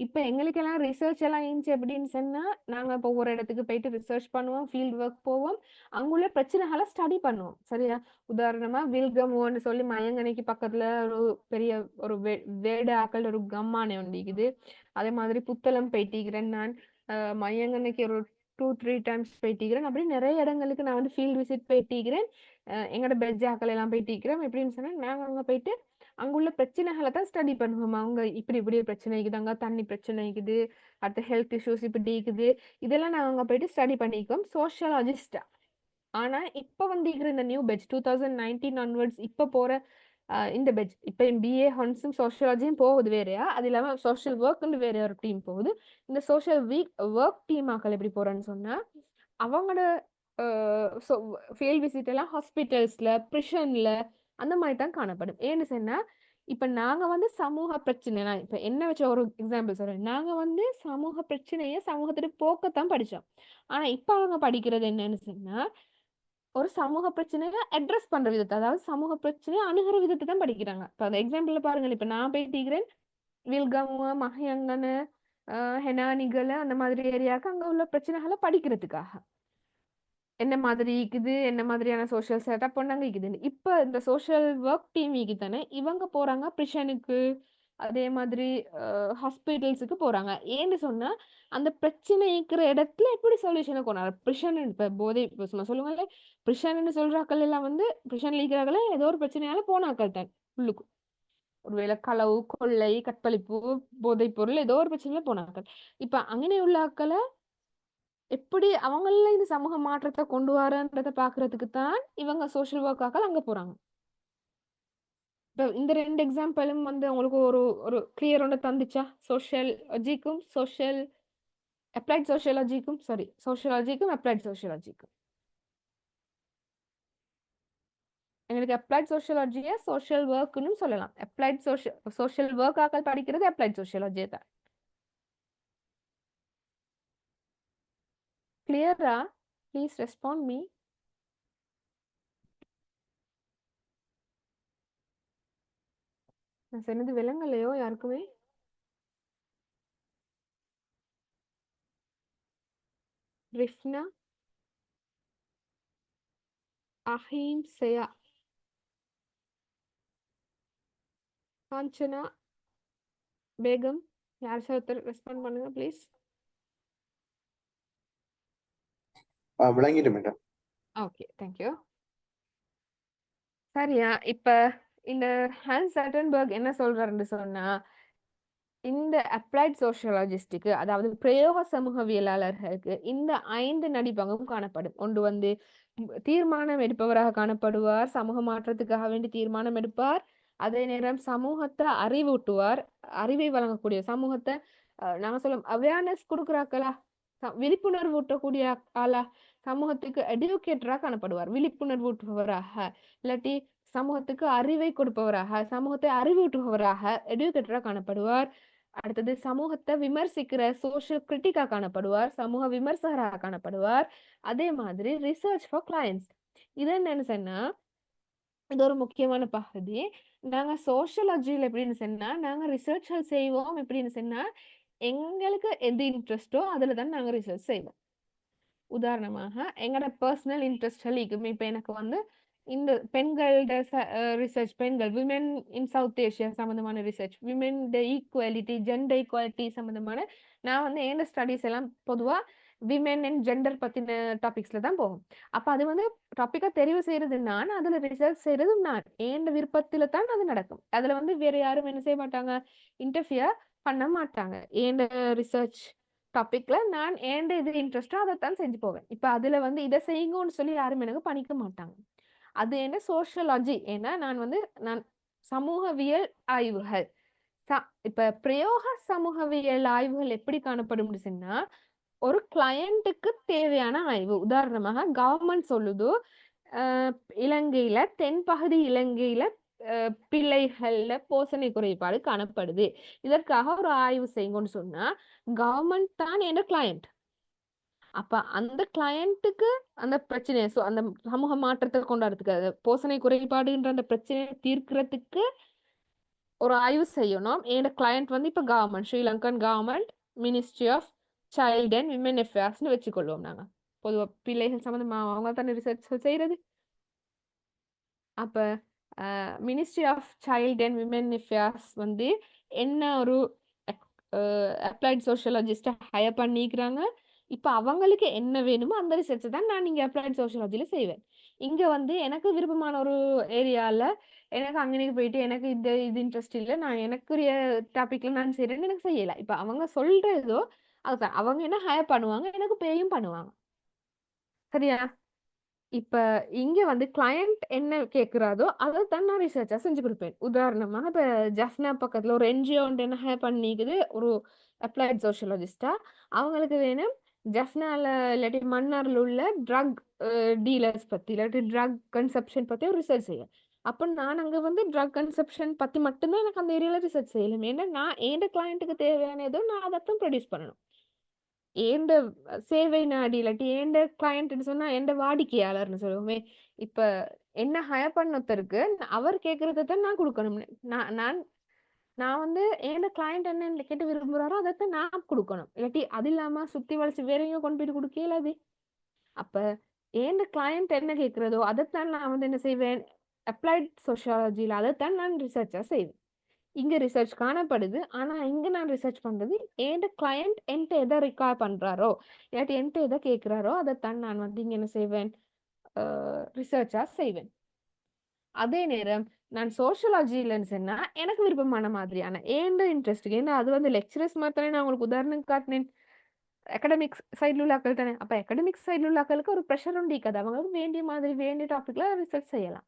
இப்ப எங்களுக்கெல்லாம் ரிசர்ச் எல்லாம் இருந்துச்சு அப்படின்னு சொன்னா, நாங்க இப்போ ஒரு இடத்துக்கு போயிட்டு ரிசர்ச் பண்ணுவோம், ஃபீல்ட் ஒர்க் போவோம், அங்குள்ள பிரச்சனைகளை ஸ்டடி பண்ணுவோம். சரியா? உதாரணமா வில்கமோன்னு சொல்லி மயங்கனைக்கு பக்கத்துல ஒரு பெரிய ஒரு வேட ஆக்கள் ஒரு கம்மானை ஒண்டிக்குது. அதே மாதிரி புத்தளம் போயிட்டிக்கிறேன் நான், மயங்கனைக்கு ஒரு 2-3 டைம்ஸ் போயிட்டிக்கிறேன். அப்படி நிறைய இடங்களுக்கு நான் வந்து ஃபீல்ட் விசிட் போயிட்டிக்கிறேன். எங்களோட பெட்ஜாக்கள் எல்லாம் போயிட்டிக்கிறோம். எப்படின்னு சொன்னா நாங்க அங்க போயிட்டு அங்குள்ள பிரச்சனைகளை தான் ஸ்டடி பண்ணுவோம். அவங்க இப்படி இப்படி பிரச்சனை இருக்குது, அங்க தண்ணி பிரச்சனை இருக்குது, அடுத்த ஹெல்த் இஷ்யூஸ் இப்படி இருக்குது, இதெல்லாம் நாங்க அங்க போயிட்டு ஸ்டடி பண்ணிக்கோம் சோஷியாலஜிஸ்டா. ஆனா இப்ப வந்து இந்த நியூ பெட்ச் 2019 ஆன்வர்ட்ஸ் இப்ப போற இந்த பெட்ச் இப்ப பிஏ ஹான்ஸும் சோஷியாலஜியும் போகுது வேறையா, அது இல்லாம சோஷியல் ஒர்க்னு வேற ஒரு டீம் போகுது. இந்த சோஷியல் ஒர்க் டீம் ஆக்கள் எப்படி போறேன்னு சொன்னா, அவங்களோட ஃபீல்ட் விசிட் எல்லாம் ஹாஸ்பிட்டல்ஸ்ல, பிரிஷன்ல அந்த மாதிரி தான் காணப்படும். ஏன்னு சொன்னா இப்ப நாங்க வந்து சமூக பிரச்சனை, நான் இப்ப என்ன வச்ச ஒரு எக்ஸாம்பிள் சொல்றேன். நாங்க வந்து சமூக பிரச்சனைய சமூகத்திட்ட போக்கத்தான் படிச்சோம். ஆனா இப்ப அவங்க படிக்கிறது என்னன்னு சொன்னா, ஒரு சமூக பிரச்சனையை அட்ரஸ் பண்ற விதத்தை, அதாவது சமூக பிரச்சனையை அணுகிற விதத்தை தான் படிக்கிறாங்க. இப்ப அந்த எக்ஸாம்பிள்ல பாருங்க, இப்ப நான் போயிட்டீங்கிறேன் வில்கமுவ, மஹயங்கனு, ஹெனானிகள் அந்த மாதிரி ஏரியாவுக்கு அங்க உள்ள பிரச்சனைகளை படிக்கிறதுக்காக. என்ன மாதிரி இருக்குது, என்ன மாதிரியான சோஷியல் செட்டப் பண்ணாங்க இருக்குதுன்னு. இப்ப இந்த சோஷியல் ஒர்க் டீம் தானே இவங்க போறாங்க பிரிஷனுக்கு, அதே மாதிரி ஹாஸ்பிட்டல்ஸுக்கு போறாங்க. ஏன்னு சொன்னா, அந்த பிரச்சனை இருக்கிற இடத்துல எப்படி சொல்யூஷன கொண்டு வர பிரிஷன் இப்ப போதை இப்ப சும்மா சொல்லுவாங்கல்ல, பிரிஷன்னு சொல்றாக்கள் எல்லாம் வந்து பிரிஷன்ல இருக்கிறாங்களே ஏதோ ஒரு பிரச்சனையால போனாக்கள் தான் உள்ளுக்கு. ஒருவேளை களவு, கொள்ளை, கற்பழிப்பு, போதைப் பொருள் ஏதோ ஒரு பிரச்சனையில போனாக்கள். இப்ப அங்கனே உள்ள ஆட்கள எப்படி அவங்கள இந்த சமூக மாற்றத்தை கொண்டு வரன்றத பாக்குறதுக்கு தான் இவங்க சோஷியல் ஒர்க்காக்கள் அங்க போறாங்க. இப்ப இந்த 2 எக்ஸாம்பிளும் வந்து உங்களுக்கு ஒரு ஒரு கிளியர் ஒண்ணு தந்துச்சா? சோஷியல்ஜிக்கும் அப்ளைட் சோஷியாலஜிக்கும் சோஷியாலஜிக்கும் அப்ளைட் சோஷியாலஜிக்கும். எங்களுக்கு அப்ளைட் சோஷியாலஜிய சோஷியல் ஒர்க்னு சொல்லலாம். அப்ளைட் சோஷியல் ஒர்க் ஆக்கள் படிக்கிறது அப்ளைட் சோஷியாலஜி தான். கிளியரா? Please respond me. நான் சொன்னது விளங்கலையோ யாருக்குமே? ரிஃப்னா, அஹிம்சையா, காஞ்சனா, பேகம், யார் ஒருத்தர் ரெஸ்பாண்ட் பண்ணுங்க ப்ளீஸ். விளங்கிட்டு மேடம். Okay, thank you. சரியா, இப்ப இந்த ஹான்ஸ் சட்டன்பர்க் என்ன சொல்றாருன்னு சொன்னா, இந்த அப்ளைட் சோஷியாலஜிஸ்டுக்கு அதாவது பிரயோக சமூகவியலாளர்களுக்கு இந்த 5 நடிப்பங்கும் காணப்படும். ஒன்று வந்து தீர்மானம் எடுப்பவராக காணப்படுவார், சமூக மாற்றத்துக்காக வேண்டி தீர்மானம் எடுப்பார், அதே நேரம் சமூகத்தை அறிவூட்டுவார், அறிவை வழங்கக்கூடிய சமூகத்தை நாங்க சொல்லும் அவேர்னஸ் கொடுக்குறாக்களா, விழிப்புணர்வு ஊட்டக்கூடிய ஆளா, சமூகத்துக்கு எடுக்கேட்டரா காணப்படுவார், விழிப்புணர்வு ஊட்டுபவராக, இல்லாட்டி சமூகத்துக்கு அறிவை கொடுப்பவராக, சமூகத்தை அறிவூட்டுபவராக எடுக்கேட்டரா காணப்படுவார். அடுத்தது சமூகத்தை விமர்சிக்கிற சோஷியல் கிரிட்டிக்கா காணப்படுவார், சமூக விமர்சகராக காணப்படுவார். அதே மாதிரி ரிசர்ச் ஃபார் கிளையன்ஸ். இது என்னன்னு சொன்னா, இது ஒரு முக்கியமான பகுதி. நாங்க சோஷியாலஜியில் எப்படின்னு சொன்னா, நாங்க ரிசர்ச்கள் செய்வோம் எப்படின்னு சொன்னா, எங்களுக்கு எது இன்ட்ரெஸ்டோ அதுல தான் நாங்க ரிசர்ச் செய்வோம். உதாரணமாக எங்களோட பர்சனல் இன்ட்ரெஸ்ட் இருக்கும். இப்ப எனக்கு வந்து இந்த பெண்களோட ரிசர்ச், பெண்கள் விமென் இன் சவுத் ஏஷியா சம்பந்தமான research, women equality, gender equality சம்பந்தமான நான் வந்து எந்த ஸ்டடிஸ் எல்லாம் பொதுவா விமென் அண்ட் ஜெண்டர் பத்தின டாபிக்ஸ்ல தான் போகும். அப்ப அது வந்து டாபிக்கா தெரிவு செய்யறது நான், அதுல ரிசர்ச் செய்யறதும் நான், என் விருப்பத்துல தான் அது நடக்கும். அதுல வந்து வேற யாரும் என்ன செய்ய மாட்டாங்க, இன்டர்ஃபியர் பண்ண மாட்டாங்க. என் ரிசர்ச் டாபிக்ல நான் ஏண்ட இது இன்ட்ரெஸ்டோ அதைத்தான் செஞ்சு போவேன். இப்ப அதுல வந்து இதை செய்யுங்கன்னு சொல்லி யாரும் எனக்கு பண்ணிக்க மாட்டாங்க. அது என்ன சோஷியாலஜி, ஏன்னா நான் சமூகவியல் ஆய்வுகள் இப்ப பிரயோக சமூகவியல் ஆய்வுகள் எப்படி காணப்படும் சொன்னா, ஒரு கிளையண்ட்டுக்கு தேவையான ஆய்வு. உதாரணமாக கவர்மெண்ட் சொல்லுது, இலங்கையில தென்பகுதி இலங்கையில பிள்ளைகள்ல போஷணை குறைபாடு காணப்படுது, இதற்காக ஒரு ஆய்வு செய்யுங்கன்னு சொன்னா கவர்மெண்ட் தான் என்ன கிளையண்ட். அப்ப அந்த கிளையண்ட்டுக்கு அந்த பிரச்சனையை அந்த சமூக மாற்றத்தை கொண்டாடுறதுக்கு, போஷணை குறைபாடுன்ற அந்த பிரச்சனையை தீர்க்கிறதுக்கு ஒரு ஆய்வு செய்யணும். என்னோட கிளையண்ட் வந்து இப்ப government, Sri Lankan government, ministry of child and women அஃபேர்ஸ்னு வச்சுக்கொள்வோம். நாங்க பொதுவா பிள்ளைகள் சம்பந்தமா அவங்க தானே ரிசர்ச் செய்யறது. அப்ப ministry of child and women affairs வந்து என்ன ஒரு அப்ளைட் சோஷியாலஜிஸ்ட ஹையர் பண்ணிக்கிறாங்க. இப்ப அவங்களுக்கு என்ன வேணுமோ அந்த ரிசர்ச் தான் நான் இங்க அப்ளைட் சோஷியாலஜில செய்வேன். இங்க வந்து எனக்கு விருப்பமான ஒரு ஏரியால எனக்கு அங்கனைக்கு போயிட்டு எனக்கு இது இன்ட்ரெஸ்ட் இல்லை, நான் எனக்குரிய டாபிக்ல நான் செய்யறேன்னு எனக்கு செய்யல. இப்ப அவங்க சொல்றதோ அதுதான் அவங்க என்ன ஹையர் பண்ணுவாங்க, எனக்கு பேயும் பண்ணுவாங்க. சரியா? இப்ப இங்க வந்து கிளையண்ட் என்ன கேட்கிறாரோ அதை தான் நான் ரிசர்ச்சா செஞ்சு கொடுப்பேன். உதாரணமாக இப்ப ஜஃப்னா பக்கத்துல ஒரு என்ஜிஓ என்ன ஹையர் பண்ணிக்குது, ஒரு அப்ளைட் சோஷியாலஜிஸ்டா. அவங்களுக்கு வேணும் ஜஃப்னால இல்லாட்டி மன்னார்ல உள்ள ட்ரக் டீலர்ஸ் பத்தி இல்லாட்டி ட்ரக் கன்சப்ஷன் பத்தி ஒரு ரிசர்ச் செய்ய. அப்ப நான் அங்க வந்து ட்ரக் கன்சப்ஷன் பத்தி மட்டும்தான் எனக்கு அந்த ஏரியால ரிசர்ச் செய்யலாம். ஏன்னா நான் எந்த கிளையண்ட்டுக்கு தேவையான ஏதோ நான் அதைத்தான் ப்ரொடியூஸ் பண்ணணும். ஏண்ட சேவை நாடி இல்லாட்டி ஏண்ட கிளையண்ட்னு சொன்னா எந்த வாடிக்கையாளர்னு சொல்லுவோமே. இப்ப என்ன ஹயர் பண்ணத்தருக்கு அவர் கேட்கறத தான் நான் கொடுக்கணும். நான் நான் நான் வந்து ஏண்ட கிளையண்ட் என்ன கேட்டு விரும்புறாரோ அதைத்தான் நான் கொடுக்கணும். இல்லாட்டி அது இல்லாம சுத்தி வளைச்சு வேற எங்கேயும் கொண்டு போயிட்டு கொடுக்கல அது. அப்ப ஏன் கிளையண்ட் என்ன கேட்கிறதோ அதைத்தான் நான் வந்து என்ன செய்வேன், அப்ளைட் சோஷியாலஜியில் அதைத்தான் நான் ரிசர்ச்சாக செய்வேன். இங்க ரிசர்ச் காணப்படுது. ஆனா, இங்க நான் ரிசர்ச் பண்றது, என்ட கிளையண்ட் என்ட்ட எத ரிக்வயர் பண்றாரோ, இல்லாட்டி என்ட்ட எத கேட்கிறாரோ, அதத்தான் நான் வந்து இங்க என்ன செய்வேன், ரிசர்ச்சா செய்வேன். அதே நேரம் நான் சோஷியாலஜிலன்னு சொன்னா, எனக்கு விருப்பமான மாதிரியான ஏன்ட இன்ட்ரெஸ்ட்டுக்கு ஏன்னா அது வந்து லெக்சரர்ஸ் மாதிரி தானே நான் உங்களுக்கு உதாரணம் காட்டினேன். அகாடமிக்ஸ் சைடுல உள்ள ஆட்கள் தானே. அப்ப அகாடமிக்ஸ் சைடுல உள்ள ஆட்களுக்கு ஒரு ப்ரெஷர் உண்டு இருக்காது. அவங்களுக்கு வேண்டிய மாதிரி வேண்டிய டாபிக்ல ரிசர்ச் செய்யலாம்.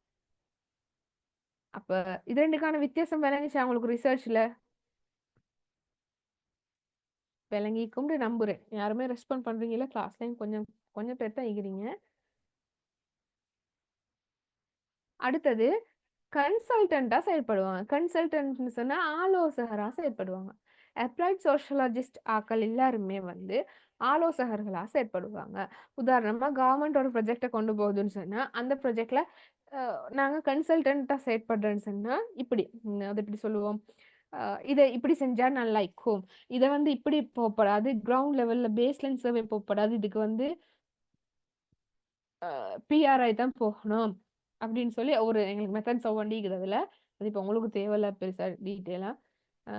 அப்ப இது ரெண்டுக்கான வித்தியாசம் விளங்குச்சா உங்களுக்கு ரிசர்ச்ல? விளங்கிக்கும்னு நம்புறேன். யாருமே ரெஸ்பாண்ட் பண்றீங்களா? கிளாஸ்லயும் கொஞ்சம் கொஞ்சம் பேர் தான் இருக்கிறீங்க. அடுத்தது கன்சல்டன்ட்டா செயல்படுவாங்க. கன்சல்டன்ட்னு சொன்னா ஆலோசகரா செயல்படுவாங்க. அப்ளைட் சோஷியாலஜிஸ்ட் ஆக்கள் எல்லாருமே வந்து ஆலோசகர்களா செயல்படுவாங்க. உதாரணமா கவர்மெண்ட் ஒரு ப்ராஜெக்ட்ட கொண்டு போகுதுன்னு சொன்னா, அந்த ப்ராஜெக்ட்ல நாங்க கன்சல்டன்ட்டா செயல்படுறேன்னு சொன்னா, இப்படி அது எப்படி சொல்லுவோம்? இத இப்படி செஞ்சா நல்லா இருக்கும். இத வந்து இப்படி போகப்படாது. கிரவுண்ட் லெவல்ல பேஸ்லைன் சர்வே போகப்படாது. இதுக்கு வந்து பிஆர்ஐ தான் போகணும். அப்படின்னு சொல்லி ஒரு எங்களுக்கு மெத்தட்ஸ் ஒவ்வொன்டி இருக்குது அதுல. அது இப்ப உங்களுக்கு தேவையில்ல பெருசா டீட்டெயிலா. அ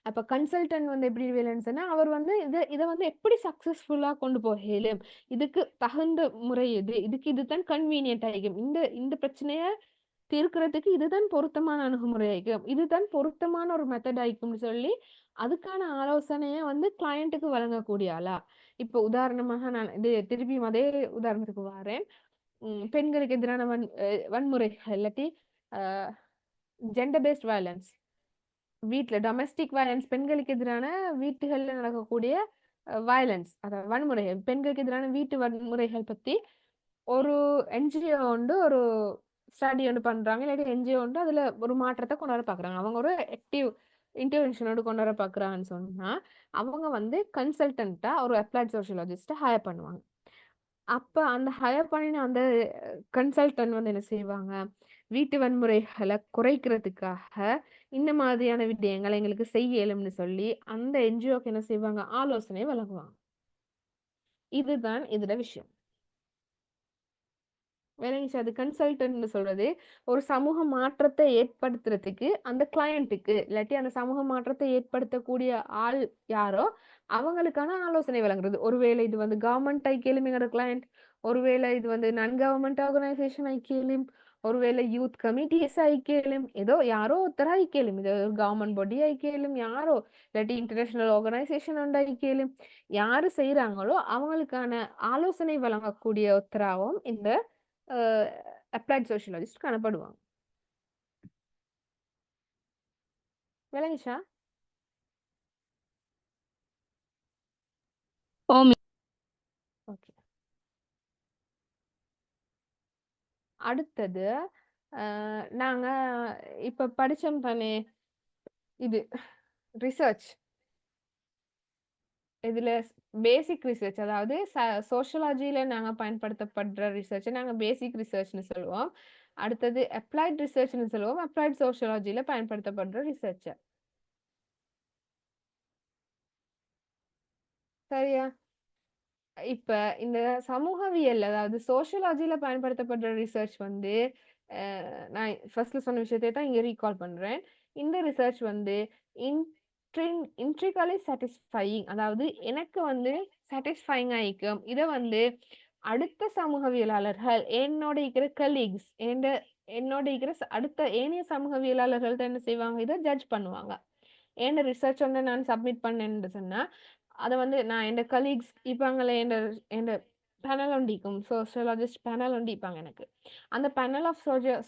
அப்ப கன்சல்டன்ட் வந்து எப்படி வேலைன்னு சொன்னா, அவர் வந்து இத வந்து எப்படி சக்சஸ்ஃபுல்லா கொண்டு போக இயலும்? இதுக்கு தகுந்த முறை எது? இதுக்கு இதுதான் கன்வீனியன்ட் ஆயிக்கும். இந்த இந்த பிரச்சனைய தீர்க்கிறதுக்கு இதுதான் பொருத்தமான அணுகுமுறை ஆயிக்கும். இதுதான் பொருத்தமான ஒரு மெத்தட் ஆயிக்கும்னு சொல்லி, அதுக்கான ஆலோசனைய வந்து கிளையன்ட்டுக்கு வழங்கக்கூடிய ஆளா? இப்ப உதாரணமாக நான் இது திருப்பியும் அதே உதாரணத்துக்கு வாரேன். பெண்களுக்கு எதிரான வன்முறைகள் இல்லாட்டி அ ஜெண்டர் பேஸ்ட் வயலன்ஸ். வீட்ல டொமெஸ்டிக் வயலன்ஸ் பெண்களுக்கு எதிரான வீட்டுகள்ல நடக்கக்கூடிய வயலன்ஸ் அதாவது வன்முறைகள். பெண்களுக்கு எதிரான வீட்டு வன்முறைகள் பத்தி ஒரு என்ஜிஓ வந்து ஒரு ஸ்டடி ஒண்ணு பண்றாங்க. இல்லாட்டி என்ஜிஓ வந்து அதுல ஒரு மாற்றத்த கொண்டு வர பார்க்குறாங்க. அவங்க ஒரு ஆக்டிவ் இன்டர்வென்ஷனோட கொண்டு வர பார்க்குறாங்கன்னு சொன்னா, அவங்க வந்து கன்சல்டன்ட்டா ஒரு அப்ளைட் சோஷியாலஜிஸ்ட்ட ஹையர் பண்ணுவாங்க. அப்ப அந்த ஹையர் பண்ணின அந்த கன்சல்டன்ட் வந்து என்ன செய்வாங்க, வீட்டு வன்முறைகள குறைக்கிறதுக்காக இந்த மாதிரியான விடயங்கள எங்களுக்கு செய்ய இயலும்னு சொல்லி, அந்த என்ஜிஓக்கு என்ன செய்வாங்க, ஆலோசனை வழங்குவாங்க. இதுதான் இதுல விஷயம். விளங்கிச்சா? அது கன்சல்டன்ட்னு சொல்றது, ஒரு சமூக மாற்றத்தை ஏற்படுத்துறதுக்கு அந்த கிளையன்ட்டுக்கு, இல்லாட்டி அந்த சமூக மாற்றத்தை ஏற்படுத்தக்கூடிய ஆள் யாரோ, அவங்களுக்கான ஆலோசனை வழங்குறது. ஒருவேளை இது வந்து கவர்ன்மெண்ட் ஐக்கியம் எங்களோட கிளையன்ட், ஒருவேளை இது வந்து நான் கவர்ன்மெண்ட் ஆர்கனைசேஷன் ஐக்கியம், ஒருவேளை யூத் கமிட்டிஸ் ஐக்கியம், ஏதோ யாரோ ஒருத்தர் ஐக்கியம். இது ஒரு கவர்ன்மெண்ட் பாடி ஐக்கியம், யாரோ இல்லாட்டி இன்டர்நேஷனல் ஆர்கனைசேஷன் உண்டு ஐக்கியம். யாரு செய்றாங்களோ அவங்களுக்கான ஆலோசனை வழங்கக்கூடிய ஒருத்தராவும் இந்த அப்ளைட் சோஷியாலஜிஸ்ட் காணப்படுவாங்க. விளங்குச்சா? ஓம். ஓகே. அடுத்தது நாங்க இப்ப படிச்சோம் தானே இது ரிசர்ச். இதுல பேசிக் ரிசர்ச் அதாவது சோஷியாலஜில நாங்க பயன்படுத்தப்படுற ரிசர்ச் நாங்க பேசிக் ரிசர்ச்னு சொல்லுவோம். அடுத்தது அப்ளைட் ரிசர்ச்னு சொல்லுவோம். அப்ளைட் சோஷியாலஜில பயன்படுத்தப்படுற ரிசர்ச். சரியா? இப்ப இந்த சமூகவியல் அதாவது சோஷியாலஜில பயன்படுத்தப்படுற ரிசர்ச் வந்து நான் ஃபர்ஸ்ட்ல சொன்ன விஷயத்தை தான் இங்க ரீகால் பண்றேன். இந்த ரிசர்ச் வந்து இன்ட்ரிகலி சாட்டிஸ்ஃபையிங் அதாவது எனக்கு வந்து சாட்டிஸ்ஃபைங் ஆயிக்கும். இத வந்து அடுத்த சமூகவியலாளர்கள் என்னோட இருக்கிற கலீக்ஸ் என்னோட இருக்கிற அடுத்த ஏனைய சமூகவியலாளர்கள் தான் என்ன செய்வாங்க இதை ஜட்ஜ் பண்ணுவாங்க. ஏன் ரிசர்ச் வந்து நான் சப்மிட் பண்ணேன்னு சொன்னா அத வந்து நான் என் கலீக்ஸ் இருப்பாங்களே என் பேனல் ஒண்டிக்கும் சோஷியாலஜிஸ்ட் பேனல் ஒண்டிப்பாங்க எனக்கு. அந்த பேனல் ஆஃப்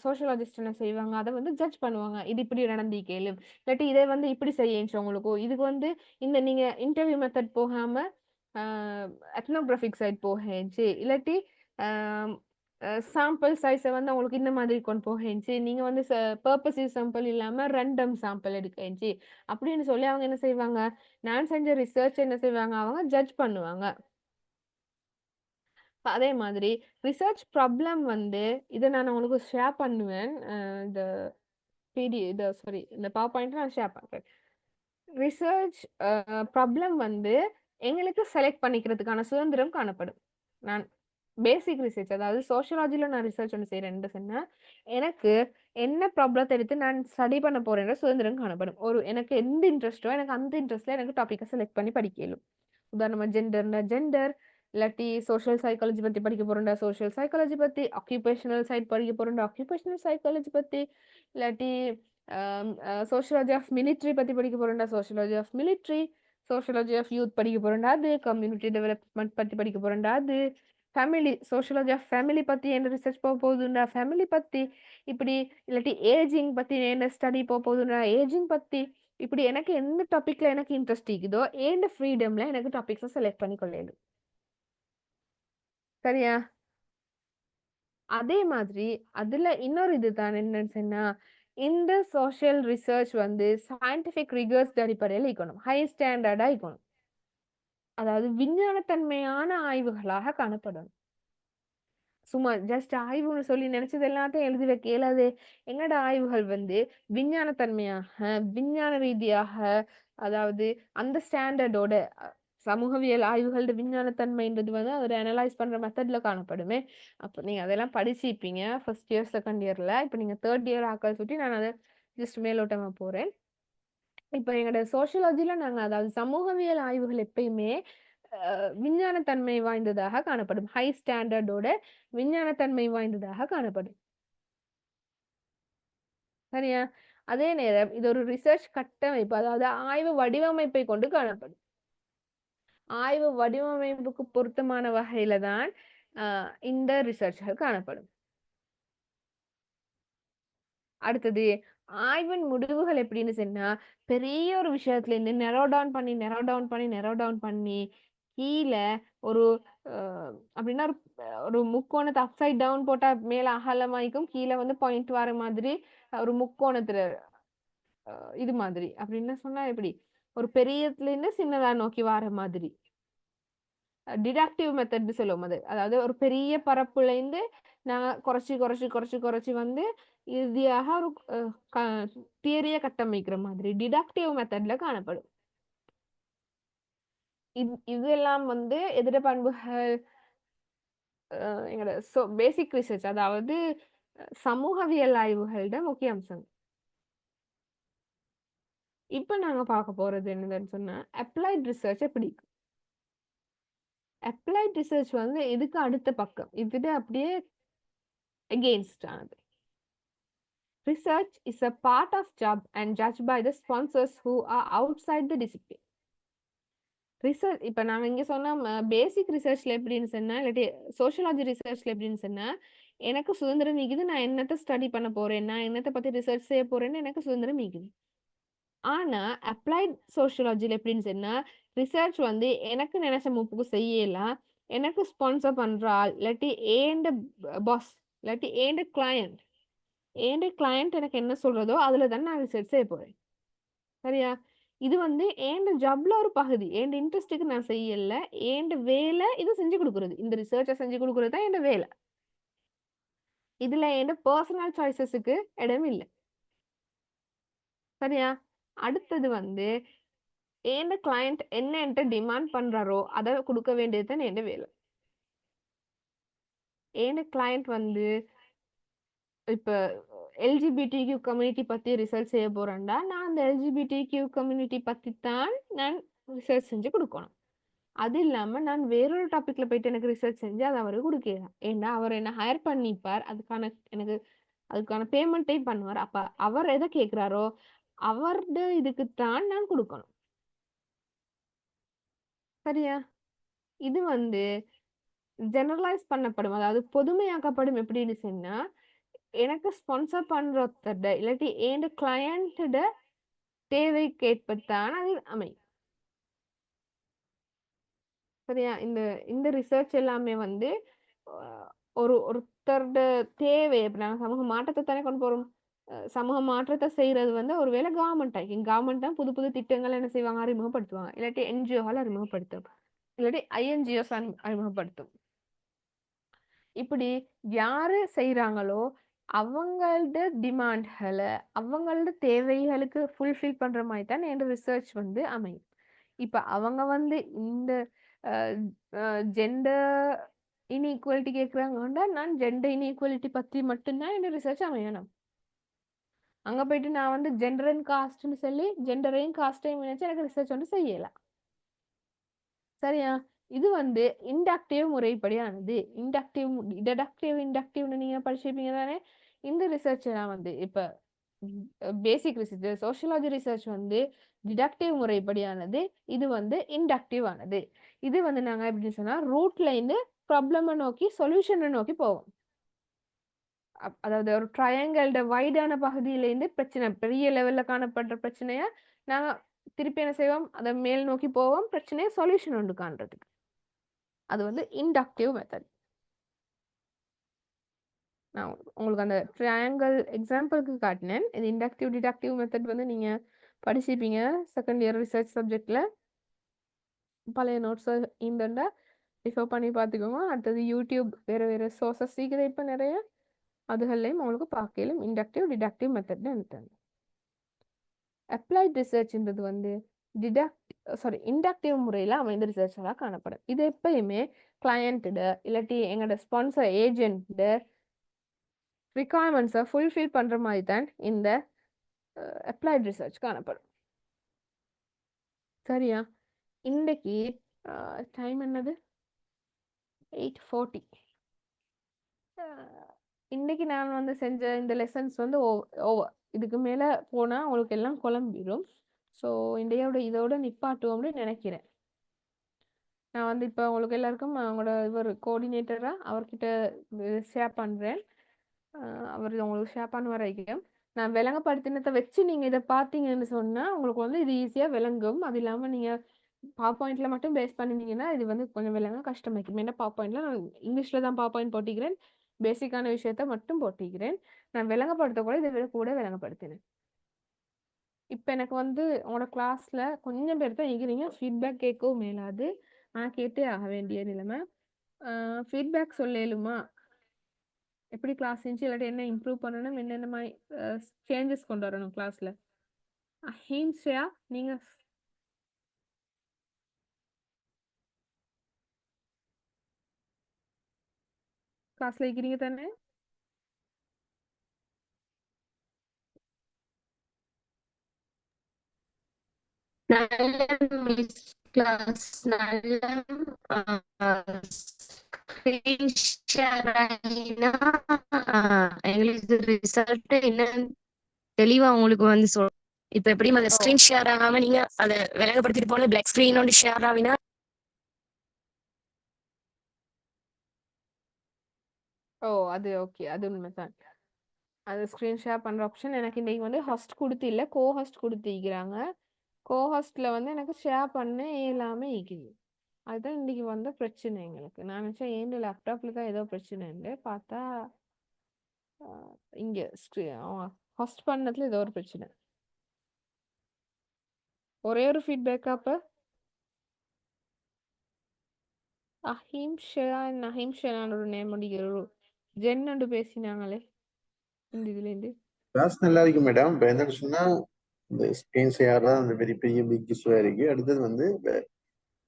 சோஷியாலஜிஸ்ட் என்ன செய்வாங்க அதை வந்து ஜட்ஜ் பண்ணுவாங்க. இது இப்படி நடந்து கேளு இல்லாட்டி இதை வந்து இப்படி செய்யச்சு உங்களுக்கு இதுக்கு வந்து இந்த நீங்க இன்டர்வியூ மெத்தட் போகாம எத்னோகிராஃபிக் சைட் போகச்சு இல்லாட்டி சாம்பிள் சைஸை வந்து உங்களுக்கு இந்த மாதிரி கொண்டு போகச்சு நீங்க வந்து பர்பஸிவ் சாம்பிள் இல்லாம ரேண்டம் சாம்பிள் எடுக்கச்சு அப்படின்னு சொல்லி அவங்க என்ன செய்வாங்க நான் செஞ்ச ரிசர்ச் என்ன செய்வாங்க அவங்க ஜட்ஜ் பண்ணுவாங்க. அதே மாதிரி ரிசர்ச் ப்ராப்ளம் வந்து இதை நான் உங்களுக்கு ஷேர் பண்ணுவேன். இந்த சாரி இந்த பவர் பாயிண்ட் நான் ஷேர் பண்றேன். ரிசர்ச் ப்ராப்ளம் வந்து எங்களுக்கு செலக்ட் பண்ணிக்கிறதுக்கான சுதந்திரம் காணப்படும். நான் பேசிக் ரிசர்ச் அதாவது சோஷியாலஜில நான் ரிசர்ச் ஒன்று செய்கிறேன்னு சொன்னா எனக்கு என்ன ப்ராப்ளத்தை எடுத்து நான் ஸ்டடி பண்ண போறேன்ற சுதந்திரம் காணப்படும். எனக்கு எந்த இன்ட்ரெஸ்ட்டோ எனக்கு அந்த இன்ட்ரெஸ்ட்ல எனக்கு டாப்பிக்கை செலக்ட் பண்ணி படிக்கலும். உதாரணமா ஜெண்டர்னா ஜெண்டர், இல்லாட்டி சோஷியல் சைக்காலஜி பத்தி படிக்க போறேன்டா சோஷியல் சைக்காலஜி பத்தி, ஆக்குபேஷனல் சைட் படிக்க போறேன்டா ஆக்குபேஷனல் சைக்காலஜி பத்தி, இல்லாட்டி சோஷியாலஜி ஆஃப் மிலிட்ரி பத்தி படிக்க போறேன்டா sociology of military, sociology of youth படிக்க போறேன்டா அது, கம்யூனிட்டி டெவலப்மெண்ட் பத்தி படிக்க போறேன்டா அது, ஃபேமிலி சோஷியாலஜி ஆஃப் ஃபேமிலி பத்தி என்ன ரிசர்ச் போக போகுதுண்டா ஃபேமிலி பத்தி, இப்படி இல்லாட்டி ஏஜிங் பத்தி என்ன ஸ்டடி போக போகுதுண்டா ஏஜிங் பத்தி, இப்படி எனக்கு எந்த டாபிக்ல எனக்கு இன்ட்ரெஸ்ட் இருக்குதோ ஏண்ட ஃப்ரீடம்ல எனக்கு டாபிக்ஸை செலக்ட் பண்ணி கொள்ளலும். சரியா? அதே மாதிரி அதுல இன்னொரு இதுதான் என்னன்னு சொன்னா இந்த சோஷியல் ரிசர்ச் வந்து சயின்டிபிக் ரிகர்ஸ் அடிப்படையில் இருக்கணும், ஹை ஸ்டாண்டர்டா இருக்கணும். அதாவது விஞ்ஞானத்தன்மையான ஆய்வுகளாக காணப்படும். சும்மா ஜஸ்ட் ஆய்வுன்னு சொல்லி நினைச்சது எல்லாத்தையும் எழுதி வைக்க இயலாது. எங்கட ஆய்வுகள் வந்து விஞ்ஞானத்தன்மையாக விஞ்ஞான ரீதியாக அதாவது அந்த ஸ்டாண்டர்டோட சமூகவியல் ஆய்வுகளோட விஞ்ஞானத்தன்மைன்றது வந்து அதை அனலைஸ் பண்ற மெத்தட்ல காணப்படுமே. அப்போ நீங்க அதெல்லாம் படிச்சிருப்பீங்க ஃபர்ஸ்ட் இயர் செகண்ட் இயர்ல. இப்போ நீங்க தேர்ட் இயர் ஆக்கள் சுட்டி நான் அதை ஜஸ்ட் மேலோட்டமா போறேன். இப்போ எங்களோட சோஷியாலஜில நாங்க அதாவது சமூகவியல் ஆய்வுகள் எப்பயுமே விஞ்ஞானத்தன்மை வாய்ந்ததாக காணப்படும், ஹை ஸ்டாண்டர்டோட விஞ்ஞானத்தன்மை வாய்ந்ததாக காணப்படும். சரியா? அதே நேரம் இது ஒரு ரிசர்ச் கட்டமைப்பு அதாவது ஆய்வு வடிவமைப்பை கொண்டு காணப்படும். ஆய்வு வடிவமைப்புக்கு பொருத்தமான வகையில தான் இந்த ரிசர்ச்கள் காணப்படும். அடுத்தது ஆய்வின் முடிவுகள் எப்படின்னு சொன்னா பெரிய ஒரு விஷயத்துல இருந்து நெரோ டவுன் பண்ணி கீழே ஒரு அப்படின்னா ஒரு முக்கோணத்தை அப்சைட் டவுன் போட்டா மேல அகலமாய்க்கும் கீழே வந்து பாயிண்ட் வர மாதிரி ஒரு முக்கோணத்துல இது மாதிரி அப்படின்னு சொன்னா எப்படி ஒரு பெரியத்துல இருந்து சின்னதா நோக்கி வர மாதிரி டிடக்டிவ் மெத்தட் சொல்லுவோம். அதாவது ஒரு பெரிய பரப்புல இருந்து நாங்க குறைச்சி வந்து இறுதியாக ஒரு தியரிய கட்டமைக்கிற மாதிரி டிடக்டிவ் மெத்தட்ல காணப்படும். இதெல்லாம் வந்து எதிர பண்புகள் எங்களோட பேசிக் ரிசர்ச் அதாவது சமூகவியல் ஆய்வுகளோட முக்கிய அம்சம். இப்ப நாங்க பார்க்க போறது என்னதுன்னு சொன்னா அப்ளைட் ரிசர்ச் எப்படி. அப்ளைட் ரிசர்ச் வந்து இதுக்கு அடுத்த பக்கம் இதுல அப்படியே against ஆனது. Research is a part of job and judged by the sponsors who are outside the discipline. Research இப்ப நாங்க இங்க சொன்ன பேசிக் ரிசர்ச்ல எப்படின்னு சொன்னா இல்லாட்டி சோஷியாலஜி ரிசர்ச்ல எப்படின்னு சொன்னா எனக்கு சுதந்திரம் நீக்குது, நான் என்னத்தை ஸ்டடி பண்ண போறேன், நான் என்னத்தை பத்தி ரிசர்ச் செய்ய போறேன்னு எனக்கு சுதந்திரம் நீக்குது. ஆனா அப்ளைட் சோஷியாலஜில எப்படின்னு சொன்னா ரிசர்ச் வந்து எனக்கு நினைச்ச முப்புக்கு செய்யலாம், எனக்கு ஸ்பான்சர் பண்ற ஆள் இல்லாட்டி ஏண்ட பாஸ் இல்லாட்டி ஏண்ட கிளையண்ட் எனக்கு என்ன சொல்றதோ அதுல தான் நான் ரிசர்ச் செய்ய போறேன். சரியா? இது வந்து ஏண்ட ஜாப்ல ஒரு பகுதி, ஏண்ட இன்ட்ரெஸ்ட்டுக்கு நான் செய்யல, ஏண்ட வேலை இது செஞ்சு கொடுக்குறது, இந்த ரிசர்ச்சை செஞ்சு கொடுக்குறது தான் என் வேலை. இதுல என் பர்சனல் சாய்ஸஸுக்கு இடம் இல்லை. சரியா? அடுத்தது வந்து ஏண்ட கிளையண்ட் என்ன என்கிட்ட டிமாண்ட் பண்றாரோ அதை கொடுக்க வேண்டியது தான் என் வேலை. ஏண்ட கிளையண்ட் வந்து இப்ப எல்ஜிபிடிக்யூ கம்யூனிட்டி பத்தி ரிசர்ச் செய்ய போறேன்டா நான் அந்த எல்ஜிபிடிக்யூ கம்யூனிட்டி பத்தி தான் நான் ரிசர்ச் செஞ்சு கொடுக்கணும். அது இல்லாம நான் வேறொரு டாபிக்ல போயிட்டு எனக்கு ரிசர்ச் செஞ்சு அதை அவருக்கு கொடுக்கலாம். ஏன்னா அவர் என்ன ஹையர் பண்ணிப்பார், அதுக்கான பேமெண்ட்டையும் பண்ணுவார். அப்ப அவர் எதை கேட்கிறாரோ அவருடைய இதுக்குத்தான் நான் கொடுக்கணும். சரியா? இது வந்து ஜெனரலைஸ் பண்ணப்படும், அதாவது பொதுமையாக்கப்படும். எப்படின்னு சொன்னா எனக்கு ஸ்பான்சர் பண்றத இல்லாட்டி என் கிளையண்டோட தேவைக்கேற்பத்தான் அது அமையும். சரியா? இந்த ரிசர்ச் எல்லாமே வந்து ஒருத்தரோட தேவை இப்ப நாங்க சமூக மாற்றத்தை தானே கொண்டு போறோம். சமூக மாற்றத்தை செய்யறது வந்து ஒருவேளை கவர்மெண்ட் தான் புது புது திட்டங்கள் என்ன செய்வாங்க அறிமுகப்படுத்துவாங்க, இல்லாட்டி என்ஜிஓகள் அறிமுகப்படுத்தும், இல்லாட்டி ஐஎன்ஜிஓஸ் அறிமுகப்படுத்தும். இப்படி யாரு செய்யறாங்களோ அவங்களோட டிமாண்ட்களை அவங்களோட தேவைகளுக்கு ஃபுல்ஃபில் பண்ற மாதிரி தான் என் ரிசர்ச் வந்து அமையும். இப்ப அவங்க வந்து இந்த ஜெண்டர் இன்இக்வாலிட்டி கேட்குறாங்கன்னா நான் ஜெண்டர் இன்இக்வாலிட்டி பற்றி மட்டும்தான் என்ன ரிசர்ச் அமையணும். அங்கே போயிட்டு நான் வந்து ஜெண்டர் அண்ட் காஸ்ட்னு சொல்லி ஜெண்டரையும் காஸ்ட்டையும் நினைச்சு எனக்கு ரிசர்ச் வந்து செய்யலாம். சரியா? இது வந்து இண்டக்டிவ் முறைப்படியானது. இண்டக்டிவ்னு நீங்க படிச்சிருப்பீங்க தானே. இந்த ரிசர்ச் எல்லாம் வந்து இப்ப பேசிக் ரிசர்ச் சோஷியாலஜி ரிசர்ச் வந்து டிடக்டிவ் முறைப்படியானது. இது வந்து இண்டக்டிவ் ஆனது. இது வந்து நாங்க எப்படி சொன்னா ரூட்ல இருந்து ப்ராப்ளமை நோக்கி சொல்யூஷனை நோக்கி போவோம். அதாவது ஒரு ட்ரையாங்கிள்ட வைடான பகுதியிலேருந்து பிரச்சனை பெரிய லெவல்ல காணப்படுற பிரச்சனைய நாங்க திருப்பி என்ன செய்வோம், அதை மேல் நோக்கி போவோம் பிரச்சனையை சொல்யூஷன் ஒன்று காண்றதுக்கு. அது வந்து இண்டக்டிவ் மெத்தட். நான் உங்களுக்கு அந்த ட்ரையாங்கிள் எக்ஸாம்பிளுக்கு காட்டினேன். இது இண்டக்டிவ் டிடக்டிவ் மெத்தட் வந்து நீங்க படிச்சிருப்பீங்க செகண்ட் இயர் ரிசர்ச் சப்ஜெக்ட்ல. பழைய நோட்ஸை இந்த ரிஃபர் பண்ணி பார்த்துக்கோங்க. அடுத்தது யூடியூப் வேறு வேறு சோர்சஸ் சீக்கிரம் இப்போ நிறைய அதுகள்லையும் உங்களுக்கு பார்க்கலாம் இண்டக்டிவ் டிடக்டிவ் மெத்தட்னு எடுத்தாங்க. அப்ளைட் ரிசர்ச்ன்றது வந்து இண்டக்டிவ் முறையில் அமைந்த ரிசர்ச்சாக காணப்படும். இது எப்பயுமே கிளையண்ட்டோட இல்லாட்டி எங்களோட ஸ்பான்சர் ஏஜென்ட் ரிக்வயர்மெண்ட்ஸை ஃபுல்ஃபில் பண்ணுற மாதிரி தான் இந்த அப்ளைட் ரிசர்ச் காணப்படும். சரியா? இன்றைக்கு டைம் என்னது 8:40. இன்னைக்கு நான் வந்து செஞ்ச இந்த லெசன்ஸ் வந்து ஓவர். இதுக்கு மேலே போனால் உங்களுக்கு எல்லாம் குழம்பிடும். ஸோ இதோட நிப்பாட்டுவோம்னு நினைக்கிறேன். நான் வந்து இப்போ உங்களுக்கு எல்லாருக்கும் அவங்களோட இவர் கோஆர்டினேட்டராக அவர்கிட்ட ஷேர் பண்ணுறேன். அவர் உங்களுக்கு ஷேர் பண்ண வரைக்கும் நான் விளங்கப்படுத்தினத்தை வச்சு நீங்கள் இதை பார்த்தீங்கன்னு சொன்னால் உங்களுக்கு வந்து இது ஈஸியாக விளங்கும். அது இல்லாமல் நீங்கள் பவர் பாயிண்ட்ல மட்டும் பேஸ் பண்ணினீங்கன்னா இது வந்து கொஞ்சம் விளங்க கஷ்டமாக்கும். ஏன்னா பவர் பாயிண்ட்ல நான் இங்கிலீஷில் தான் பவர் பாயிண்ட் போட்டிக்கிறேன். பேசிக்கான விஷயத்த மட்டும் போட்டிக்கிறேன். நான் விளங்கப்படுத்த கூட இதை கூட விளங்கப்படுத்தினேன். இப்போ எனக்கு வந்து உங்களோட கிளாஸில் கொஞ்சம் பேர் தான் இருக்கிறீங்க. ஃபீட்பேக் கேட்கவும் மேலாது. ஆனால் கேட்டே ஆக வேண்டிய நிலைமை. ஃபீட்பேக் சொல்லலுமா? எப்படி கிளாஸ் இருந்துச்சு, இல்லாட்டி என்ன இம்ப்ரூவ் பண்ணணும், என்னென்ன மாதிரி சேஞ்சஸ் கொண்டு வரணும் கிளாஸில்? ஹீம்ஸ்யா நீங்கள் கிளாஸில் இருக்கிறீங்க தானே? நல்ல மிஸ் கிளாஸ் நல்ல ஸ்கிரீன் ஷேர் ஆகினா எங்களுக்கு ரிசல்ட் என்னன்னு தெளிவா உங்களுக்கு வந்து சொல். இப்ப எப்படி அந்த ஸ்கிரீன் ஷேர் ஆகாம நீங்க அதை விளங்கப்படுத்திட்டு போன பிளாக் ஸ்கிரீன் ஒன்று ஷேர் ஆகினா அது ஓகே. அது உண்மைதான். அது ஸ்க்ரீன் ஷேர் பண்ணுற ஆப்ஷன் எனக்கு இன்றைக்கி வந்து ஹாஸ்ட் கொடுத்து இல்லை கோஹாஸ்ட் கொடுத்துக்கிறாங்க. கோஹாஸ்டில் வந்து எனக்கு ஷேர் பண்ண எல்லாமே இருக்குது. அதுதான் இன்றைக்கி வந்த பிரச்சனை எங்களுக்கு. நான் நினச்சேன் ஏன் லேப்டாப்பில் தான் ஏதோ பிரச்சனைன்னு பார்த்தா இங்கே ஹாஸ்ட் பண்ணதுல ஏதோ ஒரு பிரச்சனை. ஒரே ஒரு ஃபீட்பேக்கா அப்போ அஹிம்ஷான்னு ஒரு நேம் முடிக்கிற ஒரு ஜென்னு பேசினாங்களே இந்த இதுலேருந்து. கிளாஸ் நல்லா இருக்கு மேடம். இப்போ என்ன சொன்னா இந்த ஸ்கிரீன் ஷேர் தான் அந்த பெரிய பெரிய பிக் இஷ்யூவா இருக்கு. அடுத்தது வந்து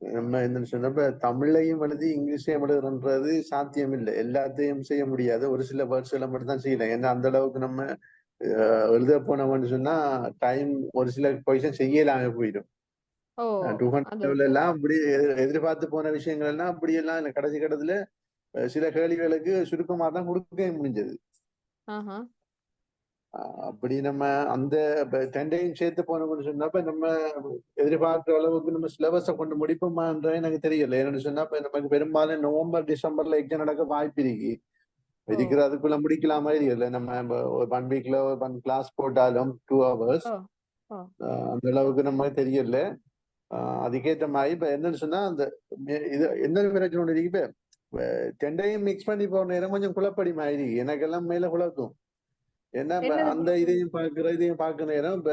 நம்ம என்ன சொன்னா இப்ப தமிழையும் எழுதி இங்கிலீஷையும் எழுதுன்றது சாத்தியம் இல்லை. எல்லாத்தையும் செய்ய முடியாது. ஒரு சில வேர்ட்ஸ்களை மட்டும் தான் செய்யலாம். ஏன்னா அந்த அளவுக்கு நம்ம எழுத போனோம்னு சொன்னா டைம் ஒரு சில பொசிஷன் செய்யலாம போயிடும். 200 எல்லாம் அப்படி எதிர்பார்த்து போன விஷயங்கள் எல்லாம் அப்படியெல்லாம் இல்லை. கடைசி கட்டத்துல சில கேள்விகளுக்கு சுருக்கமா தான் கொடுக்க முடிஞ்சது. அப்படி நம்ம அந்த டெண்டையும் சேர்த்து போனோம்னு சொன்னப்ப நம்ம எதிர்பார்க்கிற அளவுக்கு நம்ம சிலபஸை கொண்டு முடிப்போமான்ற எனக்கு தெரியல. என்னன்னு சொன்னா இப்ப நமக்கு பெரும்பாலும் நவம்பர் டிசம்பர்ல எக்ஸாம் நடக்க வாய்ப்பு இருக்கு. இருக்கிற அதுக்குள்ள முடிக்கலாம் மாதிரி இல்லை. நம்ம 1 வீக்ல 1 கிளாஸ் போட்டாலும் 2 hours அந்த அளவுக்கு நம்ம தெரியல. அதுக்கேற்ற மாதிரி இப்ப என்னன்னு சொன்னா அந்த இது என்ன பிரச்சனை ஒன்று இருக்கு. இப்ப டெண்டையும் மிக்ஸ் பண்ணி போன நேரம் கொஞ்சம் குழப்படி மாதிரி எனக்கெல்லாம் மேல குழப்பம். ஏன்னா அந்த இதையும் பார்க்கிற நேரம் இப்ப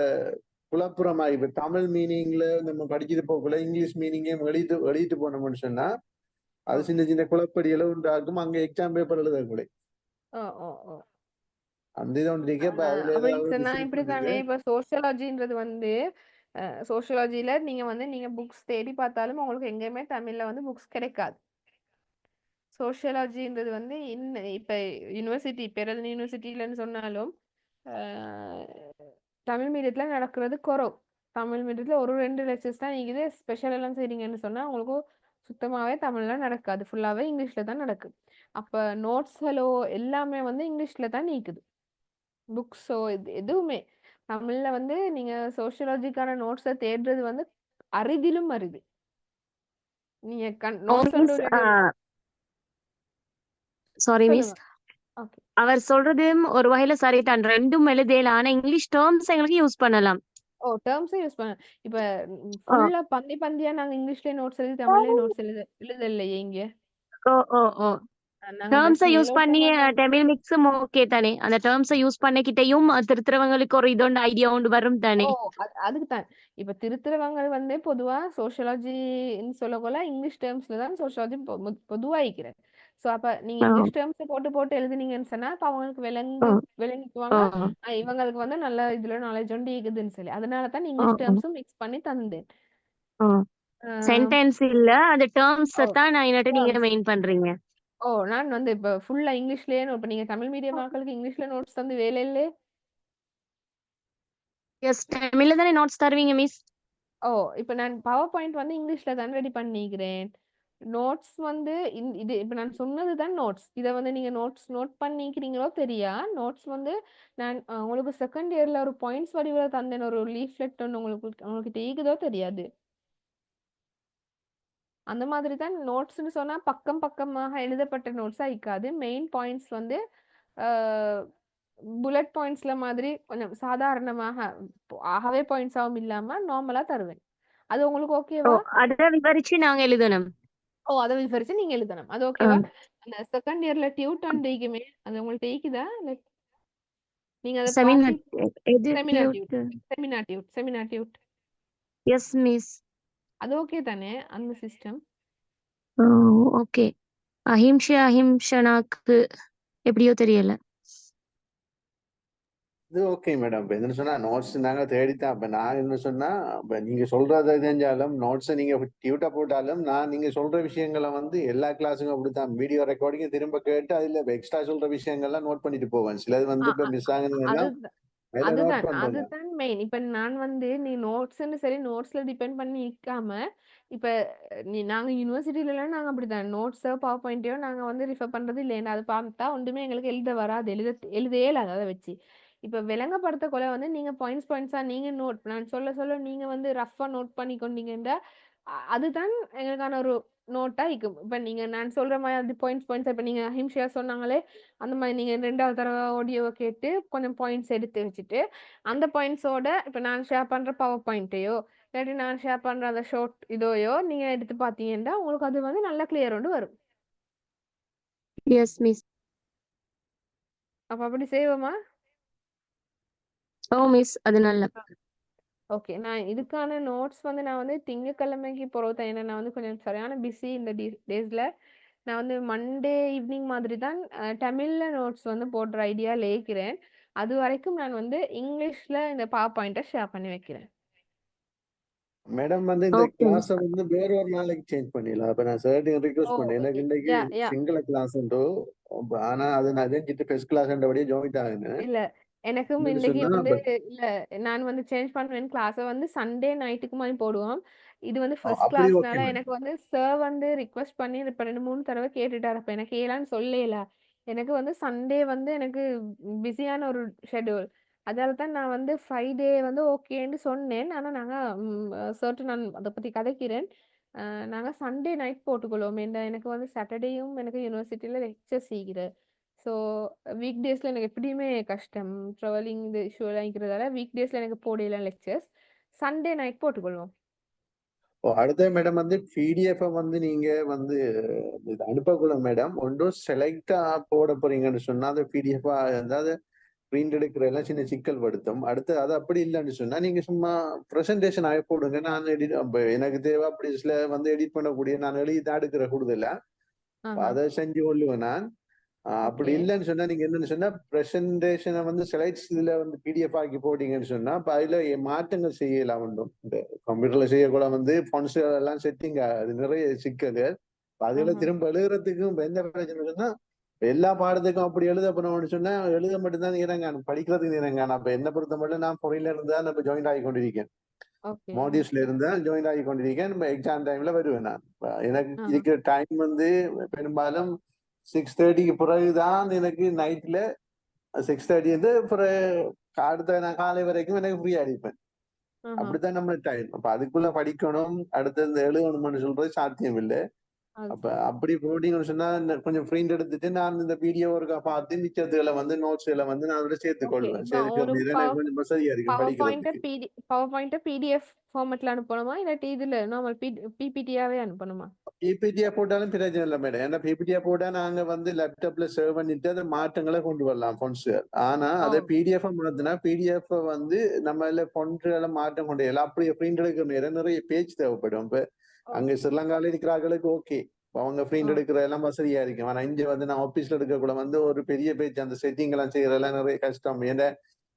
குழப்புறமா இப்ப தமிழ் மீனிங்ல நம்ம படிச்சுட்டு போகல இங்கிலீஷ் மீனிங்கையும் எழுதிட்டு போனோம்னு சொன்னா அது சின்ன சின்ன குழப்படிகளை உண்டாக்கும். அங்க எக்ஸாம் பேப்பர் எழுதக்கூட அந்த இது ஒன்று இப்படித்தானே. இப்ப சோசியாலஜின்றது வந்து சோசியாலஜில நீங்க புக்ஸ் தேடி பார்த்தாலும் உங்களுக்கு எங்கேயுமே தமிழ்ல வந்து புக்ஸ் கிடைக்காது. சோஷியாலஜின்றது வந்து இப்ப யூனிவர்சிட்டி பேரளன் யூனிவர்சிட்டிலன்னு சொன்னாலும் தமிழ் மீடியத்துல நடக்கிறது குறவு. தமிழ் மீடியத்துல ஒரு 2 லெக்சர்ஸ் தான் நீங்க ஸ்பெஷல் எல்லாம் செய்றீங்கன்னு சொன்னா உங்களுக்கு சுத்தமாவே தமிழ்ல நடக்காது. ஃபுல்லாவே இங்கிலீஷ்ல தான் நடக்குது. அப்ப நோட்ஸ்களோ எல்லாமே வந்து இங்கிலீஷ்ல தான் நீக்குது. புக்ஸோ எதுவுமே தமிழ்ல வந்து நீங்க சோஷியாலஜிக்கான நோட்ஸை தேடுறது வந்து அரிதிலும் அரிது. நீங்க நோட்ஸ் மிஸ் சாரி மிஸ், சொல்லுங்க. ஓகே. அவர் சொல்றதும் ஒரு வகையில சரிதான், ரெண்டும் எழுதலாம். ஆனா இங்கிலீஷ் டேர்ம்ஸ் எங்களுக்கு யூஸ் பண்ணலாம். ஓ, டேர்ம்ஸே யூஸ் பண்ண. இப்ப ஃபுல்லா பந்தியா நாங்க இங்கிலீஷ்லயே நோட்ஸ் எழுதி தமிழ்லயே நோட்ஸ் எழுதலையே இங்க. ஓ ஓ ஓ நாங்க டேர்ம்ஸை யூஸ் பண்ணி மேலோட்டமா தான். தமிழ் மிக்ஸும் ஓகே தானே? அந்த டேர்ம்ஸை யூஸ் பண்ணிக்கிட்டையும் திருத்துறவங்களுக்கு ஒரு இதோண்டு ஐடியா உண்டு வரும் ஓ, தானே? அதுக்கு தான். இப்ப திருத்துறவங்க வந்து பொதுவா சோஷியாலஜின்னு சொல்லக்குள்ள இங்கிலீஷ் டேர்ம்ஸ்ல தான் சோஷியாலஜி பொதுவா இருக்கிறது. சோ அப்ப நீங்க ஆ, இங்கிலீஷ் டேர்ம்ஸ் போட்டு எழுதுனீங்கன்னு சொன்னா அப்ப அவங்களுக்கு ஆ, விளங்கிக்குவாங்க. ஆ, இவங்களுக்கு வந்து நல்ல இதுல நாலேஜ் ஒன்று இருக்குதுன்னு சொல்லி. அதனால தான் ஆ, இங்கிலீஷ் ஆ, டேர்ம்ஸும் மிக்ஸ் பண்ணி தந்தேன். ஆ. ஆஹ் சென்டென்ஸ் இல்ல, அந்த டேர்ம்ஸ் ஓ, தான் நான் என்னட்டு நீங்க terms. மெயின் பண்றீங்க. ஓ, நான் வந்து இப்ப ஃபுல்லா இங்கிலீஷ்லயே இப்ப நீங்க தமிழ் மீடியம் மக்களுக்கு இங்கிலீஷ்ல நோட்ஸ் தந்து வேலை இல்லையே. எஸ், தமிழ்ல தானே நோட்ஸ் தருவீங்க மிஸ்? ஓ, இப்ப நான் பவர் பாயிண்ட் வந்து இங்கிலீஷ்ல தான் ரெடி பண்ணிக்கிறேன். நோட்ஸ் வந்து இது இப்ப நான் சொன்னது தான் நோட்ஸ். இதை வந்து நீங்க நோட் பண்ணிக்கிறீங்களோ தெரியா. நோட்ஸ் வந்து நான் உங்களுக்கு செகண்ட் இயர்ல ஒரு பாயிண்ட்ஸ் வடிவில் தந்தேன். ஒரு லீஃப்லெட் ஒன்று உங்களுக்கு ஈகுதோ தெரியாது. அந்த மாதிரி தான் நோட்ஸ்னு சொன்னா பக்கம் பக்கமாக எழுதப்பட்ட நோட்ஸ் ஆயிக்காது. மெயின் பாயிண்ட்ஸ் வந்து புல்லட் பாயிண்ட்ஸ்ல மாதிரி கொஞ்சம் சாதாரணமாக ஆகவே பாயிண்ட்ஸாகவும் இல்லாம நார்மலா தருவேன். அது உங்களுக்கு ஓ, ஓகேவா? அதை விவரிச்சு நாங்க எழுதணும். ஓ, அதை விவரிச்சு நீங்க எழுதணும். அது ஓகேவா? அந்த செகண்ட் இயர்ல டியூட்டன் டேக்குமே அது உங்களுக்கு டேக்குதா? நீங்க அதை பார்த்து செமினார் எது seminar Dude seminar Dude yes miss. அது ஓகே தானே அந்த சிஸ்டம்? ஓகே. அஹிம்ஷனாக்கு எப்படியோ தெரியல. இது ஓகே மேடம். இப்ப என்ன சொன்னா நோட்ஸ் நாங்க தேடித்தான். இப்ப நான் என்ன சொன்னா, இப்ப நீங்க சொல்றதை தெரிஞ்சாலும் நோட்ஸை நீங்க டியூட்டா போட்டாலும் நான் நீங்க சொல்ற விஷயங்களை வந்து எல்லா கிளாஸுக்கும் அப்படித்தான் வீடியோ ரெக்கார்டிங்க திரும்ப கேட்டு அதுல எக்ஸ்ட்ரா சொல்ற விஷயங்கள்லாம் நோட் பண்ணிட்டு போவேன். சிலது வந்து இப்ப மிஸ் ஆகுதுன்னா அது அதுல நோட் அதுதான் பண்றேன். அதுதான் மெயின். இப்ப நான் வந்து நீ நோட்ஸ்ன்னு சரி நோட்ஸ்ல டிபெண்ட் பண்ணி நிக்காம இப்ப நாங்க யூனிவர்சிட்டில எல்லாம் நாங்க அப்படிதான் நோட்ஸோ பவர் பாயிண்டையோ நாங்க வந்து ரிஃபர் பண்றது இல்லைன்னு அது பார்த்தா ஒன்றுமே எங்களுக்கு எழுத வராது. எழுதே இல்லை அதை வச்சு. இப்ப விளங்கப்படுத்த கொள்ள வந்து நீங்க பாயிண்ட்ஸா நீங்க நோட் நான் சொல்ல சொல்ல நீங்க வந்து ரஃபா நோட் பண்ணி கொண்டீங்கன்னா அதுதான் எங்களுக்கான ஒரு நோட்டா இருக்கும். இப்ப நீங்க நான் சொல்ற மாதிரி அது பாயிண்ட்ஸ் இப்ப நீங்க அஹிம்சையா சொன்னாங்களே அந்த மாதிரி நீங்க 2வது தடவை ஆடியோவை கேட்டு கொஞ்சம் பாயிண்ட்ஸ் எடுத்து வச்சுட்டு அந்த பாயிண்ட்ஸோட இப்ப நான் ஷேர் பண்ற பவர் பாயிண்ட்டையோ இல்லாட்டி நான் ஷேர் பண்ற அந்த ஷார்ட் இதோயோ நீங்க எடுத்து பார்த்தீங்கன்னா உங்களுக்கு அது வந்து நல்ல கிளியர் ஒன்று வரும். Yes miss. அப்ப அப்படி செய்வோமா? ஓ மிஸ், அது நல்ல. ஓகே. நான் இதுக்கான நோட்ஸ் வந்து நான் வந்து திங்கட்கிழமைக்கு போறது. ஏன்னா நான் வந்து கொஞ்சம் சரியான பிஸி இந்த டேஸ்ல. நான் வந்து மண்டே ஈவினிங் மாதிரி தான் தமிழ்ல நோட்ஸ் வந்து போடுற ஐடியால இருக்கிறேன். அது வரைக்கும் நான் வந்து இங்கிலீஷ்ல இந்த பவர் பாயிண்ட்டை ஷேர் பண்ணி வைக்கிறேன். மேடம் வந்து இந்த ஓகே மிஸ். கிளாஸை வந்து வேற ஒரு நாளைக்கு சேஞ்ச் பண்ணிடலாம். அப்ப நான் சார்ட்டையும் ஓ, ரிக்வெஸ்ட் பண்ணேன். எனக்கு இன்னைக்கு யா யா சிங்கள கிளாஸ் உண்டு. ஆனா அது நான் தெரிஞ்சுட்டு ஃபர்ஸ்ட் கிளாஸ் படியே ஜாயின் ஆகுனேன். இல்ல எனக்கும் என்னன்னு இன்னைக்கு சொன்னா வந்து இல்ல நான் வந்து சேஞ்ச் பண்ணுவேன். கிளாஸை வந்து சண்டே நைட்டுக்கு மாதிரி போடுவோம். இது வந்து ஃபர்ஸ்ட் அப்படி ஓகே கிளாஸ்னால மேடம். எனக்கு வந்து சார் வந்து ரிக்வெஸ்ட் பண்ணி இப்ப 2-3 தடவை கேட்டுட்டாரு. அப்ப எனக்கு ஏலான்னு சொல்லல. எனக்கு வந்து சண்டே வந்து எனக்கு பிஸியான ஒரு ஷெட்யூல். அதால தான் நான் வந்து ஃப்ரைடே வந்து ஓகேன்னு சொன்னேன். ஆனா நாங்க சர்ட்டு நான் அதை பத்தி கதைக்கிறேன். நாங்க சண்டே நைட் போட்டுக்கொள்வோம். எனக்கு வந்து சாட்டர்டேயும் எனக்கு யூனிவர்சிட்டியில லெக்சர்ஸ் செய்கிறேன். ஸோ வீக் டேஸ்ல எனக்கு எப்படியுமே கஷ்டம். ட்ராவலிங் இந்த இஷ்யூ எல்லாம் இருக்கிறதால வீக் டேஸ்ல எனக்கு போடையில லெக்சர்ஸ் சண்டே நைட் போட்டுக்கொள்வோம். அடுத்த மேடம் வந்து பிடிஎஃப் வந்து நீங்க வந்து இது அனுப்பக்குள்ள மேடம் ஒன்றும் செலக்டா போட போறீங்கன்னு சொன்னா அந்த பிடிஎஃப் அதாவது பிரிண்ட் எடுக்கிற எல்லாம் சின்ன சிக்கல் படுத்தும். அடுத்து அது அப்படி இல்லைன்னு சொன்னா நீங்க சும்மா ப்ரெசன்டேஷன் ஆகி போடுங்க. நான் எனக்கு தேவை அப்படி சில வந்து எடிட் பண்ணக்கூடிய நான் எழுதி தான் எடுக்கிற கூடுதல ஆஹா. அதை செஞ்சு கொள்ளுவேன் நான். அப்படி ஓகே. இல்லைன்னு சொன்னா நீங்க என்னன்னு சொன்னா பிரசன்டேஷனை வந்து ஸ்லைட்ஸ் இதுல வந்து பிடிஎஃப் ஆக்கி போட்டீங்கன்னு சொன்னா அப்ப அதுல மாற்றங்கள் செய்யலாம். உண்டும் இந்த கம்ப்யூட்டர்ல செய்யக்கூட வந்து ஃபண்ட்ஸ் எல்லாம் செட்டிங் அது நிறைய சிக்கல். அதுல திரும்ப எழுதுறதுக்கும் இப்ப என்ன பிரச்சனைன்னா எல்லா பாடத்துக்கும் அப்படி எழுத போனோம்னு சொன்னா எழுத மட்டும்தான் நேரங்காணும், படிக்கிறதுக்கு நேரங்காணும். அப்ப என்ன பொறுத்த மட்டும் நான் பொறையில இருந்தா இப்ப ஜாயின் ஆகி கொண்டிருக்கேன், ஓகே. மாடியூஸ்ல இருந்தா ஜாயின் ஆகி கொண்டிருக்கேன். நம்ம எக்ஸாம் டைம்ல வருவேன் நான். எனக்கு ஆ. இருக்கிற டைம் வந்து பெரும்பாலும் 6:30க்கு பிறகுதான் எனக்கு நைட்ல 6:30 வந்து பிறகு அடுத்த நான் காலை வரைக்கும் எனக்கு ஃப்ரீயா இருப்பேன். ஆஹா. அப்படித்தான் நம்ம டைம். அப்ப அதுக்குள்ள படிக்கணும் அடுத்தது எழுதணும்னு சொல்றது சாத்தியம் இல்லை. அப்ப அது அப்படி போட்டீங்கன்னு சொன்னா கொஞ்சம் பிரிண்ட் எடுத்துட்டு நான் இந்த வீடியோ ஒருக்கா பார்த்து மிச்சத்துல வந்து நோட்ஸ்ல வந்து நான் அதில் சேர்த்துக் ஓகே. கொள்வேன். இப்போ ஒரு எனக்கு கொஞ்சம் வசதியா இருக்கும் பவர் பாயிண்ட்ட படிக்கிறதுக்கு. பவர் பாயிண்ட்ட பிடிஎஃப் ஃபார்மேட்ல அனுப்பணுமா? இல்லாட்டி இதுல நார்மல் பிபிடியாவே அனுப்பணுமா? பிபிடியா போட்டாலும் பிரச்சனை இல்லை மேடம். ஏன்னா பிபிடியா போட்டா நாங்க வந்து லேப்டாப்ல சேவ் பண்ணிட்டு அதை மாற்றங்களை கொண்டு வரலாம் ஃபொண்ட்ஸ். ஆனா ஓ. அதை பிடிஎஃப் மாத்தினா பிடிஎஃப் வந்து நம்ம ஃபொண்ட்களை மாற்றம் கொண்டு வரலாம். அப்படியே பிரிண்ட் எடுக்கிற நேரம் நிறைய பேஜ் தேவைப்படும். இப்ப அங்க ஓகே. ஸ்ரீலங்கால இருக்கிறார்களுக்கு ஓகே, அவங்க பிரிண்ட் ஓ. எடுக்கிற எல்லாம் வசதியா இருக்கும். ஆனா இங்க வந்து நான் ஆபீஸ்ல எடுக்கக்குள்ள வந்து ஒரு பெரிய பேஜ் அந்த செட்டிங் எல்லாம் செய்யறதெல்லாம் நிறைய கஷ்டம். ஏன்னா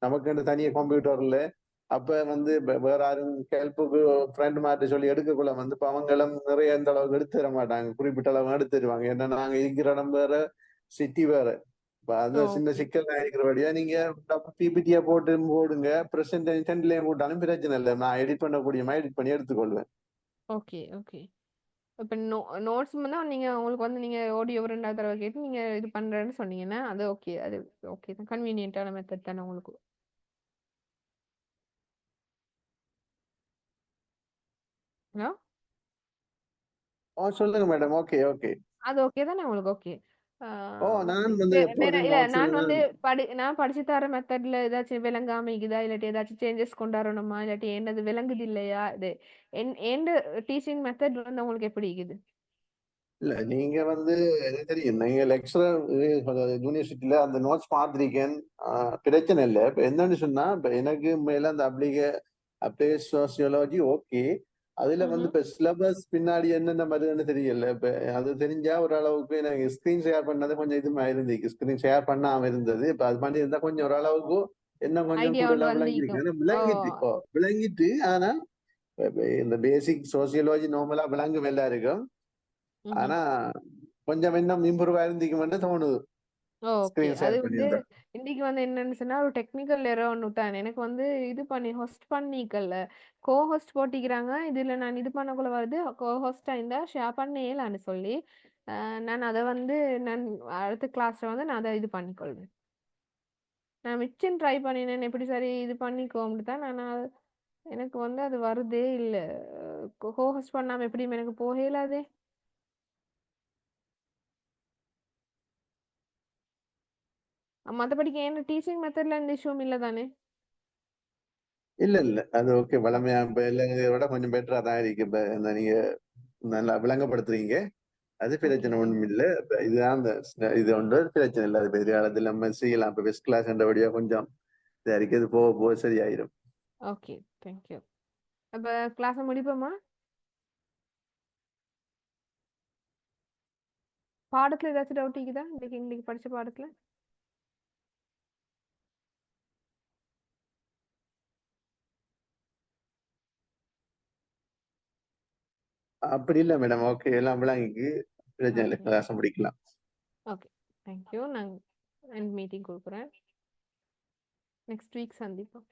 நமக்கு தனியா கம்ப்யூட்டர்ல அப்ப வந்து வேற யாரும் ஹெல்ப்புக்கு ஃப்ரெண்ட் மாட்ட சொல்லி எடுக்கக்குள்ள வந்து இப்ப அவங்களும் நிறைய இந்த அளவுக்கு எடுத்து தர மாட்டாங்க, குறிப்பிட்ட அளவு எடுத்து தருவாங்க. ஏன்னா நாங்க இருக்கிற இடம் வேற, சிட்டி வேற. இப்ப அந்த சின்ன ஓகே. சிக்கல் இருக்கிறபடியா நீங்க பிபிடியா போடுங்க, பிரசன்டேஷன்லயே போட்டாலும் பிரச்சனை இல்லை, நான் எடிட் பண்ணக்கூடியமா எடிட் பண்ணி எடுத்துக்கொள்வேன். ஓகே. ஓகே. இப்ப நோட்ஸ் தான் நீங்க உங்களுக்கு வந்து நீங்க ஆடியோ 2வது தடவை கேட்டு நீங்க இது பண்றேன்னு சொன்னீங்கன்னா, அது ஓகே. அது ஓகே தான். கன்வீனியன்ட்டான மெத்தட் தானே உங்களுக்கு. ஹலோ? சொல்லுங்க மேடம். Okay okay. அது ஓகே தானே உங்களுக்கு? ஓகே. ஓகே. நான் வந்து எப்போதும் இல்ல நோட்ஸ் நான் வந்து நான் படிச்சு தர மெத்தட்ல ஏதாச்சும் விளங்காம இருக்குதா? இல்லாட்டி ஏதாச்சும் சேஞ்சஸ் கொண்டு வரணுமா? இல்லாட்டி என்னது விளங்குது இல்லையா? இது எந்த டீச்சிங் மெத்தட் வந்து உங்களுக்கு எப்படி இருக்குது? இல்ல நீங்க வந்து எனக்கு தெரியும் நீங்க லெக்சரர் யூனிவர்சிட்டியில அந்த நோட்ஸ் பார்த்திருக்கேன். பிரச்சனை இல்லை. இப்ப என்னன்னு சொன்னா இப்ப எனக்கு மேல அந்த அப்ளை சோசியாலஜி ஓகே. அதுல வந்து இப்ப சிலபஸ் பின்னாடி என்னென்ன வருதுன்னு தெரியல. இப்ப அது தெரிஞ்சா ஓரளவுக்கு எனக்கு ஸ்கிரீன் ஷேர் பண்ணது கொஞ்சம் இதுமா இருந்துச்சு, ஸ்கிரீன் ஷேர் பண்ணாம இருந்தது. இப்ப அது பண்ணி இருந்தா கொஞ்சம் ஓரளவுக்கு என்ன கொஞ்சம் ஐடியா ஒண்ணு கூடுதலா விளங்கிருக்கு. வந்திருக்கும். ஆனா ஓ. விளங்கிட்டு ஆனா இந்த பேசிக் சோசியாலஜி நார்மலா விளங்கும் எல்லாருக்கும். ம்ஹ்ம். ஆனா கொஞ்சம் இன்னும் இம்ப்ரூவ் ஆயிருந்திக்குமென்னு தோணுது ஓகே. ஸ்கிரீன் அது ஷேர் வந்து பண்ணியிருந்தா. இன்னைக்கு வந்து என்னன்னு சொன்னா, ஒரு டெக்னிக்கல் எரர் ஒண்ணு விட்டான். எனக்கு வந்து இது பண்ணி ஹோஸ்ட் பண்ணிக்கல. ஹோஸ்ட் போட்டிக்கிறாங்க. இதுல நான் இது பண்ணக்குள்ள வருது. ஹோஸ்ட்டா இருந்தா ஷேர் பண்ணேலான்னு சொல்லி, அ நான் அத வந்து நான் அடுத்த கிளாஸ்ல வந்து நான் அத இது பண்ணிக்கொள்வேன். நான் மிச்சம் ட்ரை பண்ணினேன். எப்படி சரி இது பண்ணிக்கோம்னு தான் எனக்கு வந்து அது வருதே இல்ல. ஹோஸ்ட் பண்ணாம எப்படியும் எனக்கு போக இயலாதே. மத்தபடிக்கு என்ன டீச்சிங் மெத்தட்ல எந்த இஷ்யூவும் இல்ல தானே? இல்ல இல்ல அது ஓகே. வளமையா இப்ப இதை விட கொஞ்சம் பெட்டரா தான் இருக்கு. இப்ப இந்த நீங்க நல்லா விளங்கப்படுத்துறீங்க, அது ஓகே. பிரச்சனை ஒண்ணும் இல்ல. இப்ப இதுதான் இந்த இது ஒன்று பிரச்சனை இல்லை. அது பெரிய காலத்துல நம்ம செய்யலாம். இப்ப பெஸ்ட் கிளாஸ் என்றபடியா கொஞ்சம் இதா இருக்கு. இது போக போக சரியாயிரும். ஓகே. Thank you. அப்ப கிளாஸ முடிப்போமா? பாடத்துல ஏதாச்சும் டவுட் இருக்குதா? இன்னைக்கு படிச்ச பாடத்துல? அப்படி இல்ல மேடம். ஓகே எல்லாம் விளங்கிக்கு, பிரச்சனை இல்லை, ஓகே. கிளாஸ் முடிக்கலாம். ஓகே. Thank you. நான் எண்ட் மீட்டிங் குடுக்குறேன். நெக்ஸ்ட் வீக் சந்திப்போம்.